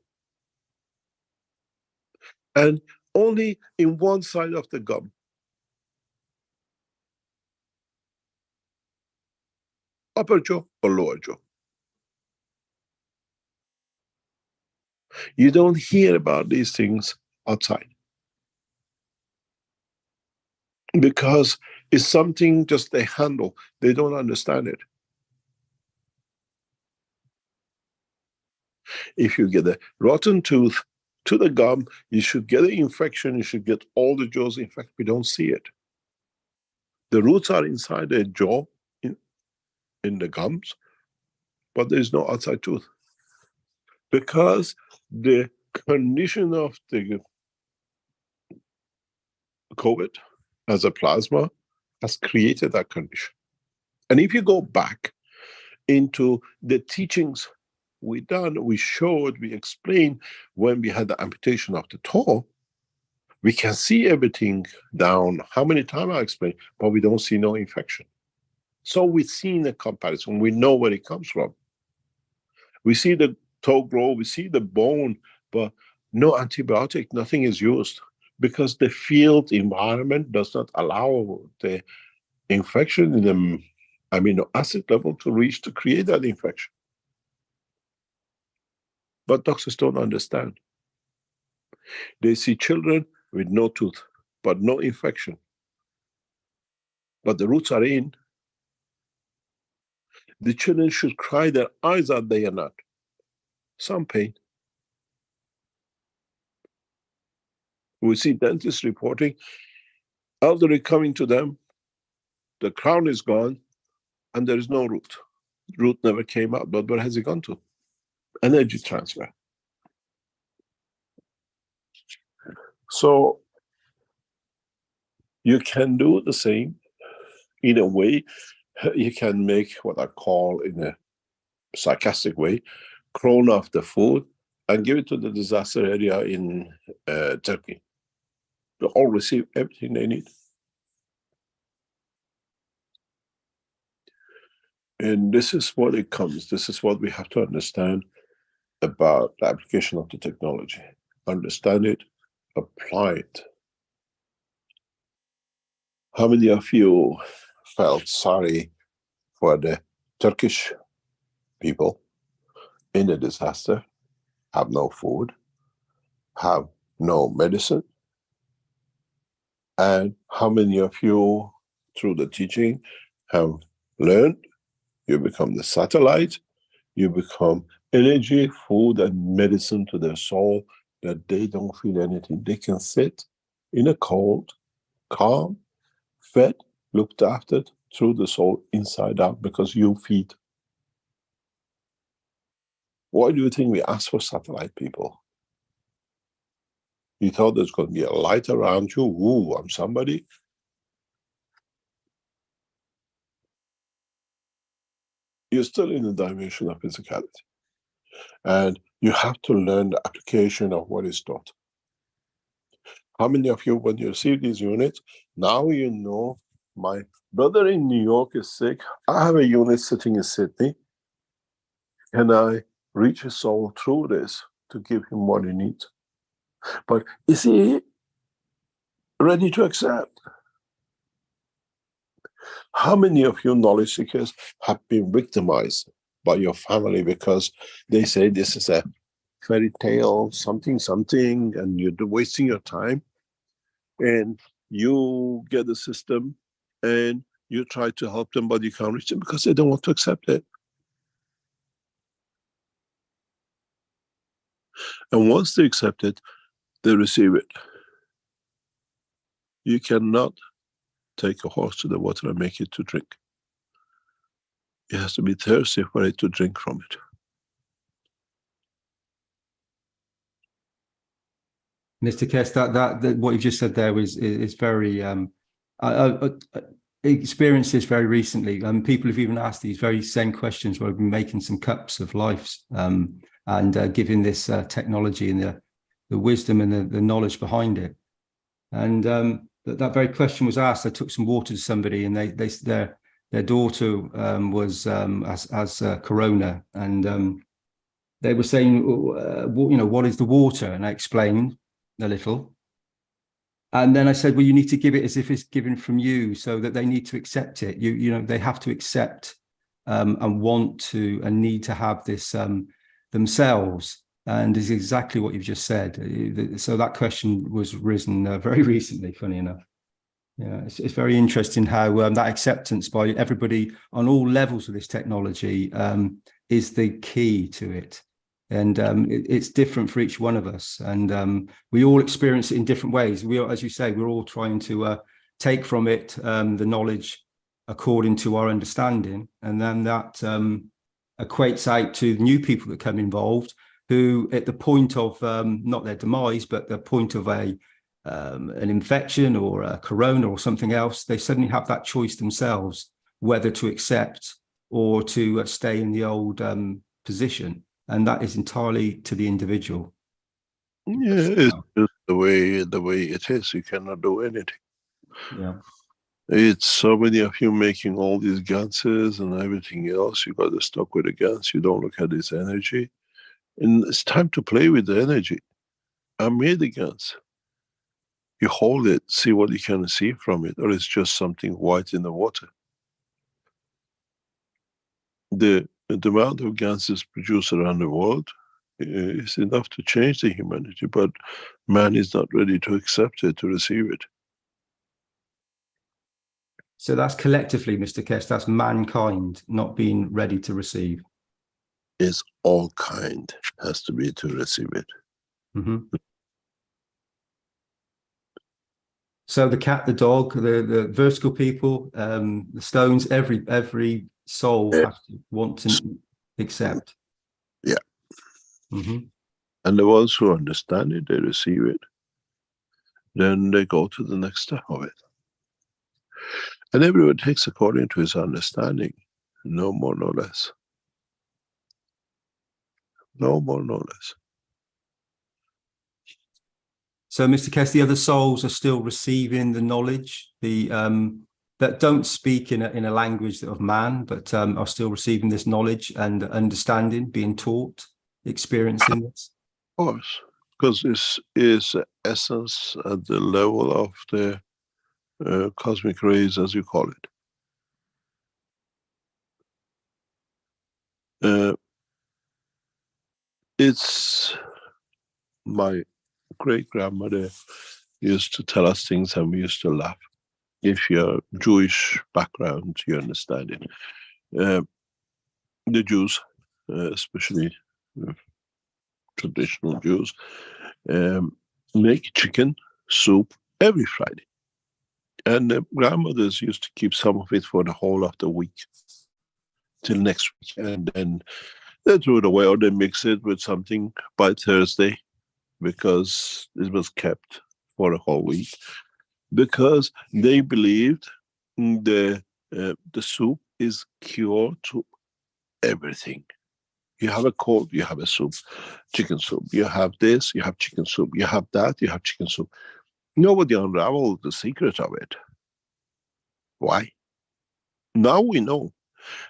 And only in one side of the gum. Upper jaw or lower jaw. You don't hear about these things outside. Because it's something just they handle. They don't understand it. If you get a rotten tooth to the gum, you should get an infection, you should get all the jaws. In fact, we don't see it. The roots are inside the jaw, in the gums, but there is no outside tooth. Because the condition of the COVID as a plasma has created that condition. And if you go back into the teachings we done, we showed, we explained when we had the amputation of the toe, we can see everything down. How many times I explained, but we don't see no infection. So we've seen the comparison. We know where it comes from. We see the toe grow, we see the bone, but no antibiotic, nothing is used because the field environment does not allow the infection in the amino acid level to reach to create that infection. But doctors don't understand. They see children with no tooth, but no infection. But the roots are in. The children should cry their eyes out, they are not. Some pain. We see dentists reporting, elderly coming to them, the crown is gone, and there is no root. Root never came out, but where has it gone to? Energy transfer. So you can do the same in a way. You can make what I call, in a sarcastic way, clone of the food and give it to the disaster area in Turkey. They all receive everything they need. And this is what it comes. This is what we have to understand about the application of the technology. Understand it, apply it. How many of you felt sorry for the Turkish people in the disaster? Have no food, have no medicine? And how many of you, through the teaching, have learned? You become the satellite, you become energy, food, and medicine to their soul, that they don't feel anything. They can sit in a cold, calm, fed, looked after through the soul, inside out, because you feed. Why do you think we ask for satellite people? You thought there's going to be a light around you. Ooh, I'm somebody. You're still in the dimension of physicality. And you have to learn the application of what is taught. How many of you, when you receive these units, now you know, my brother in New York is sick. I have a unit sitting in Sydney. Can I reach his soul through this to give him what he needs? But is he ready to accept? How many of you knowledge seekers have been victimized by your family because they say this is a fairy tale, something, and you're wasting your time, and you get the system and you try to help them, but you can't reach them because they don't want to accept it. And once they accept it, they receive it. You cannot take a horse to the water and make it to drink. It has to be thirsty for it to drink from it. Mr. Keshe, that what you just said there is very. I experienced this very recently. People have even asked these very same questions where I've been making some cups of lives and giving this technology and the wisdom and the knowledge behind it. And that very question was asked. I took some water to somebody, and their daughter was has corona, and they were saying, what is the water? And I explained a little. And then I said, well, you need to give it as if it's given from you, so that they need to accept it. They have to accept and want to and need to have this themselves. And is exactly what you've just said. So that question was risen very recently, funny enough. Yeah, it's very interesting how that acceptance by everybody on all levels of this technology is the key to it. And it's different for each one of us, and we all experience it in different ways. We are, as you say, we're all trying to take from it the knowledge according to our understanding, and then that equates out to new people that come involved, who at the point of not their demise, but the point of an infection or a corona or something else, they suddenly have that choice themselves whether to accept or to stay in the old position. And that is entirely to the individual. Yeah, it's just the way it is. You cannot do anything. Yeah. It's so many of you making all these ganses and everything else. You got to stop with the gans. You don't look at this energy. And it's time to play with the energy. I made the gans. You hold it, see what you can see from it, or it's just something white in the water. The amount of gases produced around the world is enough to change the humanity, but man is not ready to accept it, to receive it. So that's collectively, Mr. Keshe, that's mankind not being ready to receive. It's all kind has to be to receive it. Mm-hmm. So the cat, the dog, the vertical people, the stones, every soul has to want to accept. Yeah. Mm-hmm. And the ones who understand it, they receive it. Then they go to the next step of it. And everyone takes according to his understanding. No more, no less. No more, no less. So, Mr. Keshe, the other souls are still receiving the knowledge, the that don't speak in a language of man, but are still receiving this knowledge and understanding, being taught, experiencing this? Of course, because this is essence at the level of the cosmic rays, as you call it. It's my great-grandmother used to tell us things and we used to laugh. If you're Jewish background, you understand it. The Jews, especially traditional Jews, make chicken soup every Friday. And the grandmothers used to keep some of it for the whole of the week, till next week. And then they threw it away or they mix it with something by Thursday, because it was kept for a whole week. Because they believed the soup is cure to everything. You have a cold, you have a soup, chicken soup. You have this, you have chicken soup. You have that, you have chicken soup. Nobody unraveled the secret of it. Why? Now we know.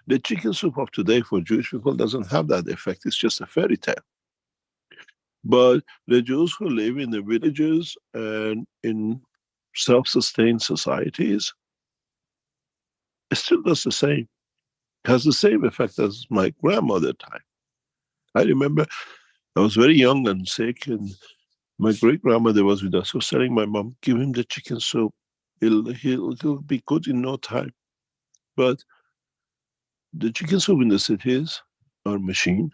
The chicken soup of today for Jewish people doesn't have that effect. It's just a fairy tale. But the Jews who live in the villages and in self-sustained societies, it still does the same. It has the same effect as my grandmother time. I remember I was very young and sick, and my great-grandmother was with us. She was telling my mom, give him the chicken soup. He'll be good in no time. But the chicken soup in the cities are machine.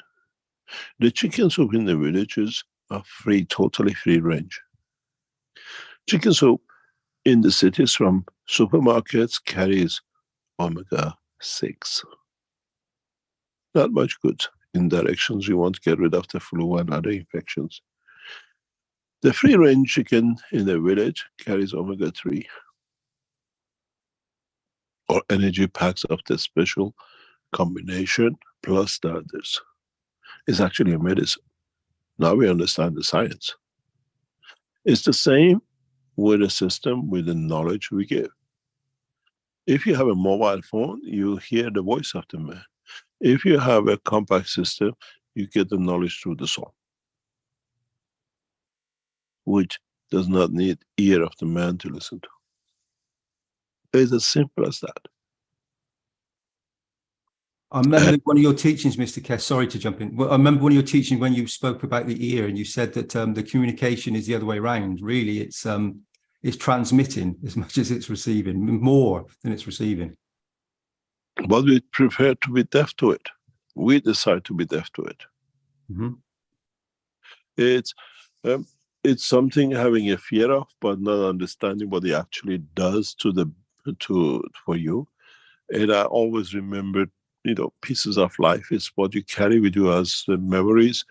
The chicken soup in the villages are free, totally free range. Chicken soup in the cities from supermarkets carries omega-6. Not much good in directions you want to get rid of the flu and other infections. The free range chicken in the village carries omega-3 or energy packs of the special combination plus the others. It's actually a medicine. Now we understand the science. It's the same with a system, with the knowledge we give. If you have a mobile phone, you hear the voice of the man. If you have a compact system, you get the knowledge through the soul, which does not need ear of the man to listen to. It's as simple as that. I remember one of your teachings, Mr. Keshe, sorry to jump in. Well, I remember one of your teachings when you spoke about the ear and you said that the communication is the other way around. Really, it's transmitting as much as it's receiving, more than it's receiving. But we prefer to be deaf to it. We decide to be deaf to it. Mm-hmm. It's something having a fear of, but not understanding what it actually does for you. And I always remembered, pieces of life is what you carry with you as memories.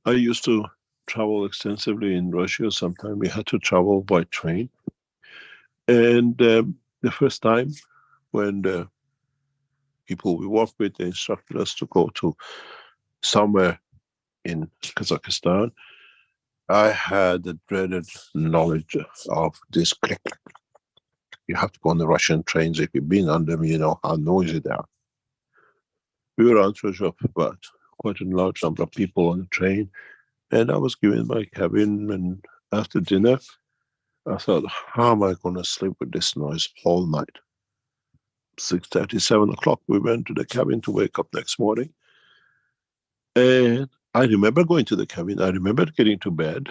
I used to travel extensively in Russia. Sometimes we had to travel by train. And the first time when the people we worked with, they instructed us to go to somewhere in Kazakhstan, I had the dreaded knowledge of this click. You have to go on the Russian trains. If you've been on them, you know how noisy they are. We were on charge of about quite a large number of people on the train, and I was given my cabin, and after dinner, I thought, how am I going to sleep with this noise all night? 6:30, 7 o'clock, we went to the cabin to wake up next morning. And I remember going to the cabin, I remember getting to bed,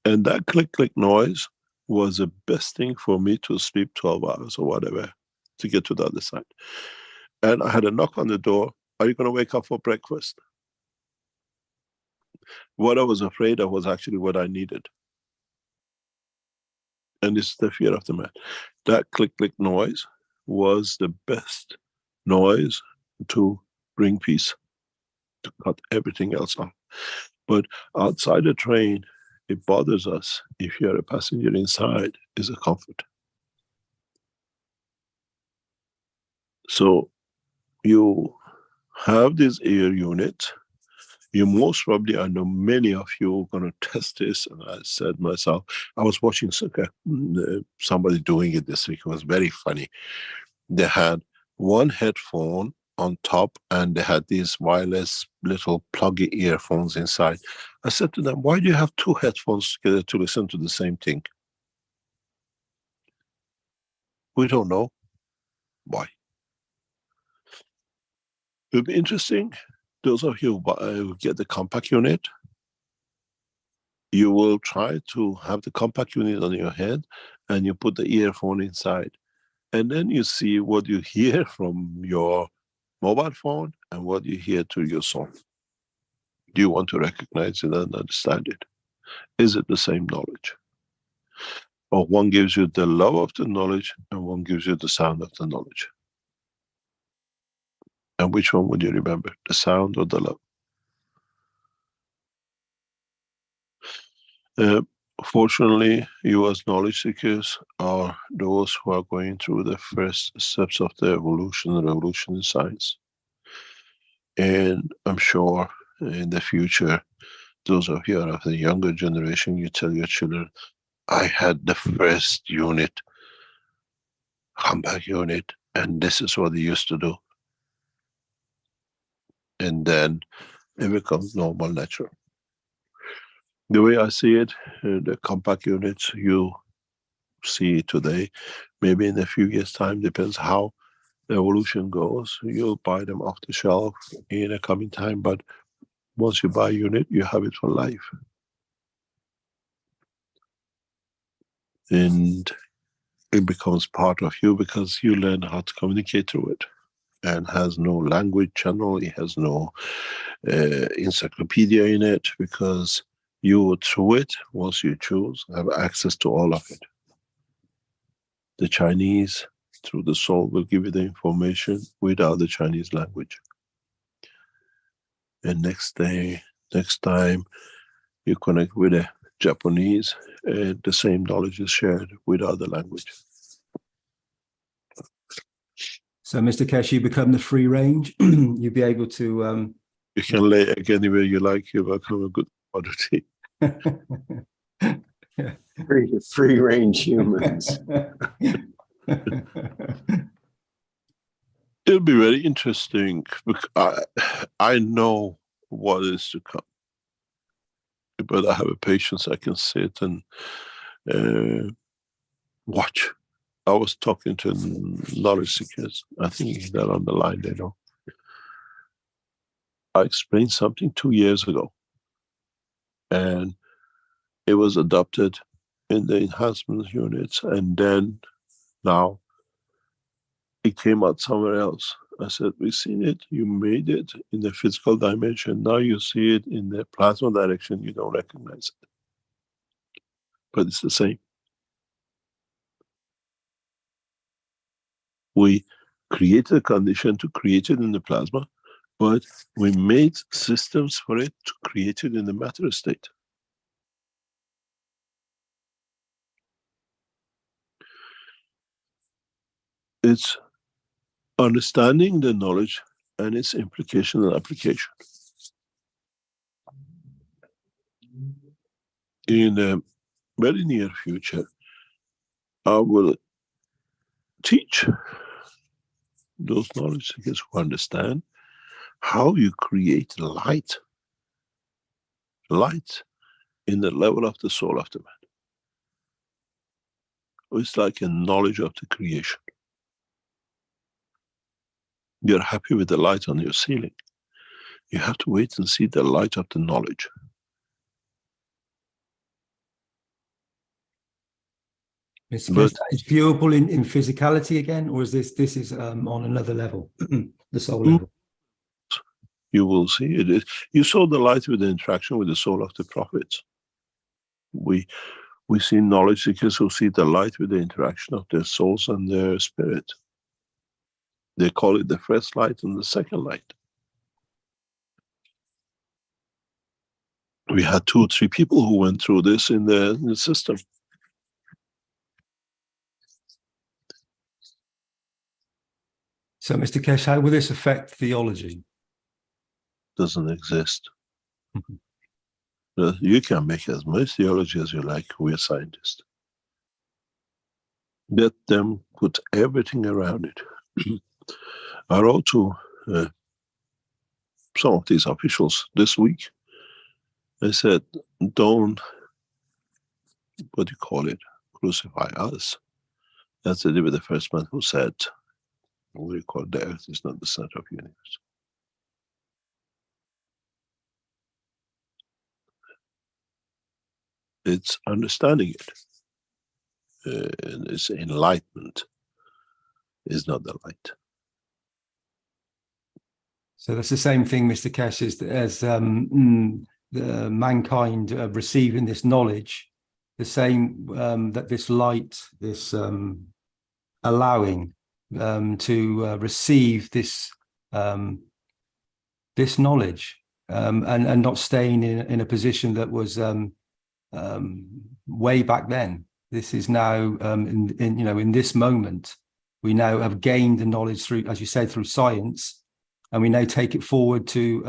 and that click noise was the best thing for me to sleep 12 hours or whatever to get to the other side. And I had a knock on the door, are you going to wake up for breakfast? What I was afraid of was actually what I needed. And it's the fear of the man. That click noise was the best noise to bring peace, to cut everything else off. But outside the train, it bothers us. If you're a passenger inside, is a comfort. So you have this ear unit, You most probably, I know many of you are going to test this, and I said myself, I was watching somebody doing it this week. It was very funny. They had one headphone on top, and they had these wireless little pluggy earphones inside. I said to them, why do you have two headphones together to listen to the same thing? We don't know why. It'll be interesting. Those of you who get the compact unit, you will try to have the compact unit on your head, and you put the earphone inside. And then you see what you hear from your mobile phone and what you hear through your soul. Do you want to recognize it and understand it? Is it the same knowledge? Or one gives you the love of the knowledge and one gives you the sound of the knowledge? And which one would you remember, the sound or the love? Fortunately, you as knowledge seekers are those who are going through the first steps of the evolution and revolution in science. And I'm sure in the future, those of you are of the younger generation, you tell your children, I had the first unit, compact unit, and this is what they used to do. And then it becomes normal, natural. The way I see it, the compact units you see today, maybe in a few years' time, depends how the evolution goes, you'll buy them off the shelf in a coming time, but once you buy a unit, you have it for life. And it becomes part of you because you learn how to communicate through it. And has no language channel, it has no encyclopedia in it, because you, through it, once you choose, have access to all of it. The Chinese, through the soul, will give you the information without the Chinese language. And next time you connect with the Japanese, the same knowledge is shared without the language. So, Mr. Keshe, you become the free range. You'll be able to... You can lay egg anywhere you like, you become a good commodity. Yeah. Free range humans. It'll be very interesting, because I know what is to come. But I have a patience, I can sit and watch. I was talking to knowledge seekers. I think they're on the line, they know. I explained something 2 years ago, and it was adopted in the enhancement units, and then now it came out somewhere else. I said, we've seen it, you made it in the physical dimension, now you see it in the plasma direction, you don't recognize it. But it's the same. We created a condition to create it in the plasma, but we made systems for it to create it in the matter state. It's understanding the knowledge and its implication and application. In the very near future, I will teach those knowledge seekers who understand how you create light in the level of the soul of the man. It's like a knowledge of the creation. You're happy with the light on your ceiling. You have to wait and see the light of the knowledge. Mr. Keshe, is viewable in physicality again, or is this is on another level, the soul level? You will see it. You saw the light with the interaction with the soul of the prophets. We see knowledge seekers who see the light with the interaction of their souls and their spirit. They call it the first light and the second light. We had 2 or 3 people who went through this in the system. So, Mr. Keshe, how will this affect theology? Doesn't exist. You can make as much theology as you like. We're scientists. Let them put everything around it. I wrote to some of these officials this week. I said, don't, what do you call it, crucify us. That's to do with the first man who said, what do you call it, the earth is not the center of the universe. It's understanding it. It's enlightenment is not the light. So that's the same thing, Mr. Keshe, as the mankind receiving this knowledge, the same that this light, this allowing to receive this this knowledge and not staying in a position that was way back then. This is now in this moment. We now have gained the knowledge through, as you said, through science, and we now take it forward to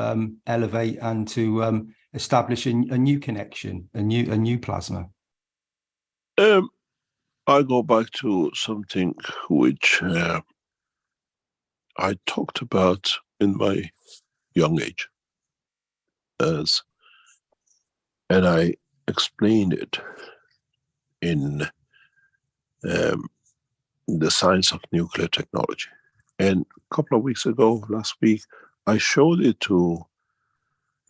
elevate and to establish a new connection, a new plasma. I go back to something which I talked about in my young age, and I explained it in the science of nuclear technology. And a couple of weeks ago, last week, I showed it to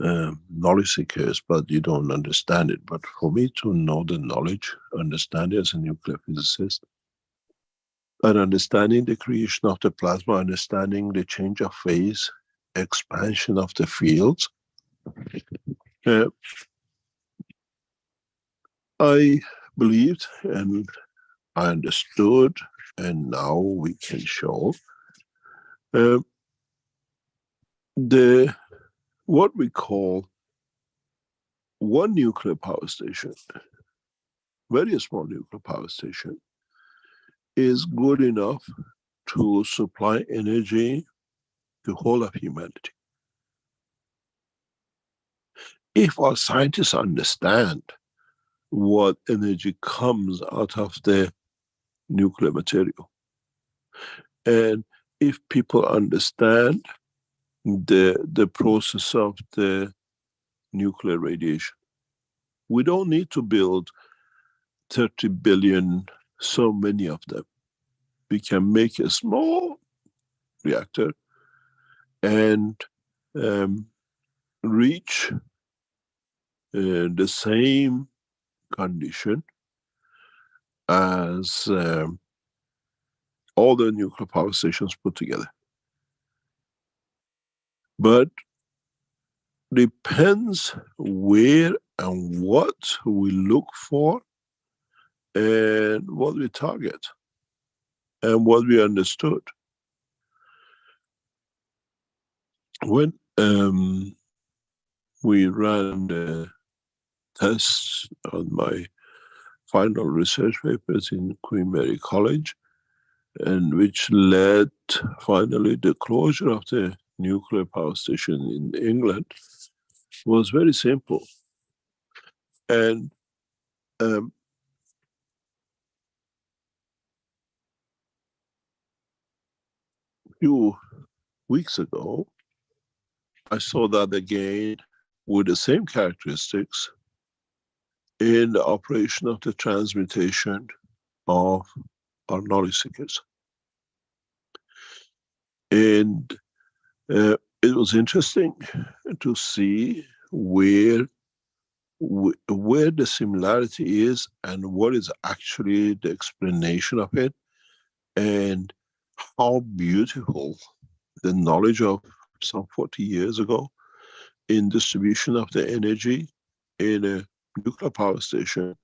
knowledge seekers, but you don't understand it. But for me to know the knowledge, understand it as a nuclear physicist, and understanding the creation of the plasma, understanding the change of phase, expansion of the fields, I believed and I understood, and now we can show what we call one nuclear power station, very small nuclear power station, is good enough to supply energy to the whole of humanity. If our scientists understand what energy comes out of the nuclear material, and if people understand the process of the nuclear radiation, we don't need to build 30 billion, so many of them. We can make a small reactor and reach the same condition as all the nuclear power stations put together. But depends where and what we look for and what we target and what we understood. When we ran the tests on my final research papers in Queen Mary College, and which led finally the closure of the nuclear power station in England, was very simple. And few weeks ago, I saw that again with the same characteristics in the operation of the transmutation of our knowledge seekers. And it was interesting to see where the similarity is and what is actually the explanation of it, and how beautiful the knowledge of some 40 years ago in distribution of the energy in a nuclear power station,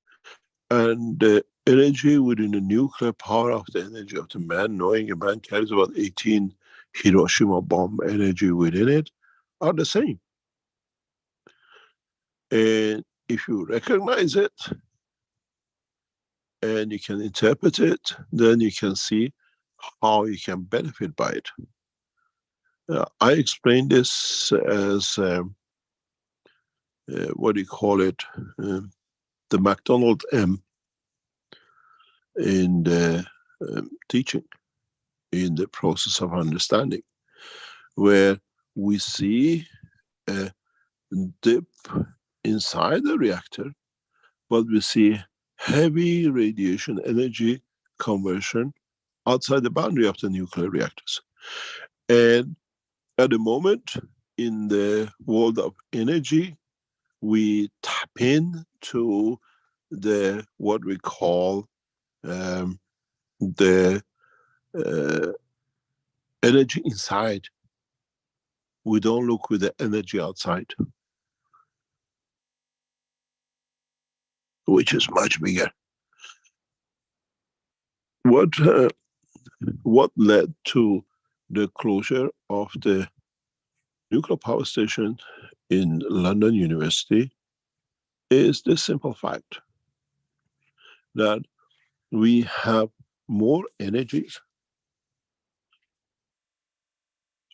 and the energy within the nuclear power of the energy of the man, knowing a man carries about 18 Hiroshima bomb energy within it, are the same. And if you recognize it and you can interpret it, then you can see how you can benefit by it. I explain this as what do you call it, the McDonald M in the teaching, in the process of understanding, where we see a dip inside the reactor, but we see heavy radiation energy conversion outside the boundary of the nuclear reactors. And at the moment, in the world of energy, we tap into the what we call the energy inside. We don't look with the energy outside, which is much bigger. What led to the closure of the nuclear power station in London University is the simple fact that we have more energy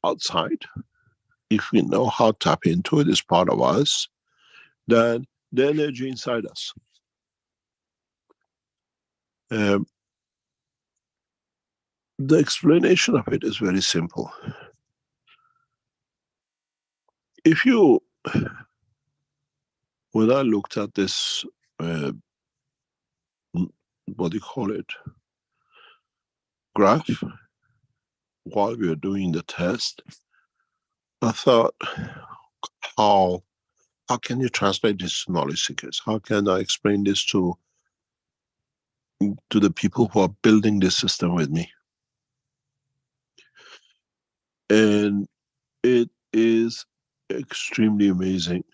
outside, if we know how to tap into it as part of us, than the energy inside us. The explanation of it is very simple. If you, when I looked at this, what do you call it, graph, while we were doing the test, I thought, how can you translate this to knowledge seekers? How can I explain this to the people who are building this system with me? And it is extremely amazing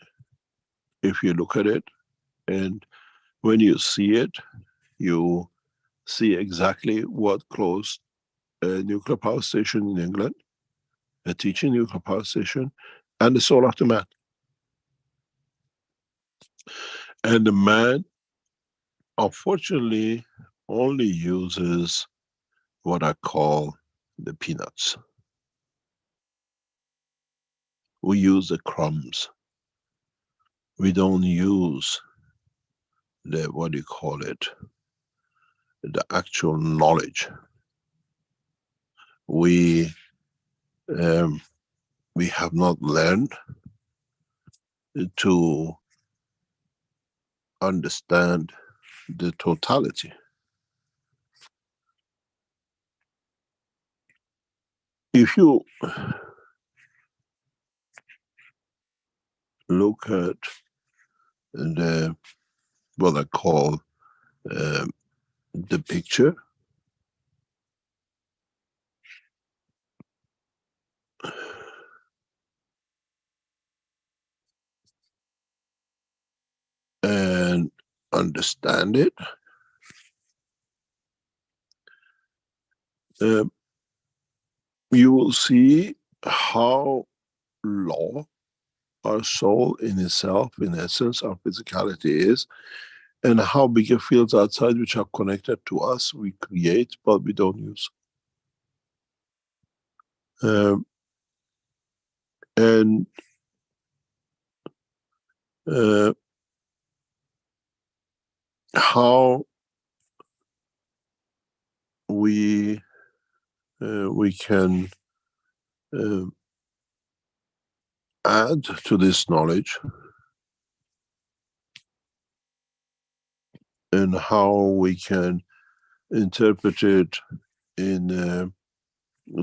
if you look at it, and when you see it, you see exactly what closed a nuclear power station in England, a teaching nuclear power station, and the soul of the man. And the man, unfortunately, only uses what I call the peanuts. We use the crumbs. We don't use the, what do you call it, the actual knowledge. We have not learned to understand the totality. If you look at the, what I call the picture, and understand it, you will see how law, our soul in itself, in essence, our physicality is, and how bigger fields outside which are connected to us, we create, but we don't use. And how we can add to this knowledge, and how we can interpret it in a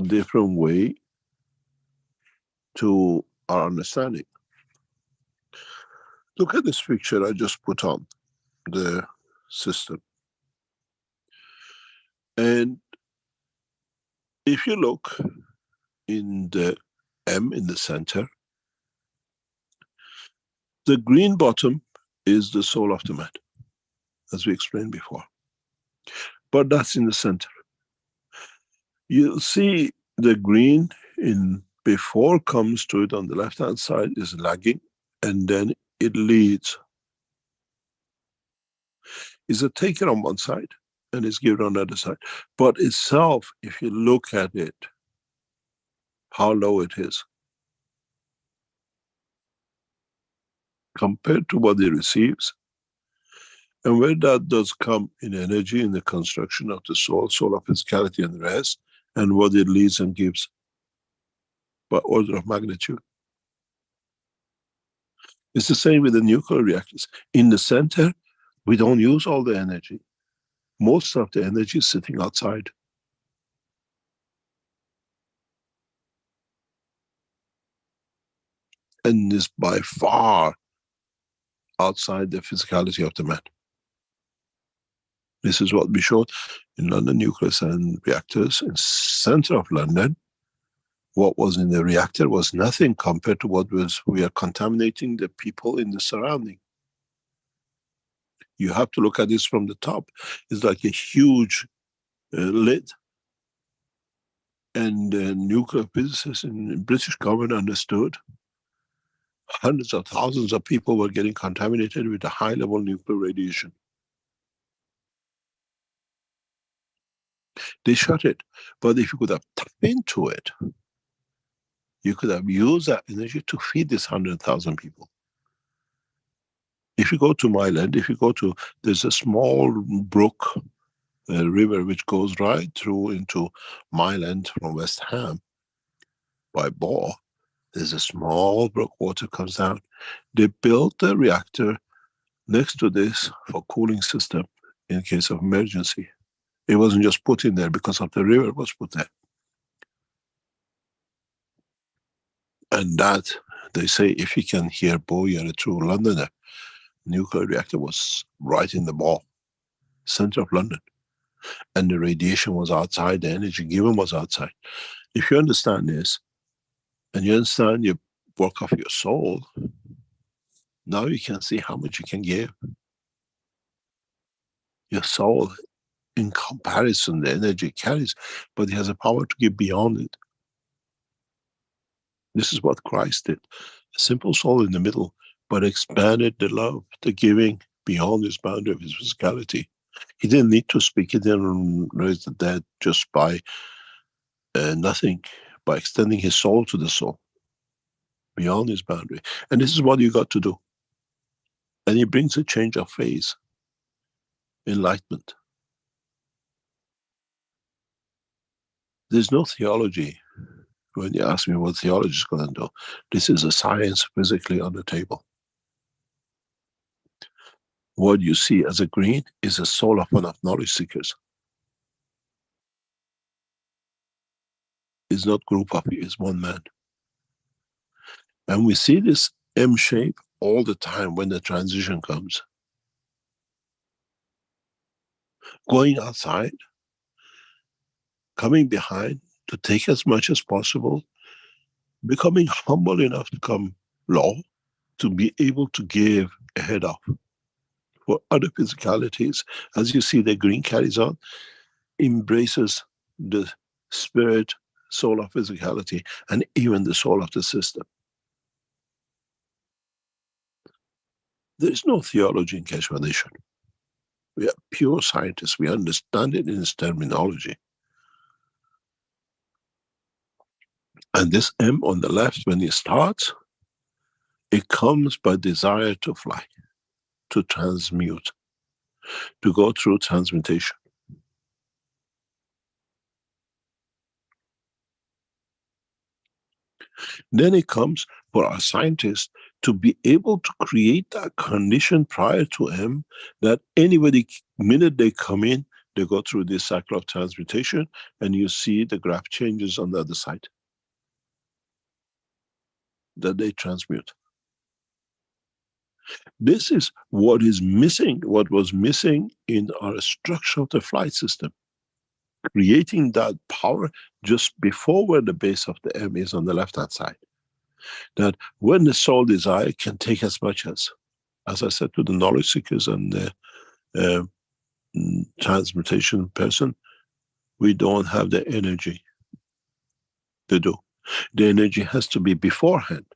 different way to our understanding. Look at this picture I just put on the system. And if you look in the M in the center, the green bottom is the soul of the man, as we explained before. But that's in the center. You'll see the green in before comes to it on the left hand side is lagging, and then it leads. Is it taken on one side and is given on the other side? But itself, if you look at it, how low it is. compared to what it receives, and where that does come in energy in the construction of the soul, soul of physicality and the rest, and what it leads and gives by order of magnitude. It's the same with the nuclear reactors. In the center, we don't use all the energy. Most of the energy is sitting outside. And is by far outside the physicality of the man. This is what we showed in London nucleus and reactors. In center of London, what was in the reactor was nothing compared to what was, we are contaminating the people in the surrounding. You have to look at this from the top. It's like a huge lid. And the nuclear physicists in the British government understood hundreds of thousands of people were getting contaminated with a high level nuclear radiation. They shut it. But if you could have tapped into it, you could have used that energy to feed this 100,000 people. If you go to Milan, there's a small brook, a river which goes right through into Milan from West Ham by Bow. There's a small brook, water comes down. They built a reactor next to this for cooling system in case of emergency. It wasn't just put in there because of the river, it was put there. And that, they say, if you can hear Bow, you're a true Londoner. Nuclear reactor was right in the ball, center of London. And the radiation was outside, the energy given was outside. If you understand this, and you understand your work of your soul, now you can see how much you can give. Your soul, in comparison, the energy it carries, but it has a power to give beyond it. This is what Christ did. A simple soul in the middle, but expanded the love, the giving beyond his boundary of his physicality. He didn't need to speak, he didn't raise the dead just by nothing, by extending his soul to the soul, beyond his boundary. And this is what you got to do. And he brings a change of phase, enlightenment. There's no theology. When you ask me what theology is going to do, this is a science physically on the table. What you see as a green is a soul of one of knowledge seekers. It's not group of you, it's one man. And we see this M shape all the time when the transition comes. Going outside, coming behind to take as much as possible, becoming humble enough to come low, to be able to give ahead of. For other physicalities, as you see the green carries on, embraces the spirit, soul of physicality, and even the soul of the system. There is no theology in Keshe Foundation. We are pure scientists. We understand it in its terminology. And this M on the left, when it starts, it comes by desire to fly, to transmute, to go through transmutation. Then it comes for our scientists to be able to create that condition prior to M, that anybody, minute they come in, they go through this cycle of transmutation, and you see the graph changes on the other side. That they transmute. This is what is missing, what was missing in our structure of the flight system. Creating that power just before where the base of the M is on the left-hand side. That when the soul desire can take as much as I said to the knowledge seekers and the transmutation person, we don't have the energy to do. The energy has to be beforehand.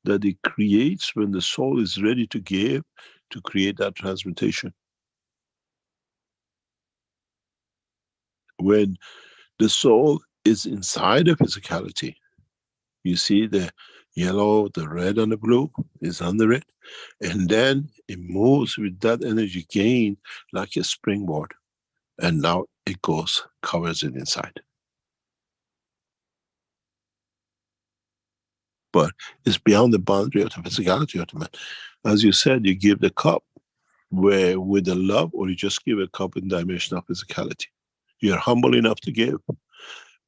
That it creates when the soul is ready to give, to create that transmutation. When the soul is inside the physicality, you see the Yellow, the red and the blue is under it. And then it moves with that energy gain like a springboard. And now it goes, covers it inside. But it's beyond the boundary of the physicality of the man. As you said, you give the cup where with the love, or you just give a cup in dimension of physicality. You're humble enough to give.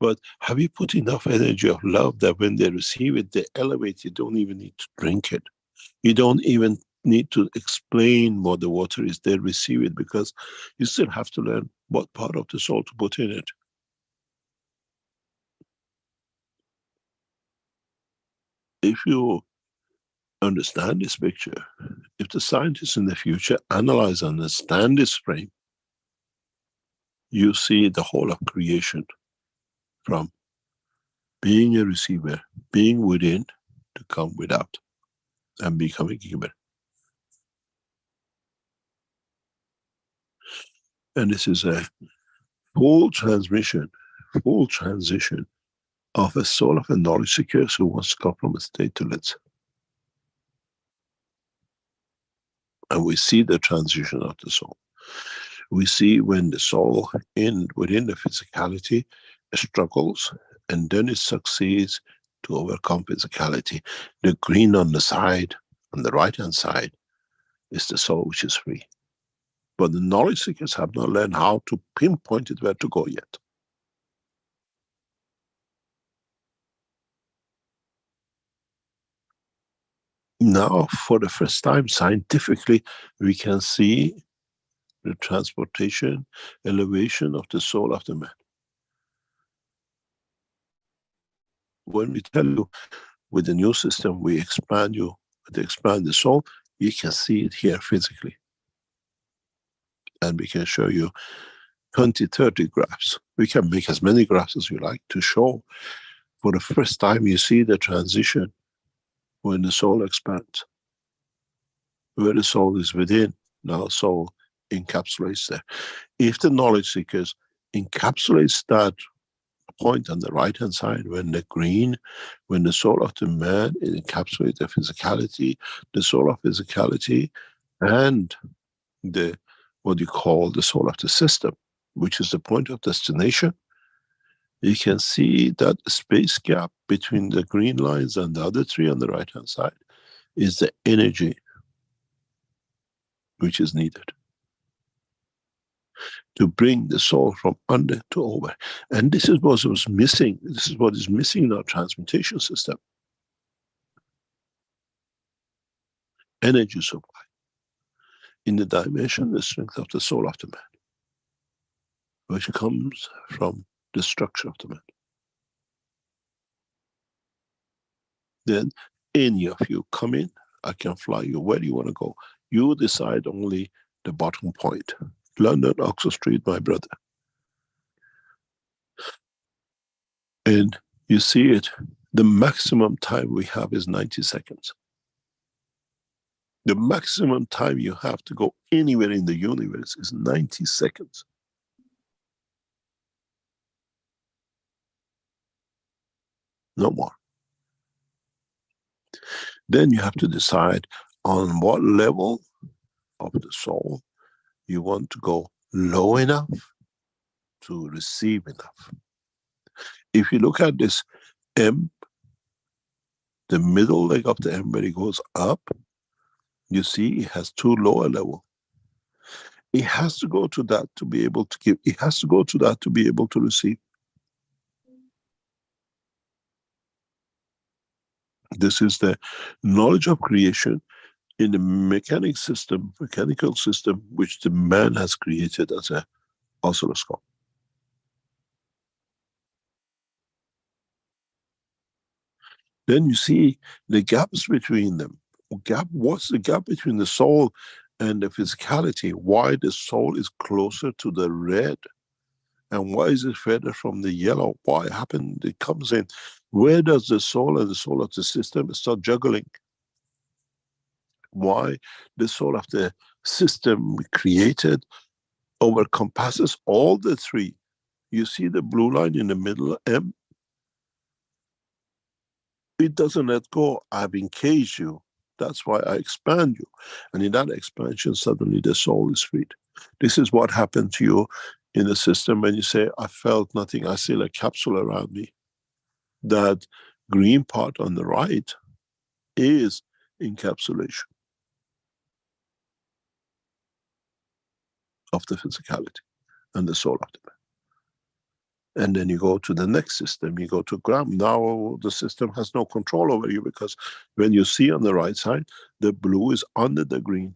But have you put enough energy of love that when they receive it, they elevate? You don't even need to drink it. You don't even need to explain what the water is. They receive it because you still have to learn what part of the soul to put in it. If you understand this picture, if the scientists in the future analyze and understand this frame, you see the whole of creation from being a receiver, being within, to come without and become a giver. And this is a full transmission, full transition of a soul of a knowledge seeker who wants to go from a state to let's. And we see the transition of the soul. We see when the soul within the physicality struggles, and then it succeeds to overcome physicality. The green on the side, on the right-hand side, is the soul which is free. But the knowledge seekers have not learned how to pinpoint it where to go yet. Now, for the first time, scientifically, we can see the transportation, elevation of the soul of the man. When we tell you with the new system, we expand the soul, you can see it here physically. And we can show you 20, 30 graphs. We can make as many graphs as you like to show. For the first time, you see the transition when the soul expands. Where the soul is within, now soul encapsulates there. If the knowledge seekers encapsulates that point on the right hand side, when the soul of the man encapsulates the physicality, the soul of physicality, and the what you call the soul of the system, which is the point of destination, you can see that space gap between the green lines and the other three on the right hand side is the energy which is needed to bring the soul from under to over. And this is what was missing. This is what is missing in our transmutation system. Energy supply in the dimension, the strength of the soul of the man, which comes from the structure of the man. Then any of you come in, I can fly you where you want to go. You decide only the bottom point. London, Oxford Street, my brother. And you see it, the maximum time we have is 90 seconds. The maximum time you have to go anywhere in the universe is 90 seconds. No more. Then you have to decide on what level of the soul you want to go low enough to receive enough. If you look at this M, the middle leg of the M where it goes up, you see it has two lower levels. It has to go to that to be able to give. It has to go to that to be able to receive. This is the knowledge of creation in the mechanical system, which the man has created as an oscilloscope. Then you see the gaps between them. What's the gap between the soul and the physicality? Why the soul is closer to the red? And why is it further from the yellow? Why happened? It comes in. Where does the soul and the soul of the system start juggling? Why the soul of the system created overcompasses all the three. You see the blue line in the middle, M? It doesn't let go. I've encaged you. That's why I expand you. And in that expansion, suddenly the soul is freed. This is what happened to you in the system when you say, I felt nothing, I feel a capsule around me. That green part on the right is encapsulation of the physicality and the soul of the man. And then you go to the next system, you go to gram. Now the system has no control over you, because when you see on the right side, the blue is under the green.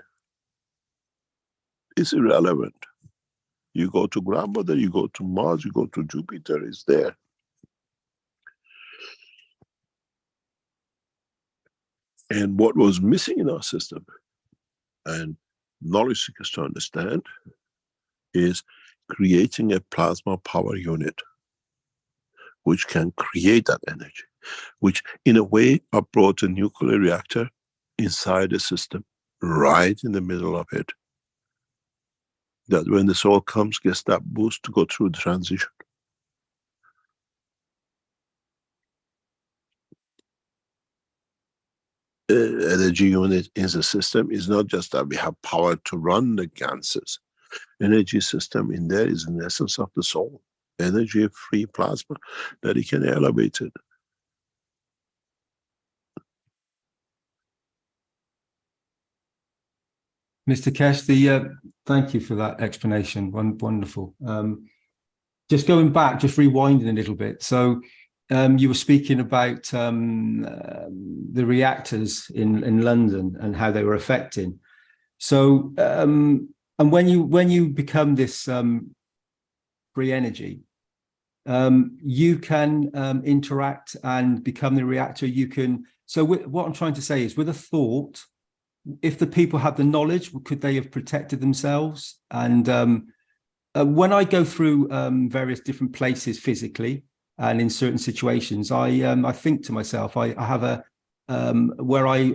It's irrelevant. You go to grandmother, you go to Mars, you go to Jupiter, it's there. And what was missing in our system, and knowledge seekers to understand, is creating a plasma power unit which can create that energy, which in a way I brought a nuclear reactor inside the system, right in the middle of it. That when the soul comes, gets that boost to go through the transition. Energy unit in the system is not just that we have power to run the ganses. Energy system in there is in the essence of the soul. Energy free plasma that it can elevate it. Mr. Keshe, thank you for that explanation. Wonderful. Just going back, just rewinding a little bit. So you were speaking about the reactors in London and how they were affecting. So, and when you become this free energy, you can interact and become the reactor. You can. So what I'm trying to say is, with a thought, if the people had the knowledge, could they have protected themselves? And when I go through various different places physically and in certain situations, I think to myself, I have a where I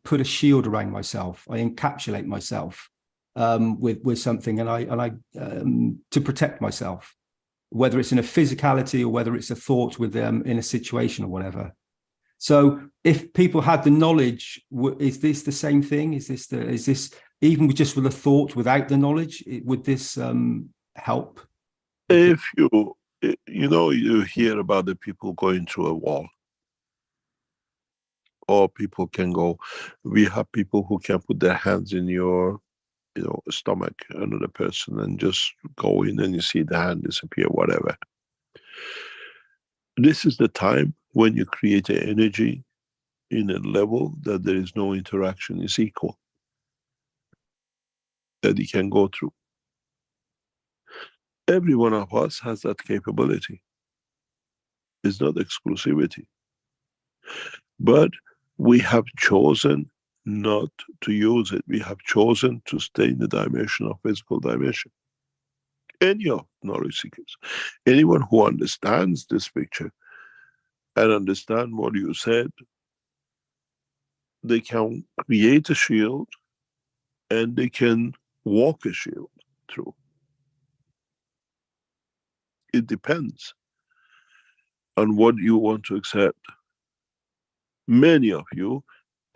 put a shield around myself. I encapsulate myself with something, and I to protect myself, whether it's in a physicality or whether it's a thought with them in a situation or whatever. So if people had the knowledge, is this the same thing? Is this even just with a thought without the knowledge, would this help? If you hear about the people going through a wall, or people can go, we have people who can put their hands in your stomach, another person, and just go in and you see the hand disappear, whatever. This is the time when you create an energy in a level that there is no interaction, is equal, that you can go through. Every one of us has that capability. It's not exclusivity. But we have chosen not to use it. We have chosen to stay in the dimension of physical dimension. Any of knowledge seekers, anyone who understands this picture and understand what you said, they can create a shield and they can walk a shield through. It depends on what you want to accept. Many of you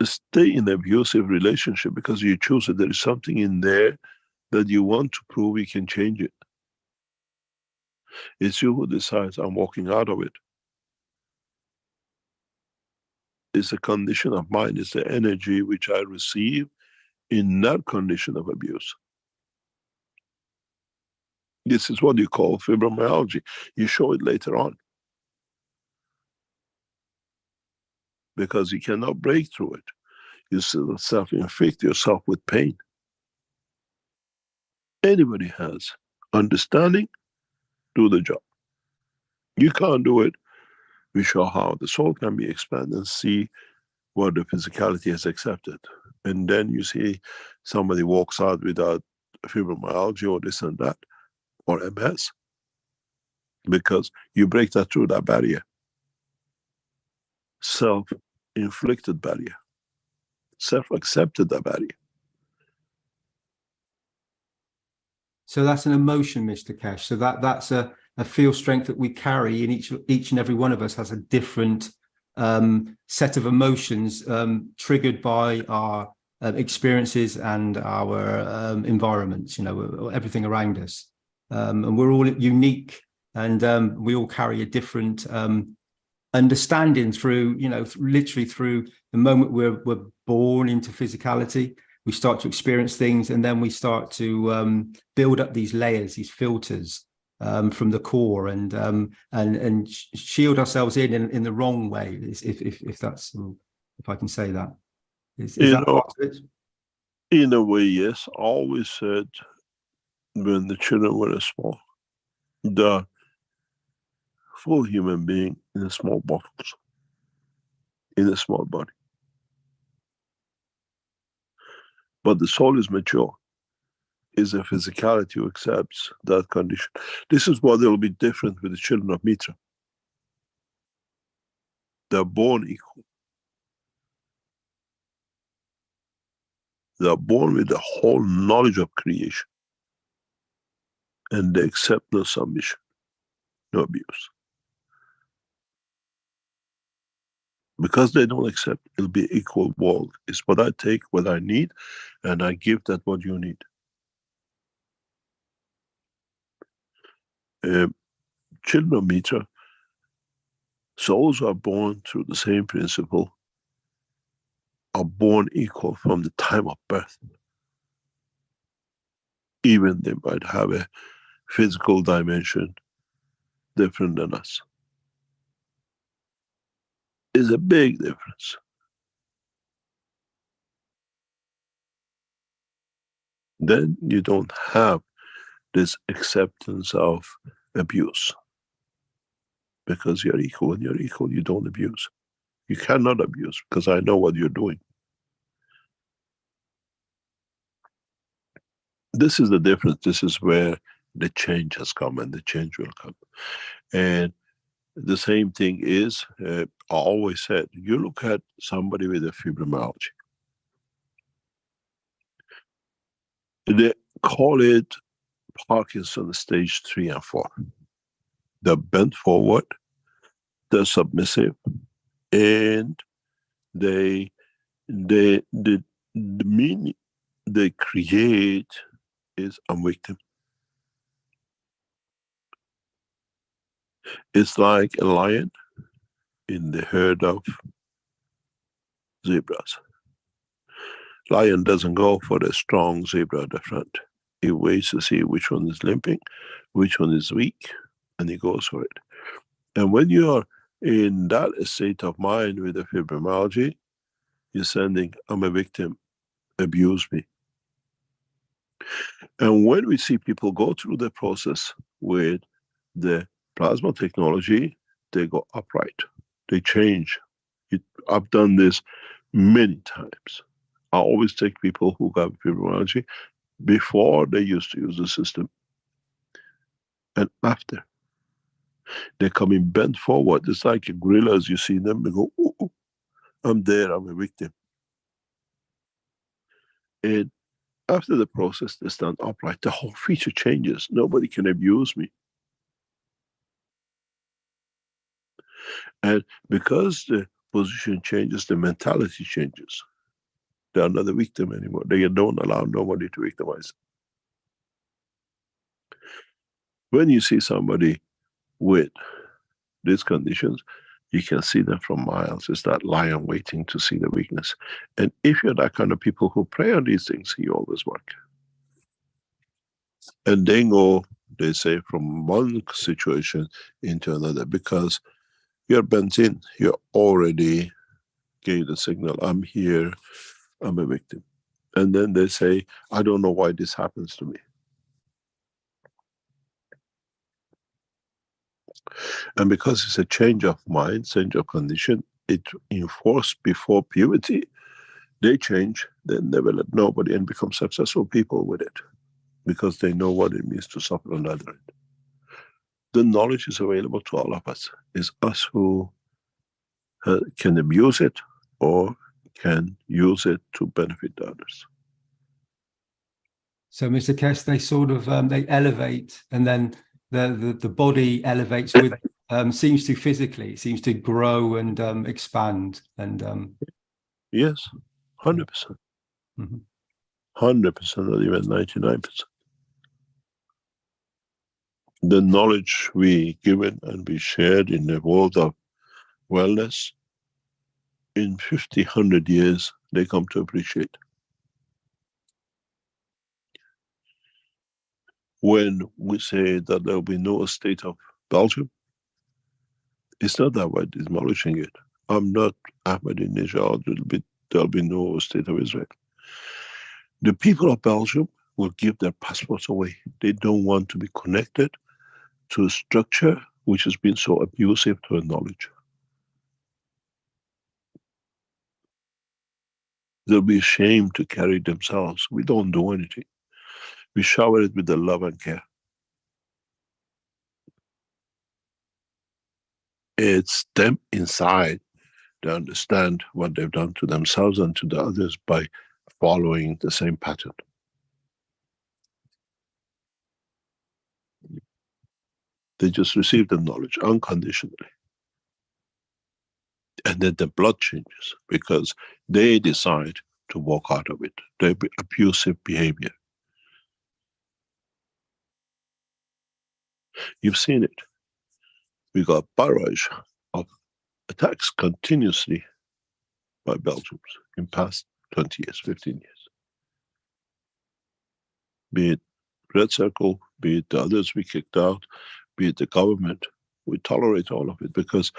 stay in an abusive relationship because you choose that there is something in there that you want to prove you can change it. It's you who decides, I'm walking out of it. It's a condition of mind. It's the energy which I receive in that condition of abuse. This is what you call fibromyalgia. You show it later on, because you cannot break through it. You self-inflict yourself with pain. Anybody has understanding, do the job. You can't do it. We show how the soul can be expanded and see what the physicality has accepted. And then you see somebody walks out without fibromyalgia or this and that, or MS, because you break that through that barrier. Self-inflicted barrier. Self-accepted that barrier. So that's an emotion, Mr. Keshe. So that's a field strength that we carry in each and every one of us has a different set of emotions triggered by our experiences and our environments, everything around us. And we're all unique, and we all carry a different understanding through, literally through the moment we're born into physicality. We start to experience things, and then we start to build up these layers, these filters from the core, and shield ourselves in the wrong way, if I can say that. Is that part of it? In a way, yes. I always said when the children were small, the full human being in a small box, in a small body. But the soul is mature, is a physicality who accepts that condition. This is what will be different with the children of Mitra. They're born equal. They're born with the whole knowledge of creation. And they accept no submission, no abuse. Because they don't accept, it'll be equal world. It's what I take, what I need, and I give that what you need. Children of Mitra, souls are born through the same principle, are born equal from the time of birth. Even they might have a physical dimension different than us. It's a big difference. Then you don't have this acceptance of abuse. Because you're equal, and you're equal, you don't abuse. You cannot abuse, because I know what you're doing. This is the difference. This is where the change has come, and the change will come. And the same thing is, I always said, you look at somebody with a fibromyalgia. They call it Parkinson stage 3 and 4. They're bent forward, they're submissive, and the meaning they create is I'm victim. It's like a lion in the herd of zebras. Lion doesn't go for the strong zebra at the front. He waits to see which one is limping, which one is weak, and he goes for it. And when you are in that state of mind with the fibromyalgia, you're sending, I'm a victim, abuse me. And when we see people go through the process with the plasma technology, they go upright. They change. I've done this many times. I always take people who got fibromyalgia before they used to use the system, and after. They come in bent forward. It's like a gorilla, as you see them, they go, ooh, ooh, I'm there, I'm a victim. And after the process, they stand upright. The whole feature changes. Nobody can abuse me. And because the position changes, the mentality changes. They are not a victim anymore. They don't allow nobody to victimize them. When you see somebody with these conditions, you can see them from miles. It's that lion waiting to see the weakness. And if you're that kind of people who pray on these things, you always work. And then go, they say, from one situation into another, because you're bent in. You already gave the signal, I'm here, I'm a victim. And then they say, I don't know why this happens to me. And because it's a change of mind, change of condition, it enforced before puberty, they change, they never let nobody and become successful people with it. Because they know what it means to suffer on the other end. The knowledge is available to all of us. It's us who can abuse it or can use it to benefit others. So, Mr. Keshe, they sort of they elevate, and then the body elevates with seems to physically, it seems to grow and expand. And yes, 100%. 100%, not even 99%. The knowledge we given and we shared in the world of wellness, in 50, 100 years, they come to appreciate. When we say that there will be no state of Belgium, it's not that we're demolishing it. I'm not Ahmadinejad, there'll be no state of Israel. The people of Belgium will give their passports away. They don't want to be connected to a structure which has been so abusive to our knowledge. They'll be ashamed to carry it themselves. We don't do anything. We shower it with the love and care. It's them inside. They understand what they've done to themselves and to the others by following the same pattern. They just receive the knowledge unconditionally. And then the blood changes because they decide to walk out of it. Their abusive behavior. You've seen it. We got barrage of attacks continuously by Belgians in past 20 years, 15 years. Be it Red Circle, be it the others we kicked out, be it the government, we tolerate all of it because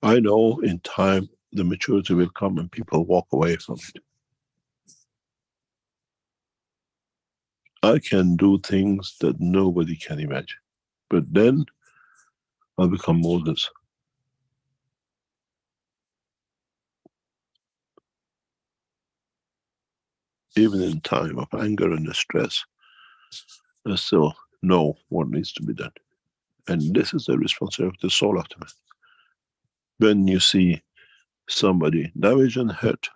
I know in time the maturity will come and people walk away from it. I can do things that nobody can imagine, but then I'll become Moses. Even in time of anger and stress, I still know what needs to be done. And this is the responsibility of the soul of the man. When you see somebody damaged and hurt,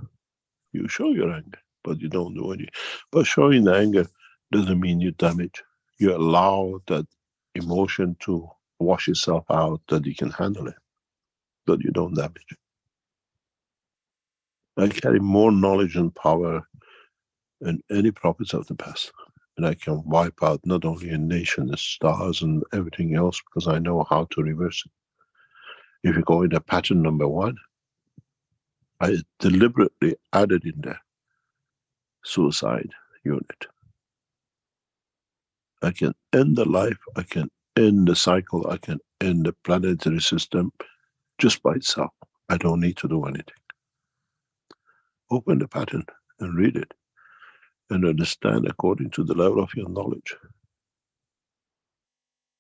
you show your anger, but you don't do anything. But showing the anger doesn't mean you damage. You allow that emotion to wash itself out, that you can handle it, but you don't damage. I carry more knowledge and power than any prophets of the past. And I can wipe out not only a nation, the stars and everything else, because I know how to reverse it. If you go into pattern number 1, I deliberately added in there suicide unit. I can end the life, I can end the cycle, I can end the planetary system just by itself. I don't need to do anything. Open the pattern and read it and understand according to the level of your knowledge.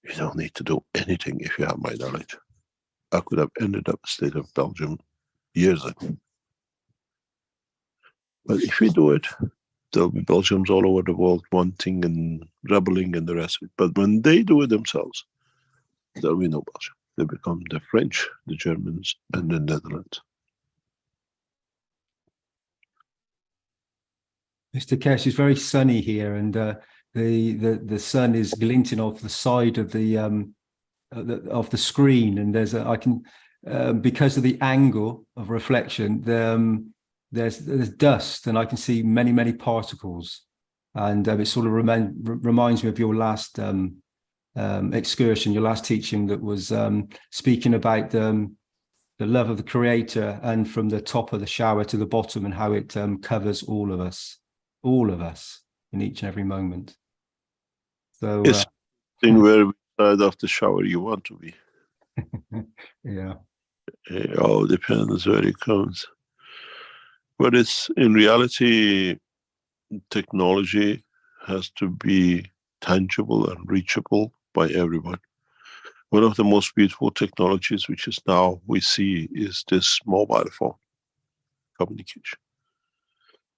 You don't need to do anything if you have my knowledge. I could have ended up state of Belgium years ago. But if we do it, there'll be Belgians all over the world wanting and rebelling and the rest of it. But when they do it themselves, there'll be no Belgium. They become the French, the Germans, and the Netherlands. Mr. Keshe, it's very sunny here, and the sun is glinting off the side of the screen, and there's I can because of the angle of reflection, there's dust, and I can see many particles, and it sort of reminds me of your last excursion, your last teaching that was speaking about the love of the Creator, and from the top of the shower to the bottom, and how it covers all of us in each and every moment. So it's thing where side of the shower you want to be. Yeah. It all depends where it comes. But it's in reality, technology has to be tangible and reachable by everyone. One of the most beautiful technologies which is now we see is this mobile phone communication.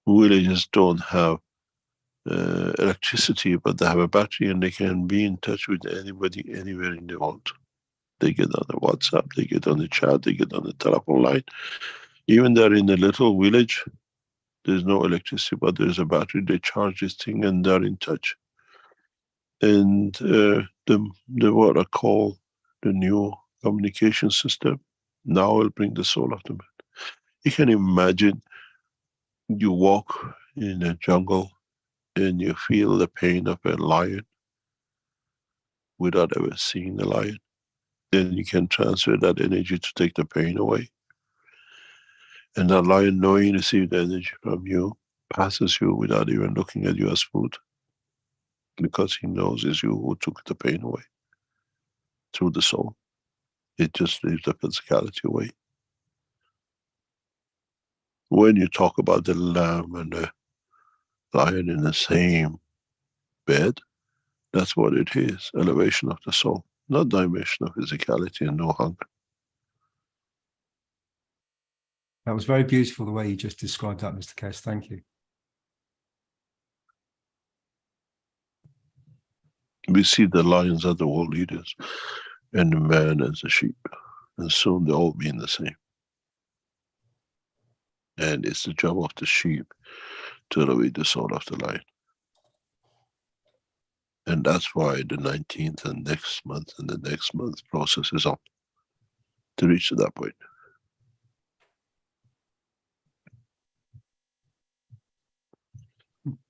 Villages don't have electricity, but they have a battery and they can be in touch with anybody anywhere in the world. They get on the WhatsApp, they get on the chat, they get on the telephone line. Even they're in a little village, there's no electricity, but there's a battery, they charge this thing and they're in touch. And the what I call the new communication system. Now will bring the soul of the man. You can imagine you walk in a jungle and you feel the pain of a lion without ever seeing the lion. Then you can transfer that energy to take the pain away. And that lion, knowing he received the energy from you, passes you without even looking at you as food, because he knows it's you who took the pain away through the soul. It just leaves the physicality away. When you talk about the lamb and the lion in the same bed, that's what it is, elevation of the soul, not dimension of physicality and no hunger. That was very beautiful the way you just described that, Mr. Keshe. Thank you. We see the lions as the world leaders and the man as the sheep, and soon they'll all be in the same. And it's the job of the sheep to elevate the soul of the lion. And that's why the 19th and next month and the next month process is on to reach to that point.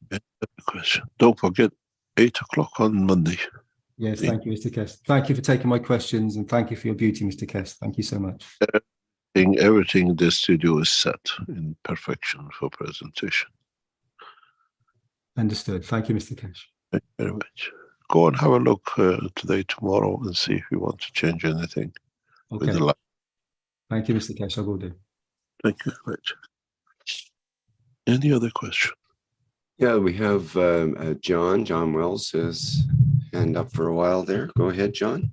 Any other question? Don't forget, 8 o'clock on Monday. Yes, thank you, Mr. Keshe. Thank you for taking my questions, and thank you for your beauty, Mr. Keshe. Thank you so much. Everything in the studio is set in perfection for presentation. Understood. Thank you, Mr. Keshe. Thank you very much. Go and have a look today, tomorrow, and see if you want to change anything with the light. Thank you, Mr. Keshe. I will do. Thank you very much. Any other question? Yeah, we have John Wells has hand up for a while there. Go ahead, John.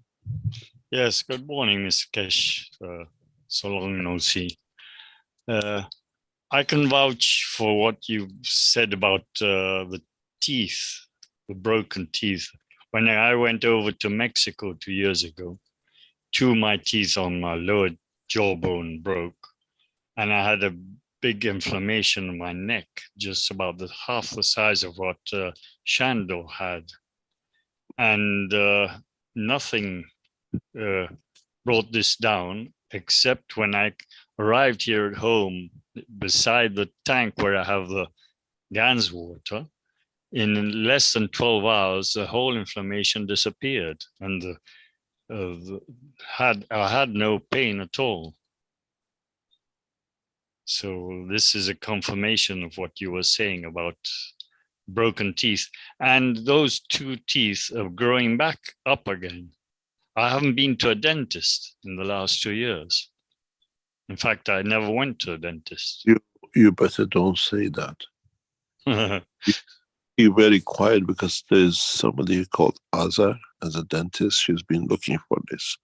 Yes, good morning, Mr. Keshe. So long no see. I can vouch for what you said about the teeth, the broken teeth. When I went over to Mexico 2 years ago, 2 of my teeth on my lower jawbone broke, and I had a big inflammation in my neck, just about half the size of what Shandor had. And nothing brought this down, except when I arrived here at home beside the tank where I have the Gans water. In less than 12 hours, the whole inflammation disappeared, and I had no pain at all. So this is a confirmation of what you were saying about broken teeth. And those 2 teeth are growing back up again. I haven't been to a dentist in the last 2 years. In fact, I never went to a dentist. You better don't say that. You're very quiet, because there's somebody called Azar as a dentist. She's been looking for this.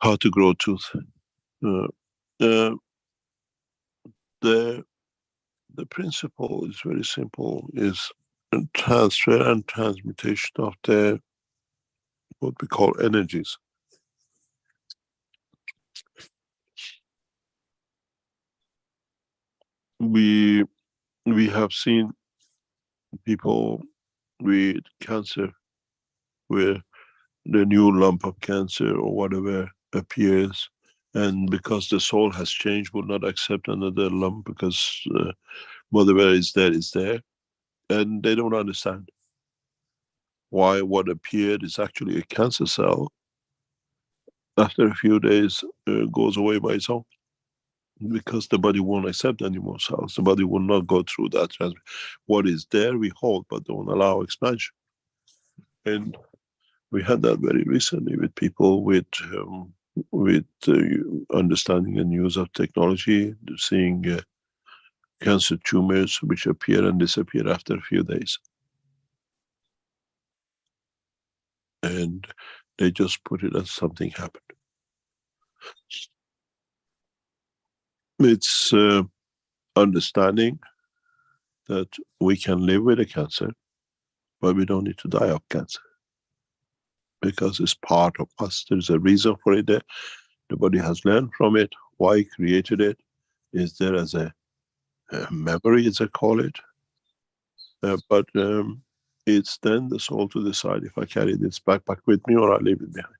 How to grow tooth. The principle is very simple, is transfer and transmutation of the what we call energies. We have seen people with cancer where the new lump of cancer or whatever appears, and because the soul has changed, will not accept another lump, because whatever is there, and they don't understand why what appeared is actually a cancer cell. After a few days, goes away by its own, because the body won't accept any more cells. The body will not go through that. What is there we hold, but don't allow expansion. And we had that very recently with people with understanding and use of technology, seeing cancer tumors which appear and disappear after a few days. And they just put it as something happened. It's understanding that we can live with a cancer, but we don't need to die of cancer, because it's part of us. There's a reason for it there. The body has learned from it, why it created it. Is there as a memory, as I call it. But it's then the soul to decide if I carry this backpack with me or I leave it behind.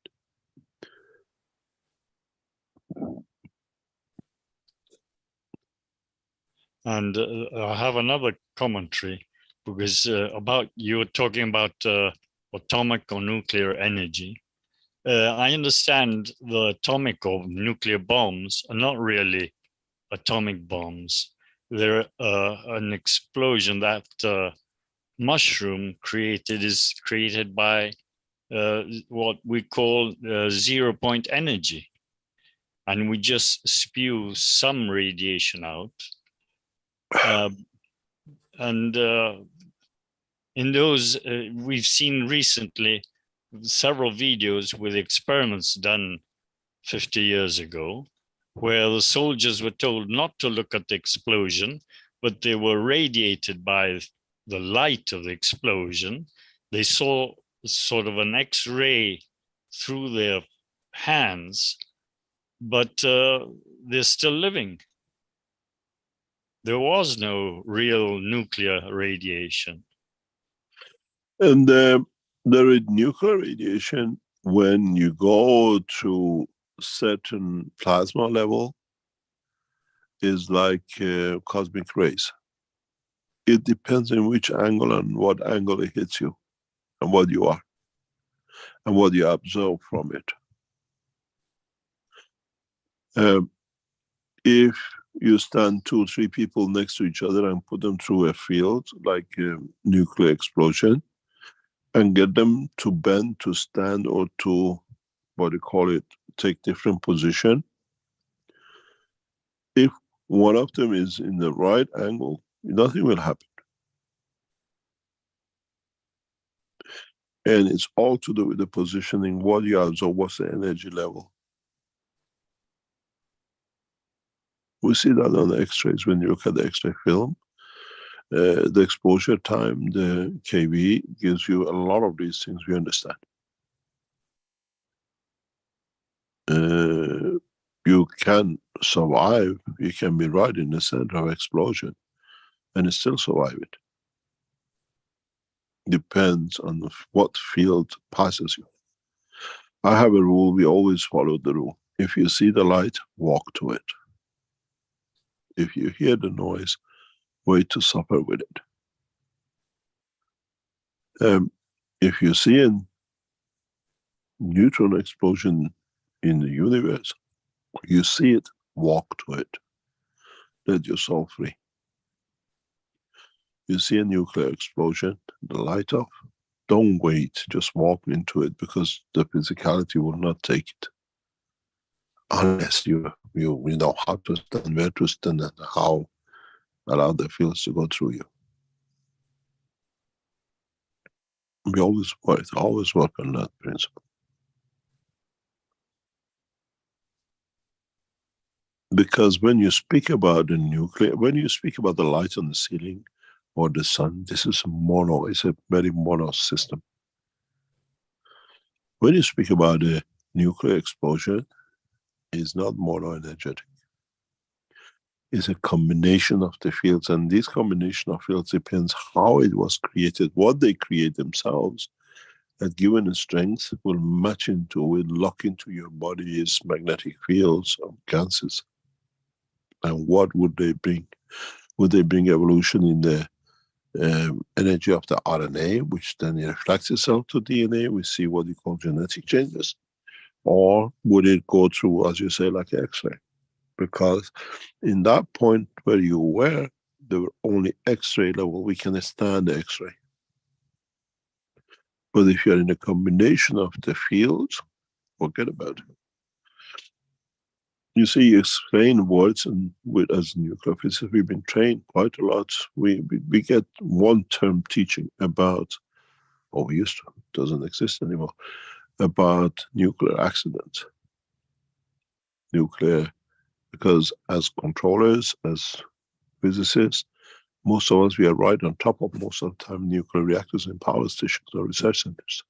And I have another commentary because you were talking about atomic or nuclear energy. I understand the atomic or nuclear bombs are not really atomic bombs. They're an explosion that mushroom is created by what we call 0-point energy. And we just spew some radiation out. In those, we've seen recently several videos with experiments done 50 years ago, where the soldiers were told not to look at the explosion, but they were radiated by the light of the explosion. They saw sort of an X-ray through their hands, but they're still living. There was no real nuclear radiation. And there is nuclear radiation when you go to certain plasma level, is like cosmic rays. It depends on which angle and what angle it hits you and what you are and what you absorb from it. If you stand 2 or 3 people next to each other and put them through a field like a nuclear explosion and get them to bend, to stand, or to, what do you call it, take different position, if one of them is in the right angle, nothing will happen. And it's all to do with the positioning, what you absorb, what's the energy level. We see that on the X-rays when you look at the X-ray film. The exposure time, the kV gives you a lot of these things we understand. You can survive, you can be right in the center of explosion and still survive it. Depends on what field passes you. I have a rule, we always follow the rule. If you see the light, walk to it. If you hear the noise, wait to suffer with it. If you see a neutron explosion in the universe, you see it, walk to it. Let your soul free. You see a nuclear explosion, the light off, don't wait, just walk into it, because the physicality will not take it. Unless you know how to stand, where to stand, and how allow the fields to go through you. We always work on that principle. Because when you speak about the nuclear, when you speak about the light on the ceiling or the sun, this is mono, it's a very mono system. When you speak about a nuclear explosion, it's not mono-energetic. It's a combination of the fields, and this combination of fields depends how it was created, what they create themselves, at given strength will match into, will lock into your body's magnetic fields of gases. And what would they bring? Would they bring evolution in the energy of the RNA, which then reflects itself to DNA? We see what you call genetic changes. Or would it go through, as you say, like X-ray? Because in that point where you were, there were only X-ray level, we can stand the X-ray. But if you're in a combination of the fields, forget about it. You see, you explain words, and as nuclear physicists, we've been trained quite a lot. We get one term teaching about, or we used to, it doesn't exist anymore, about nuclear accidents. Nuclear, because as controllers, as physicists, most of us, we are right on top of most of the time nuclear reactors in power stations or research centers.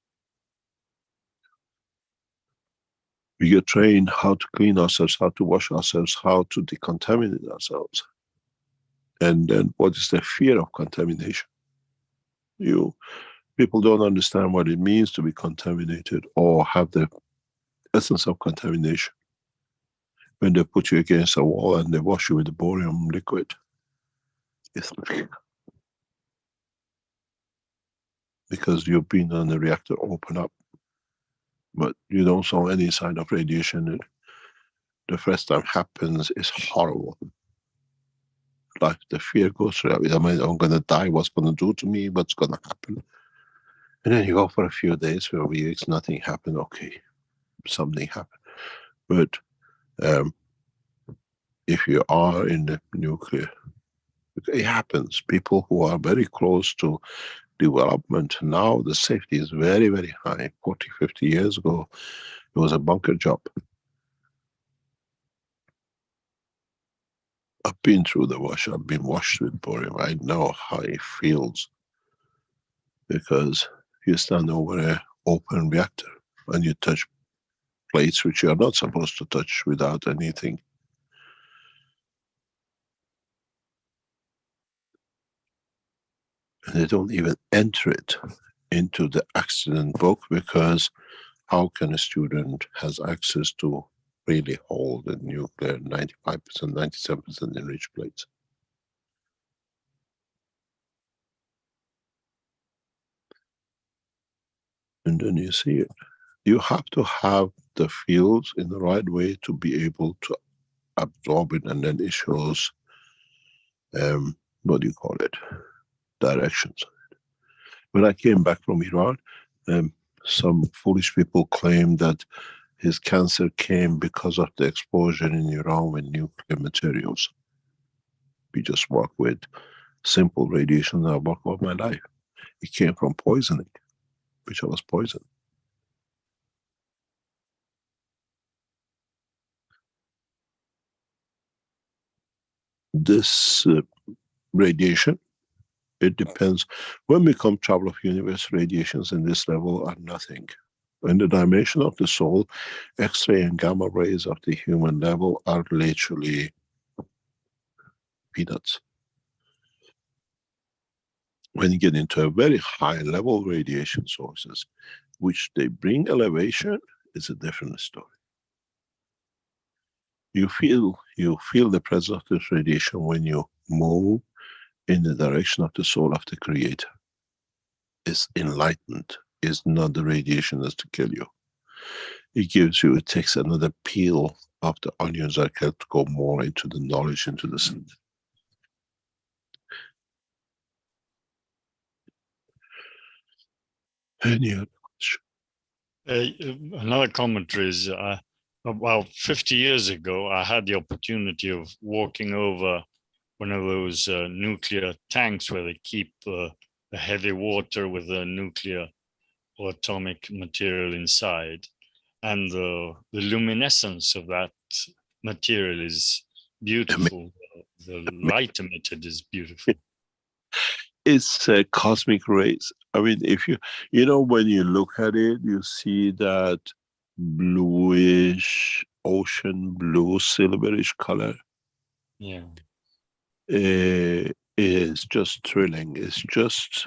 We get trained how to clean ourselves, how to wash ourselves, how to decontaminate ourselves. And then what is the fear of contamination? People don't understand what it means to be contaminated or have the essence of contamination. When they put you against a wall and they wash you with the borium liquid, It's because you've been on the reactor open up, but you don't saw any sign of radiation. The first time happens is horrible. Like the fear goes through. I mean, I'm gonna die. What's gonna do to me? What's gonna happen? And then you go for a few days, for weeks, nothing happened. Okay, something happened. But if you are in the nuclear, it happens. People who are very close to development now, the safety is very, very high. 40, 50 years ago, it was a bunker job. I've been through the wash. I've been washed with borium. I know how it feels, because you stand over an open reactor and you touch plates which you are not supposed to touch without anything. And they don't even enter it into the accident book, because how can a student has access to really hold a nuclear 95%, 97% enriched plates? And then you see it. You have to have the fields in the right way to be able to absorb it, and then it shows, what do you call it, directions. When I came back from Iran, some foolish people claimed that his cancer came because of the exposure in Iran with nuclear materials. We just work with simple radiation. I work all my life. It came from poisoning, which I was poisoned. This radiation, it depends. When we come travel of universe, radiations in this level are nothing. In the dimension of the soul, X-ray and gamma rays of the human level are literally peanuts. When you get into a very high level radiation sources, which they bring elevation, is a different story. You feel the presence of this radiation when you move in the direction of the soul of the Creator. It's enlightenment. It's not the radiation that's to kill you. It gives you, it takes another peel of the onions that can go more into the knowledge, into the center. Any other question? Another commentary is, about 50 years ago, I had the opportunity of walking over one of those nuclear tanks where they keep the heavy water with the nuclear or atomic material inside. And the luminescence of that material is beautiful. The light emitted is beautiful. It's cosmic rays. I mean, if you know, when you look at it, you see that bluish, ocean blue, silverish color. Yeah. Is just thrilling. It's just,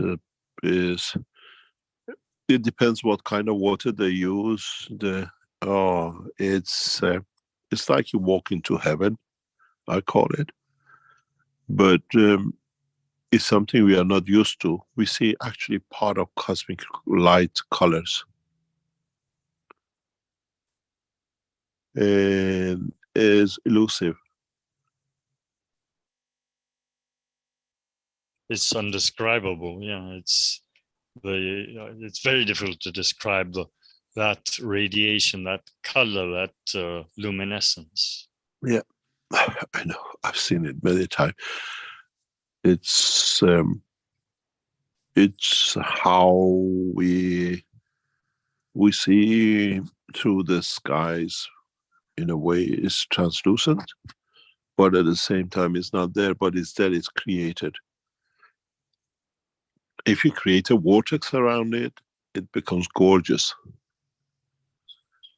it depends what kind of water they use. It's like you walk into heaven, I call it. But it's something we are not used to. We see actually part of cosmic light colors. And is elusive. It's undescribable. Yeah, it's very difficult to describe that radiation, that color, that luminescence. Yeah, I know. I've seen it many times. It's how we see through the skies. In a way, it's translucent, but at the same time, it's not there. But it's there. It's created. If you create a vortex around it, it becomes gorgeous.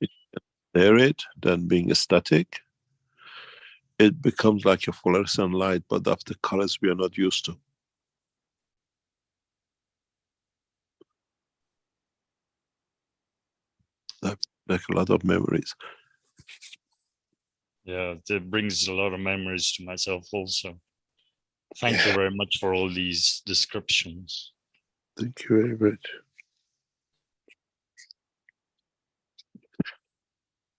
If you stare it, then being static, it becomes like a fluorescent light, but of the colors we are not used to. Like a lot of memories. Yeah, it brings a lot of memories to myself also. Thank you very much for all these descriptions. Thank you very much.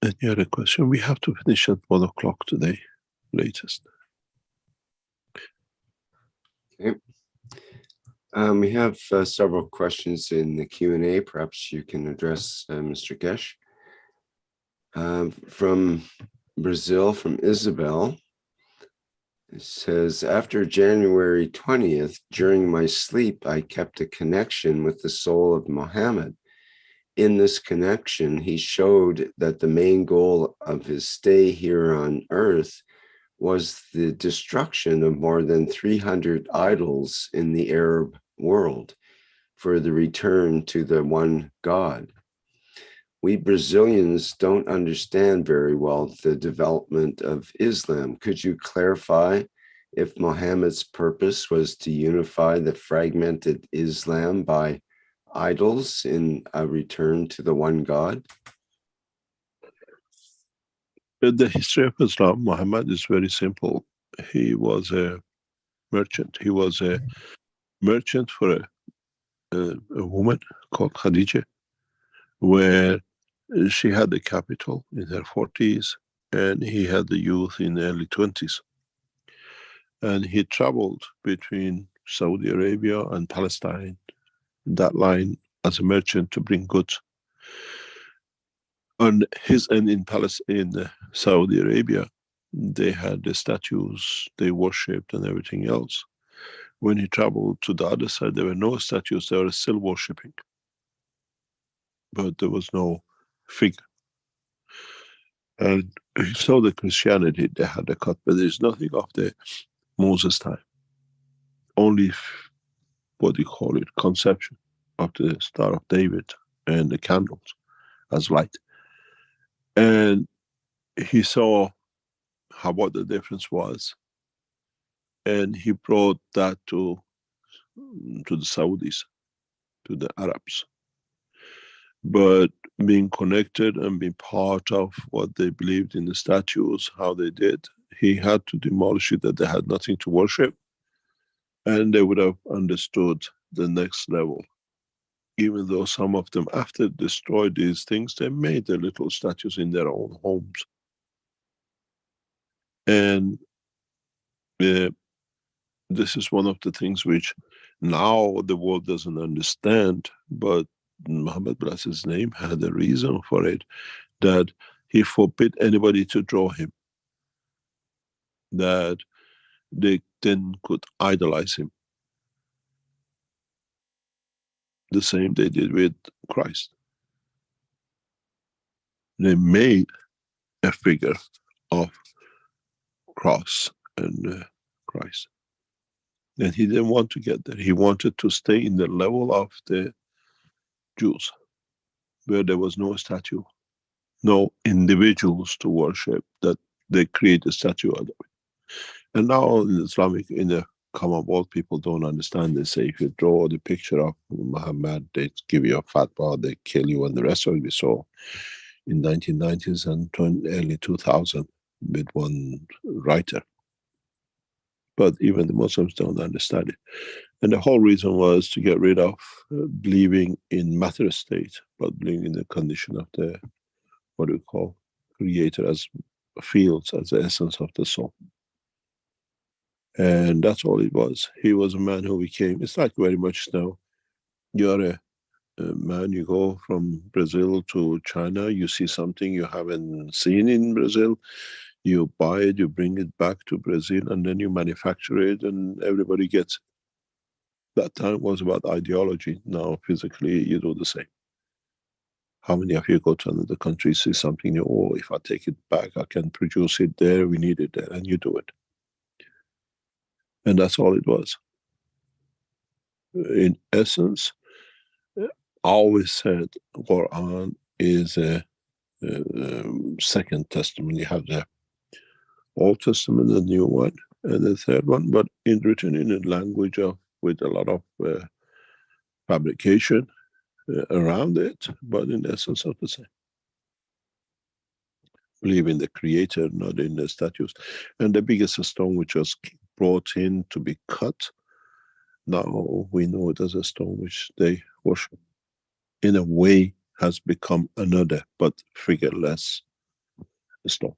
Any other question? We have to finish at 1 o'clock today, latest. Okay. We have several questions in the Q&A. Perhaps you can address Mr. Keshe. From Brazil, from Isabel. It says, after January 20th, during my sleep, I kept a connection with the soul of Muhammad. In this connection, he showed that the main goal of his stay here on earth was the destruction of more than 300 idols in the Arab world for the return to the one God. We Brazilians don't understand very well the development of Islam. Could you clarify if Muhammad's purpose was to unify the fragmented Islam by idols in a return to the one God? The history of Islam, Muhammad, is very simple. He was a merchant. He was a merchant for a woman called Khadija, where she had the capital in her 40s and he had the youth in the early 20s. And he traveled between Saudi Arabia and Palestine, that line, as a merchant to bring goods. On his end in Saudi Arabia, they had the statues they worshipped and everything else. When he traveled to the other side, there were no statues, they were still worshipping. But there was no figure. And he saw the Christianity, they had a cut, but there's nothing of the Moses time. Only what you call it, conception of the Star of David and the candles as light. And he saw what the difference was. And he brought that to the Saudis, to the Arabs. But being connected and being part of what they believed in the statues, how they did, he had to demolish it, that they had nothing to worship. And they would have understood the next level. Even though some of them, after they destroyed these things, they made their little statues in their own homes. And this is one of the things which now the world doesn't understand, but Muhammad, bless his name, had a reason for it, that he forbid anybody to draw him, that they then could idolize him. The same they did with Christ. They made a figure of cross and Christ. And he didn't want to get there. He wanted to stay in the level of the Jews, where there was no statue, no individuals to worship, that they create a statue out of it. And now in Islamic, in the common world, people don't understand. They say if you draw the picture of Muhammad, they give you a fatwa, they kill you, and the rest of it we saw in 1990s and early 2000 with one writer. But even the Muslims don't understand it. And the whole reason was to get rid of believing in matter state, but believing in the condition of the, what we call, creator as fields, as the essence of the soul. And that's all it was. He was a man who became, it's like very much now, you're a man, you go from Brazil to China, you see something you haven't seen in Brazil, you buy it, you bring it back to Brazil, and then you manufacture it and everybody gets it. That time was about ideology. Now physically you do the same. How many of you go to another country, see something new, oh, if I take it back, I can produce it there, we need it there, and you do it. And that's all it was. In essence, I always said Quran is a second testament. You have the Old Testament, the new one, and the third one, but written in a language of, with a lot of fabrication around it, but in essence of the same. Believe in the creator, not in the statues. And the biggest stone which was brought in to be cut. Now we know it as a stone which they worship. In a way, has become another, but figureless stone.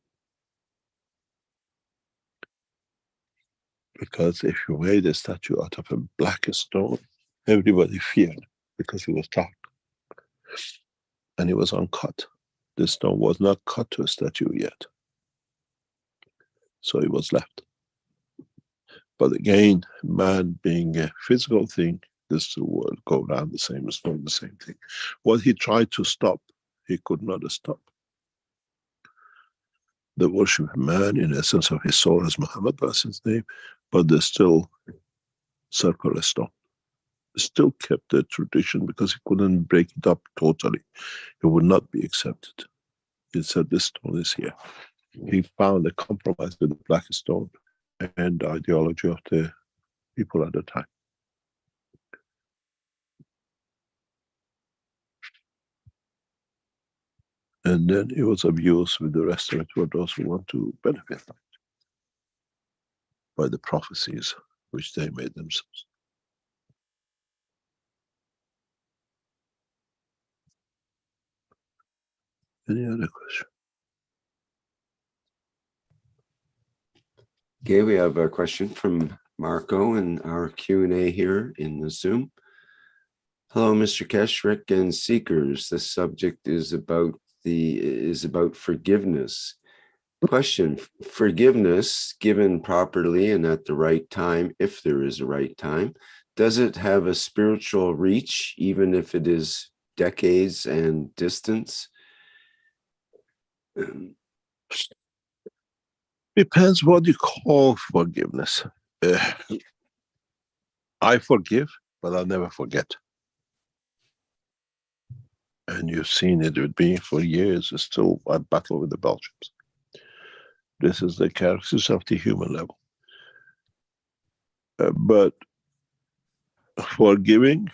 Because if you made a statue out of a black stone, everybody feared because it was dark and it was uncut. The stone was not cut to a statue yet, so it was left. But again, man being a physical thing, this will go around the same stone, the same thing. What he tried to stop, he could not stop. The worship of man in essence of his soul, as Muhammad was his name, but they still circle a stone. Still kept the tradition because he couldn't break it up totally. It would not be accepted. He said this stone is here. He found a compromise with the black stone and the ideology of the people at the time. And then it was abused with the rest of it for those who want to benefit by the prophecies which they made themselves. Any other question? Okay, we have a question from Marco in our Q&A here in the Zoom. Hello, Mr. Keshe, Rick, and seekers. The subject is about forgiveness. Question: forgiveness given properly and at the right time, if there is a right time, does it have a spiritual reach, even if it is decades and distance? Depends what you call forgiveness. I forgive, but I'll never forget. And you've seen it with me for years. Still, I battle with the Belgians. This is the characteristics of the human level. But forgiving,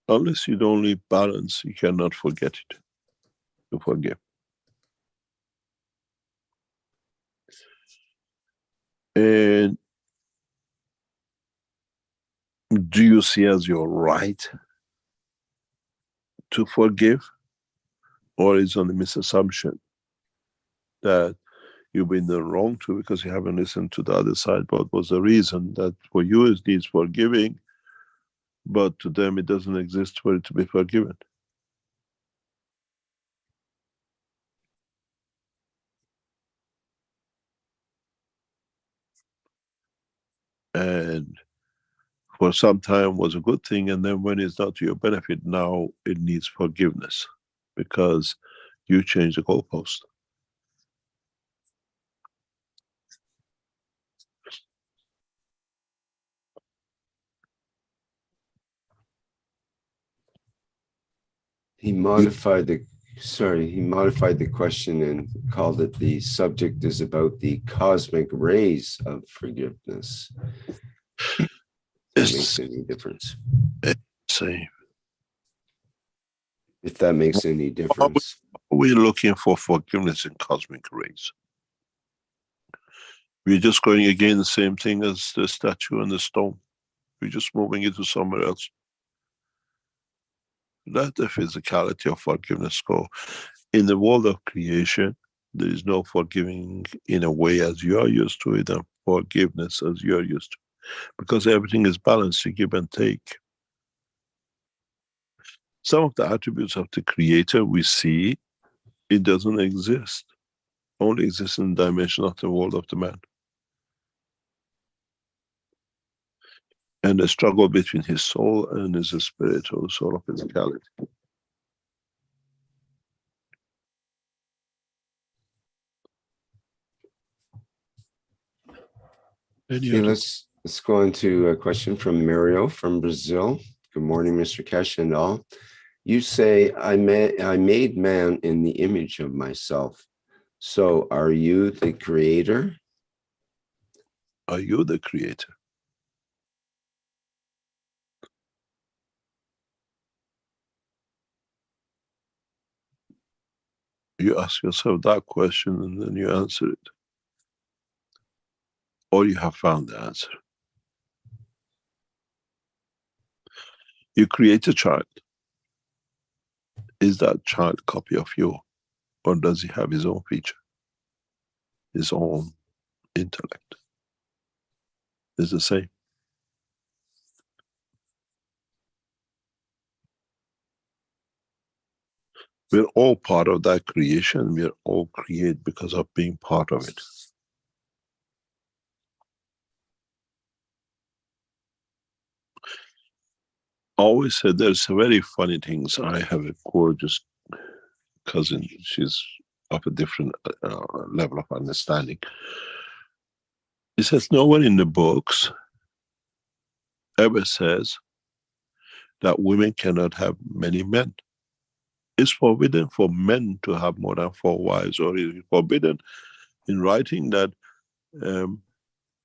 unless you don't leave balance, you cannot forget it. To forgive. And do you see as your right to forgive? Or is on the misassumption that you've been done wrong to because you haven't listened to the other side? What was the reason that for you it needs forgiving, but to them it doesn't exist for it to be forgiven? And for some time was a good thing, and then when it's not to your benefit, now it needs forgiveness because you change the goalpost. He modified the question and called it the subject is about the cosmic rays of forgiveness. That makes any difference. Same. If that makes any difference. We're looking for forgiveness in cosmic rays. We're just going again the same thing as the statue and the stone. We're just moving it to somewhere else. Let the physicality of forgiveness go. In the world of creation, there is no forgiving in a way as you are used to it, and forgiveness as you are used to. Because everything is balanced, you give and take. Some of the attributes of the Creator we see, it doesn't exist. Only exists in the dimension of the world of the man. And the struggle between his soul and his spirit, or soul of physicality. Okay, let's go on to a question from Mario from Brazil. Good morning, Mr. Keshe and all. You say, I made man in the image of myself. So are you the creator? Are you the creator? You ask yourself that question and then you answer it. or you have found the answer. You create a child. Is that child a copy of you, or does he have his own feature, his own intellect? It's the same. We're all part of that creation. We're all created because of being part of it. I always said there's very funny things. I have a gorgeous cousin. She's of a different level of understanding. He says no one in the books ever says that women cannot have many men. It's forbidden for men to have more than 4 wives, or it's forbidden in writing that a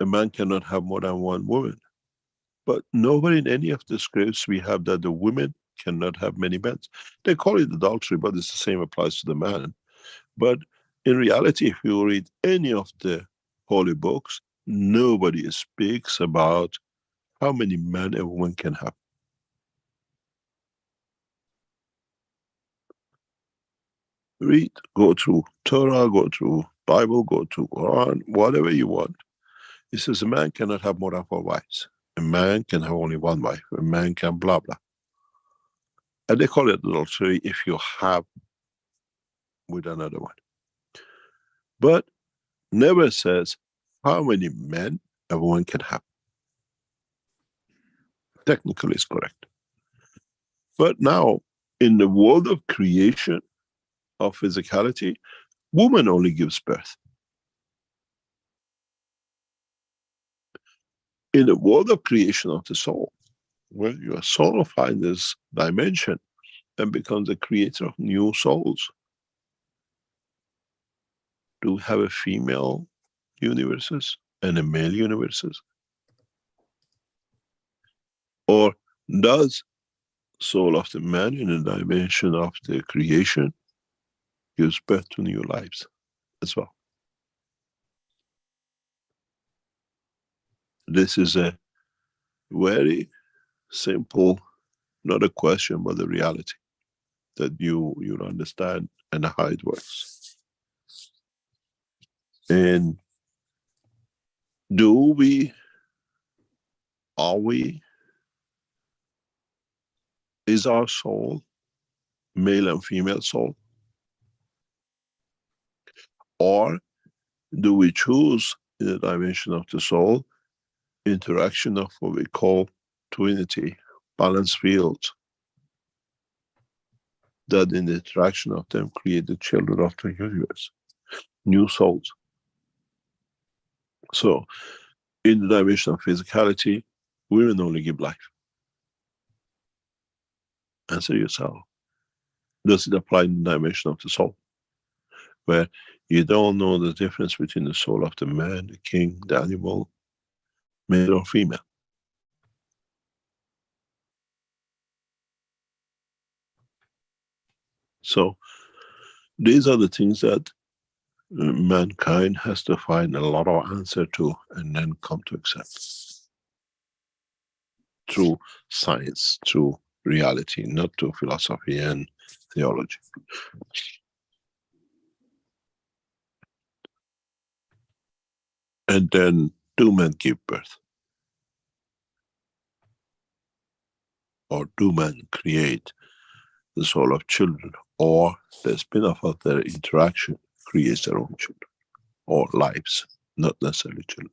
man cannot have more than 1 woman. But nowhere in any of the scripts we have that the women cannot have many men. They call it adultery, but it's the same applies to the man. But in reality, if you read any of the holy books, nobody speaks about how many men a woman can have. Read, go through Torah, go through Bible, go through Quran, whatever you want. It says a man cannot have more than 4 wives. A man can have only 1 wife. A man can blah, blah. And they call it adultery if you have with another one. But never says how many men a woman can have. Technically it's correct. But now, in the world of creation, of physicality, woman only gives birth. In the world of creation of the soul, where your soul finds this dimension and becomes the creator of new souls. Do we have a female universes and a male universes? Or does soul of the man in a dimension of the creation gives birth to new lives as well? This is a very simple, not a question, but a reality that you'll understand and how it works. And is our soul male and female soul? Or do we choose in the dimension of the soul interaction of what we call twinity, balance fields, that in the interaction of them create the children of the universe, new souls? So in the dimension of physicality, women only give life. Answer yourself. Does it apply in the dimension of the soul, where you don't know the difference between the soul of the man, the king, the animal, male or female? So these are the things that mankind has to find a lot of answer to and then come to accept through science, through reality, not through philosophy and theology. And then, do men give birth? Or do men create the soul of children? Or the spin-off of their interaction creates their own children? Or lives, not necessarily children.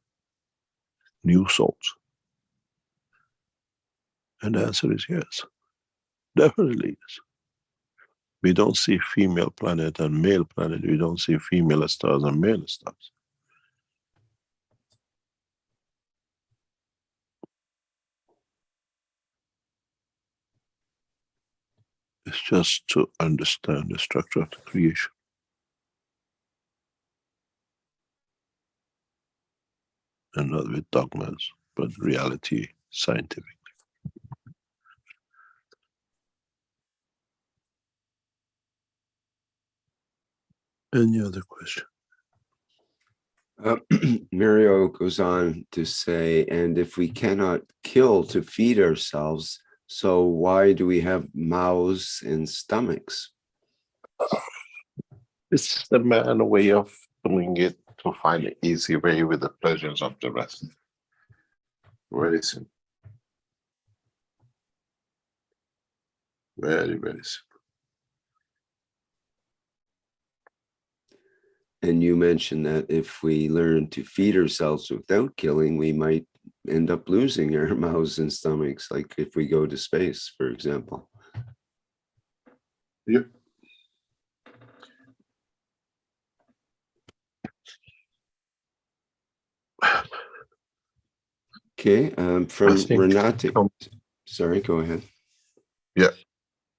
New souls. And the answer is yes. Definitely yes. We don't see female planet and male planet. We don't see female stars and male stars. It's just to understand the structure of the creation. And not with dogmas, but reality, scientific. Any other question? Mario goes on to say, and if we cannot kill to feed ourselves, so why do we have mouths and stomachs? It's the man way of doing it to find an easy way with the pleasures of the rest. Very simple. Very, very simple. And you mentioned that if we learn to feed ourselves without killing, we might end up losing our mouths and stomachs, like if we go to space, for example. Yep. Okay, from Renate. Sorry, go ahead. Yeah,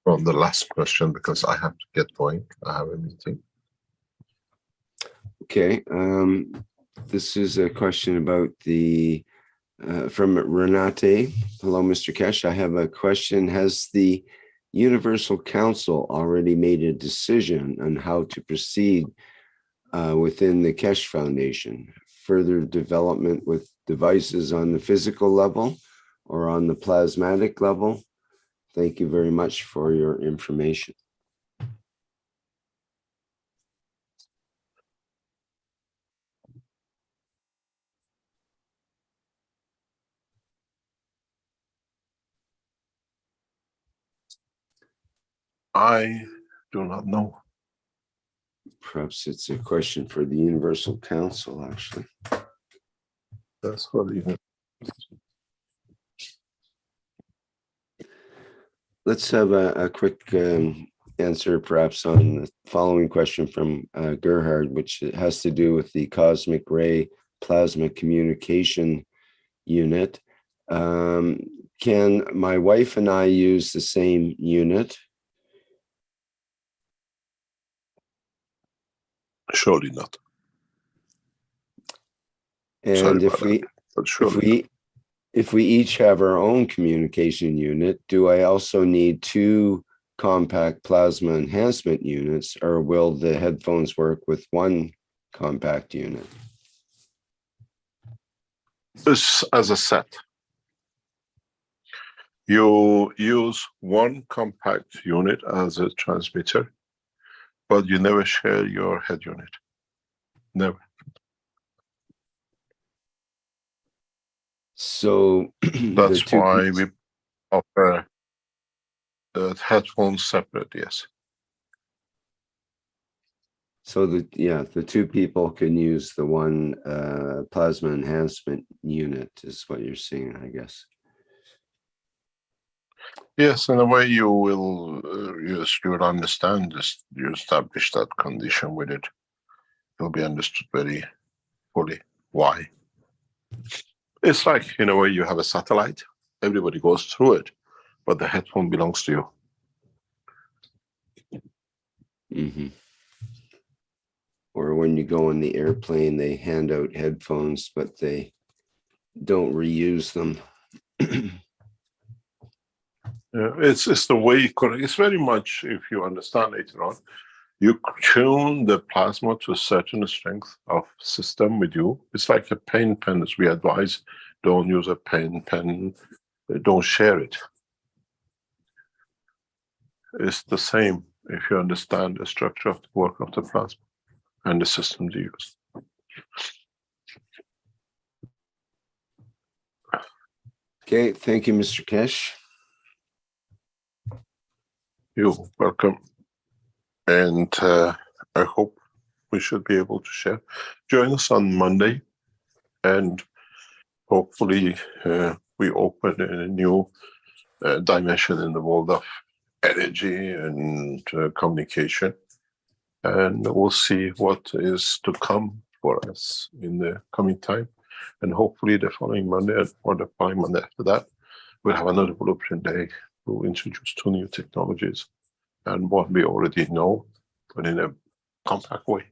from the last question, because I have to get going. I have a meeting. Okay, this is a question about the, from Renate. Hello, Mr. Keshe. I have a question. Has the Universal Council already made a decision on how to proceed within the Keshe Foundation? Further development with devices on the physical level or on the plasmatic level? Thank you very much for your information. I do not know. Perhaps it's a question for the Universal Council, actually. That's what you. Let's have a quick answer, perhaps, on the following question from Gerhard, which has to do with the cosmic ray plasma communication unit. Can my wife and I use the same unit? Surely not. And if we each have our own communication unit, do I also need 2 compact plasma enhancement units, or will the headphones work with 1 compact unit? This as a set. You use 1 compact unit as a transmitter, but you never share your head unit. Never. So that's why we offer the headphones separate, yes. So the 2 people can use the 1 plasma enhancement unit is what you're saying, I guess. Yes, in a way you will, you will understand this, you establish that condition with it. It'll be understood very fully why. It's like, in a way, you have a satellite, everybody goes through it, but the headphone belongs to you. Mm-hmm. Or when you go on the airplane, they hand out headphones, but they don't reuse them. It's the way, it's very much, if you understand later on, you tune the plasma to a certain strength of system with you. It's like a pen, as we advise, don't use a pen, don't share it. It's the same if you understand the structure of the work of the plasma and the systems you use. Okay, thank you, Mr. Keshe. You're welcome. And I hope we should be able to share. Join us on Monday, and hopefully we open a new dimension in the world of energy and communication. And we'll see what is to come for us in the coming time. And hopefully the following Monday or the following Monday after that, we'll have another blueprint day to introduce 2 new technologies and what we already know, but in a compact way,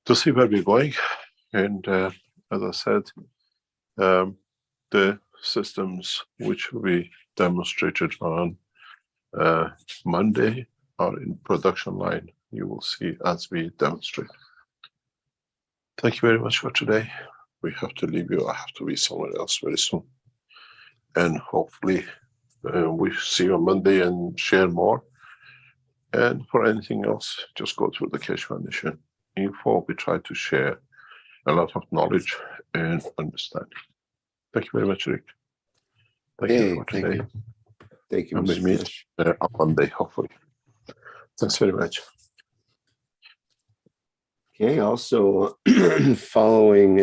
to see where we're going. And as I said, the systems which we demonstrated on Monday are in production line. You will see as we demonstrate. Thank you very much for today. We have to leave you. I have to be somewhere else very soon. And hopefully we see you on Monday and share more. And for anything else, just go through the Keshe Foundation info. We try to share a lot of knowledge and understanding. Thank you very much, Rick. Thank you for today. Thank you, and we Mr. meet Keshe. on Monday, hopefully. Thanks very much. Okay, also following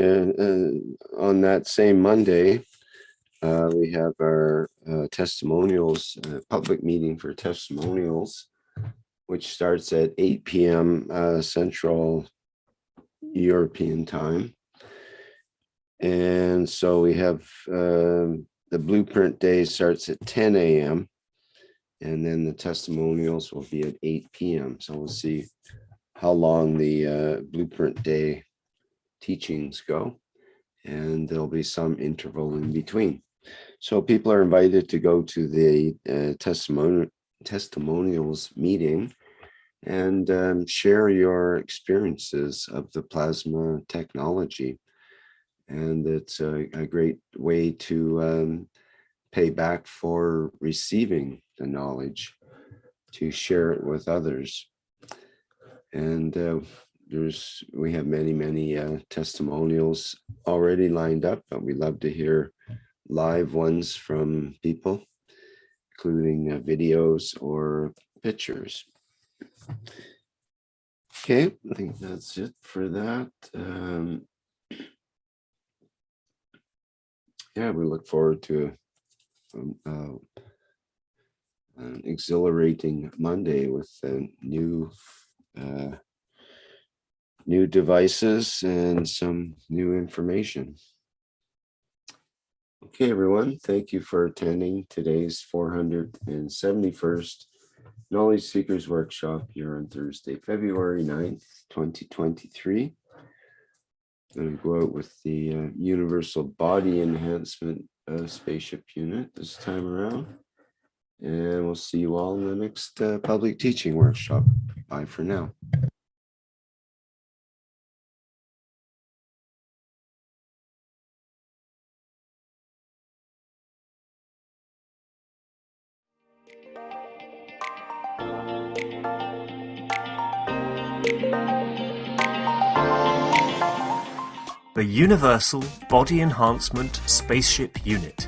on that same Monday, we have our testimonials, public meeting for testimonials, which starts at 8 p.m. Central European time. And so we have the blueprint day starts at 10 a.m. and then the testimonials will be at 8 p.m. So we'll see how long the blueprint day teachings go, and there'll be some interval in between. So people are invited to go to the testimonials meeting and share your experiences of the plasma technology. And it's a great way to pay back for receiving the knowledge, to share it with others. And we have many testimonials already lined up, but we love to hear live ones from people, including videos or pictures. Okay, I think that's it for that. Yeah, we look forward to an exhilarating Monday with new devices and some new information. Okay, everyone, thank you for attending today's 471st Knowledge Seekers Workshop here on Thursday, February 9th, 2023. I'm going to go out with the Universal Body Enhancement Spaceship unit this time around. And we'll see you all in the next public teaching workshop. Bye for now. The Universal Body Enhancement Spaceship Unit.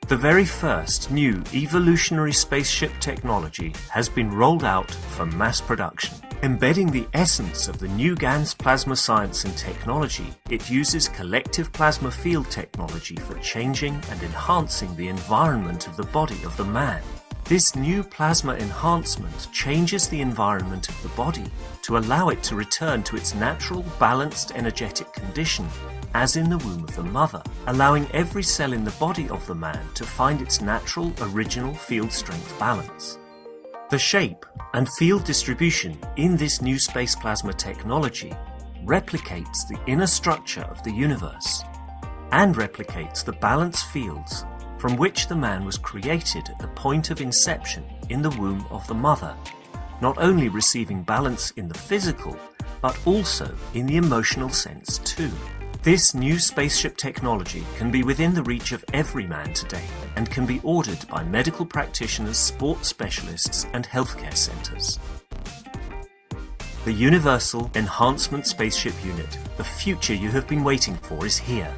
The very first new evolutionary spaceship technology has been rolled out for mass production. Embedding the essence of the new GANS plasma science and technology, it uses collective plasma field technology for changing and enhancing the environment of the body of the man. This new plasma enhancement changes the environment of the body to allow it to return to its natural, balanced, energetic condition, as in the womb of the mother, allowing every cell in the body of the man to find its natural, original field strength balance. The shape and field distribution in this new space plasma technology replicates the inner structure of the universe and replicates the balance fields from which the man was created at the point of inception in the womb of the mother, not only receiving balance in the physical, but also in the emotional sense too. This new spaceship technology can be within the reach of every man today and can be ordered by medical practitioners, sports specialists, and healthcare centers. The Universal Enhancement Spaceship Unit, the future you have been waiting for, is here.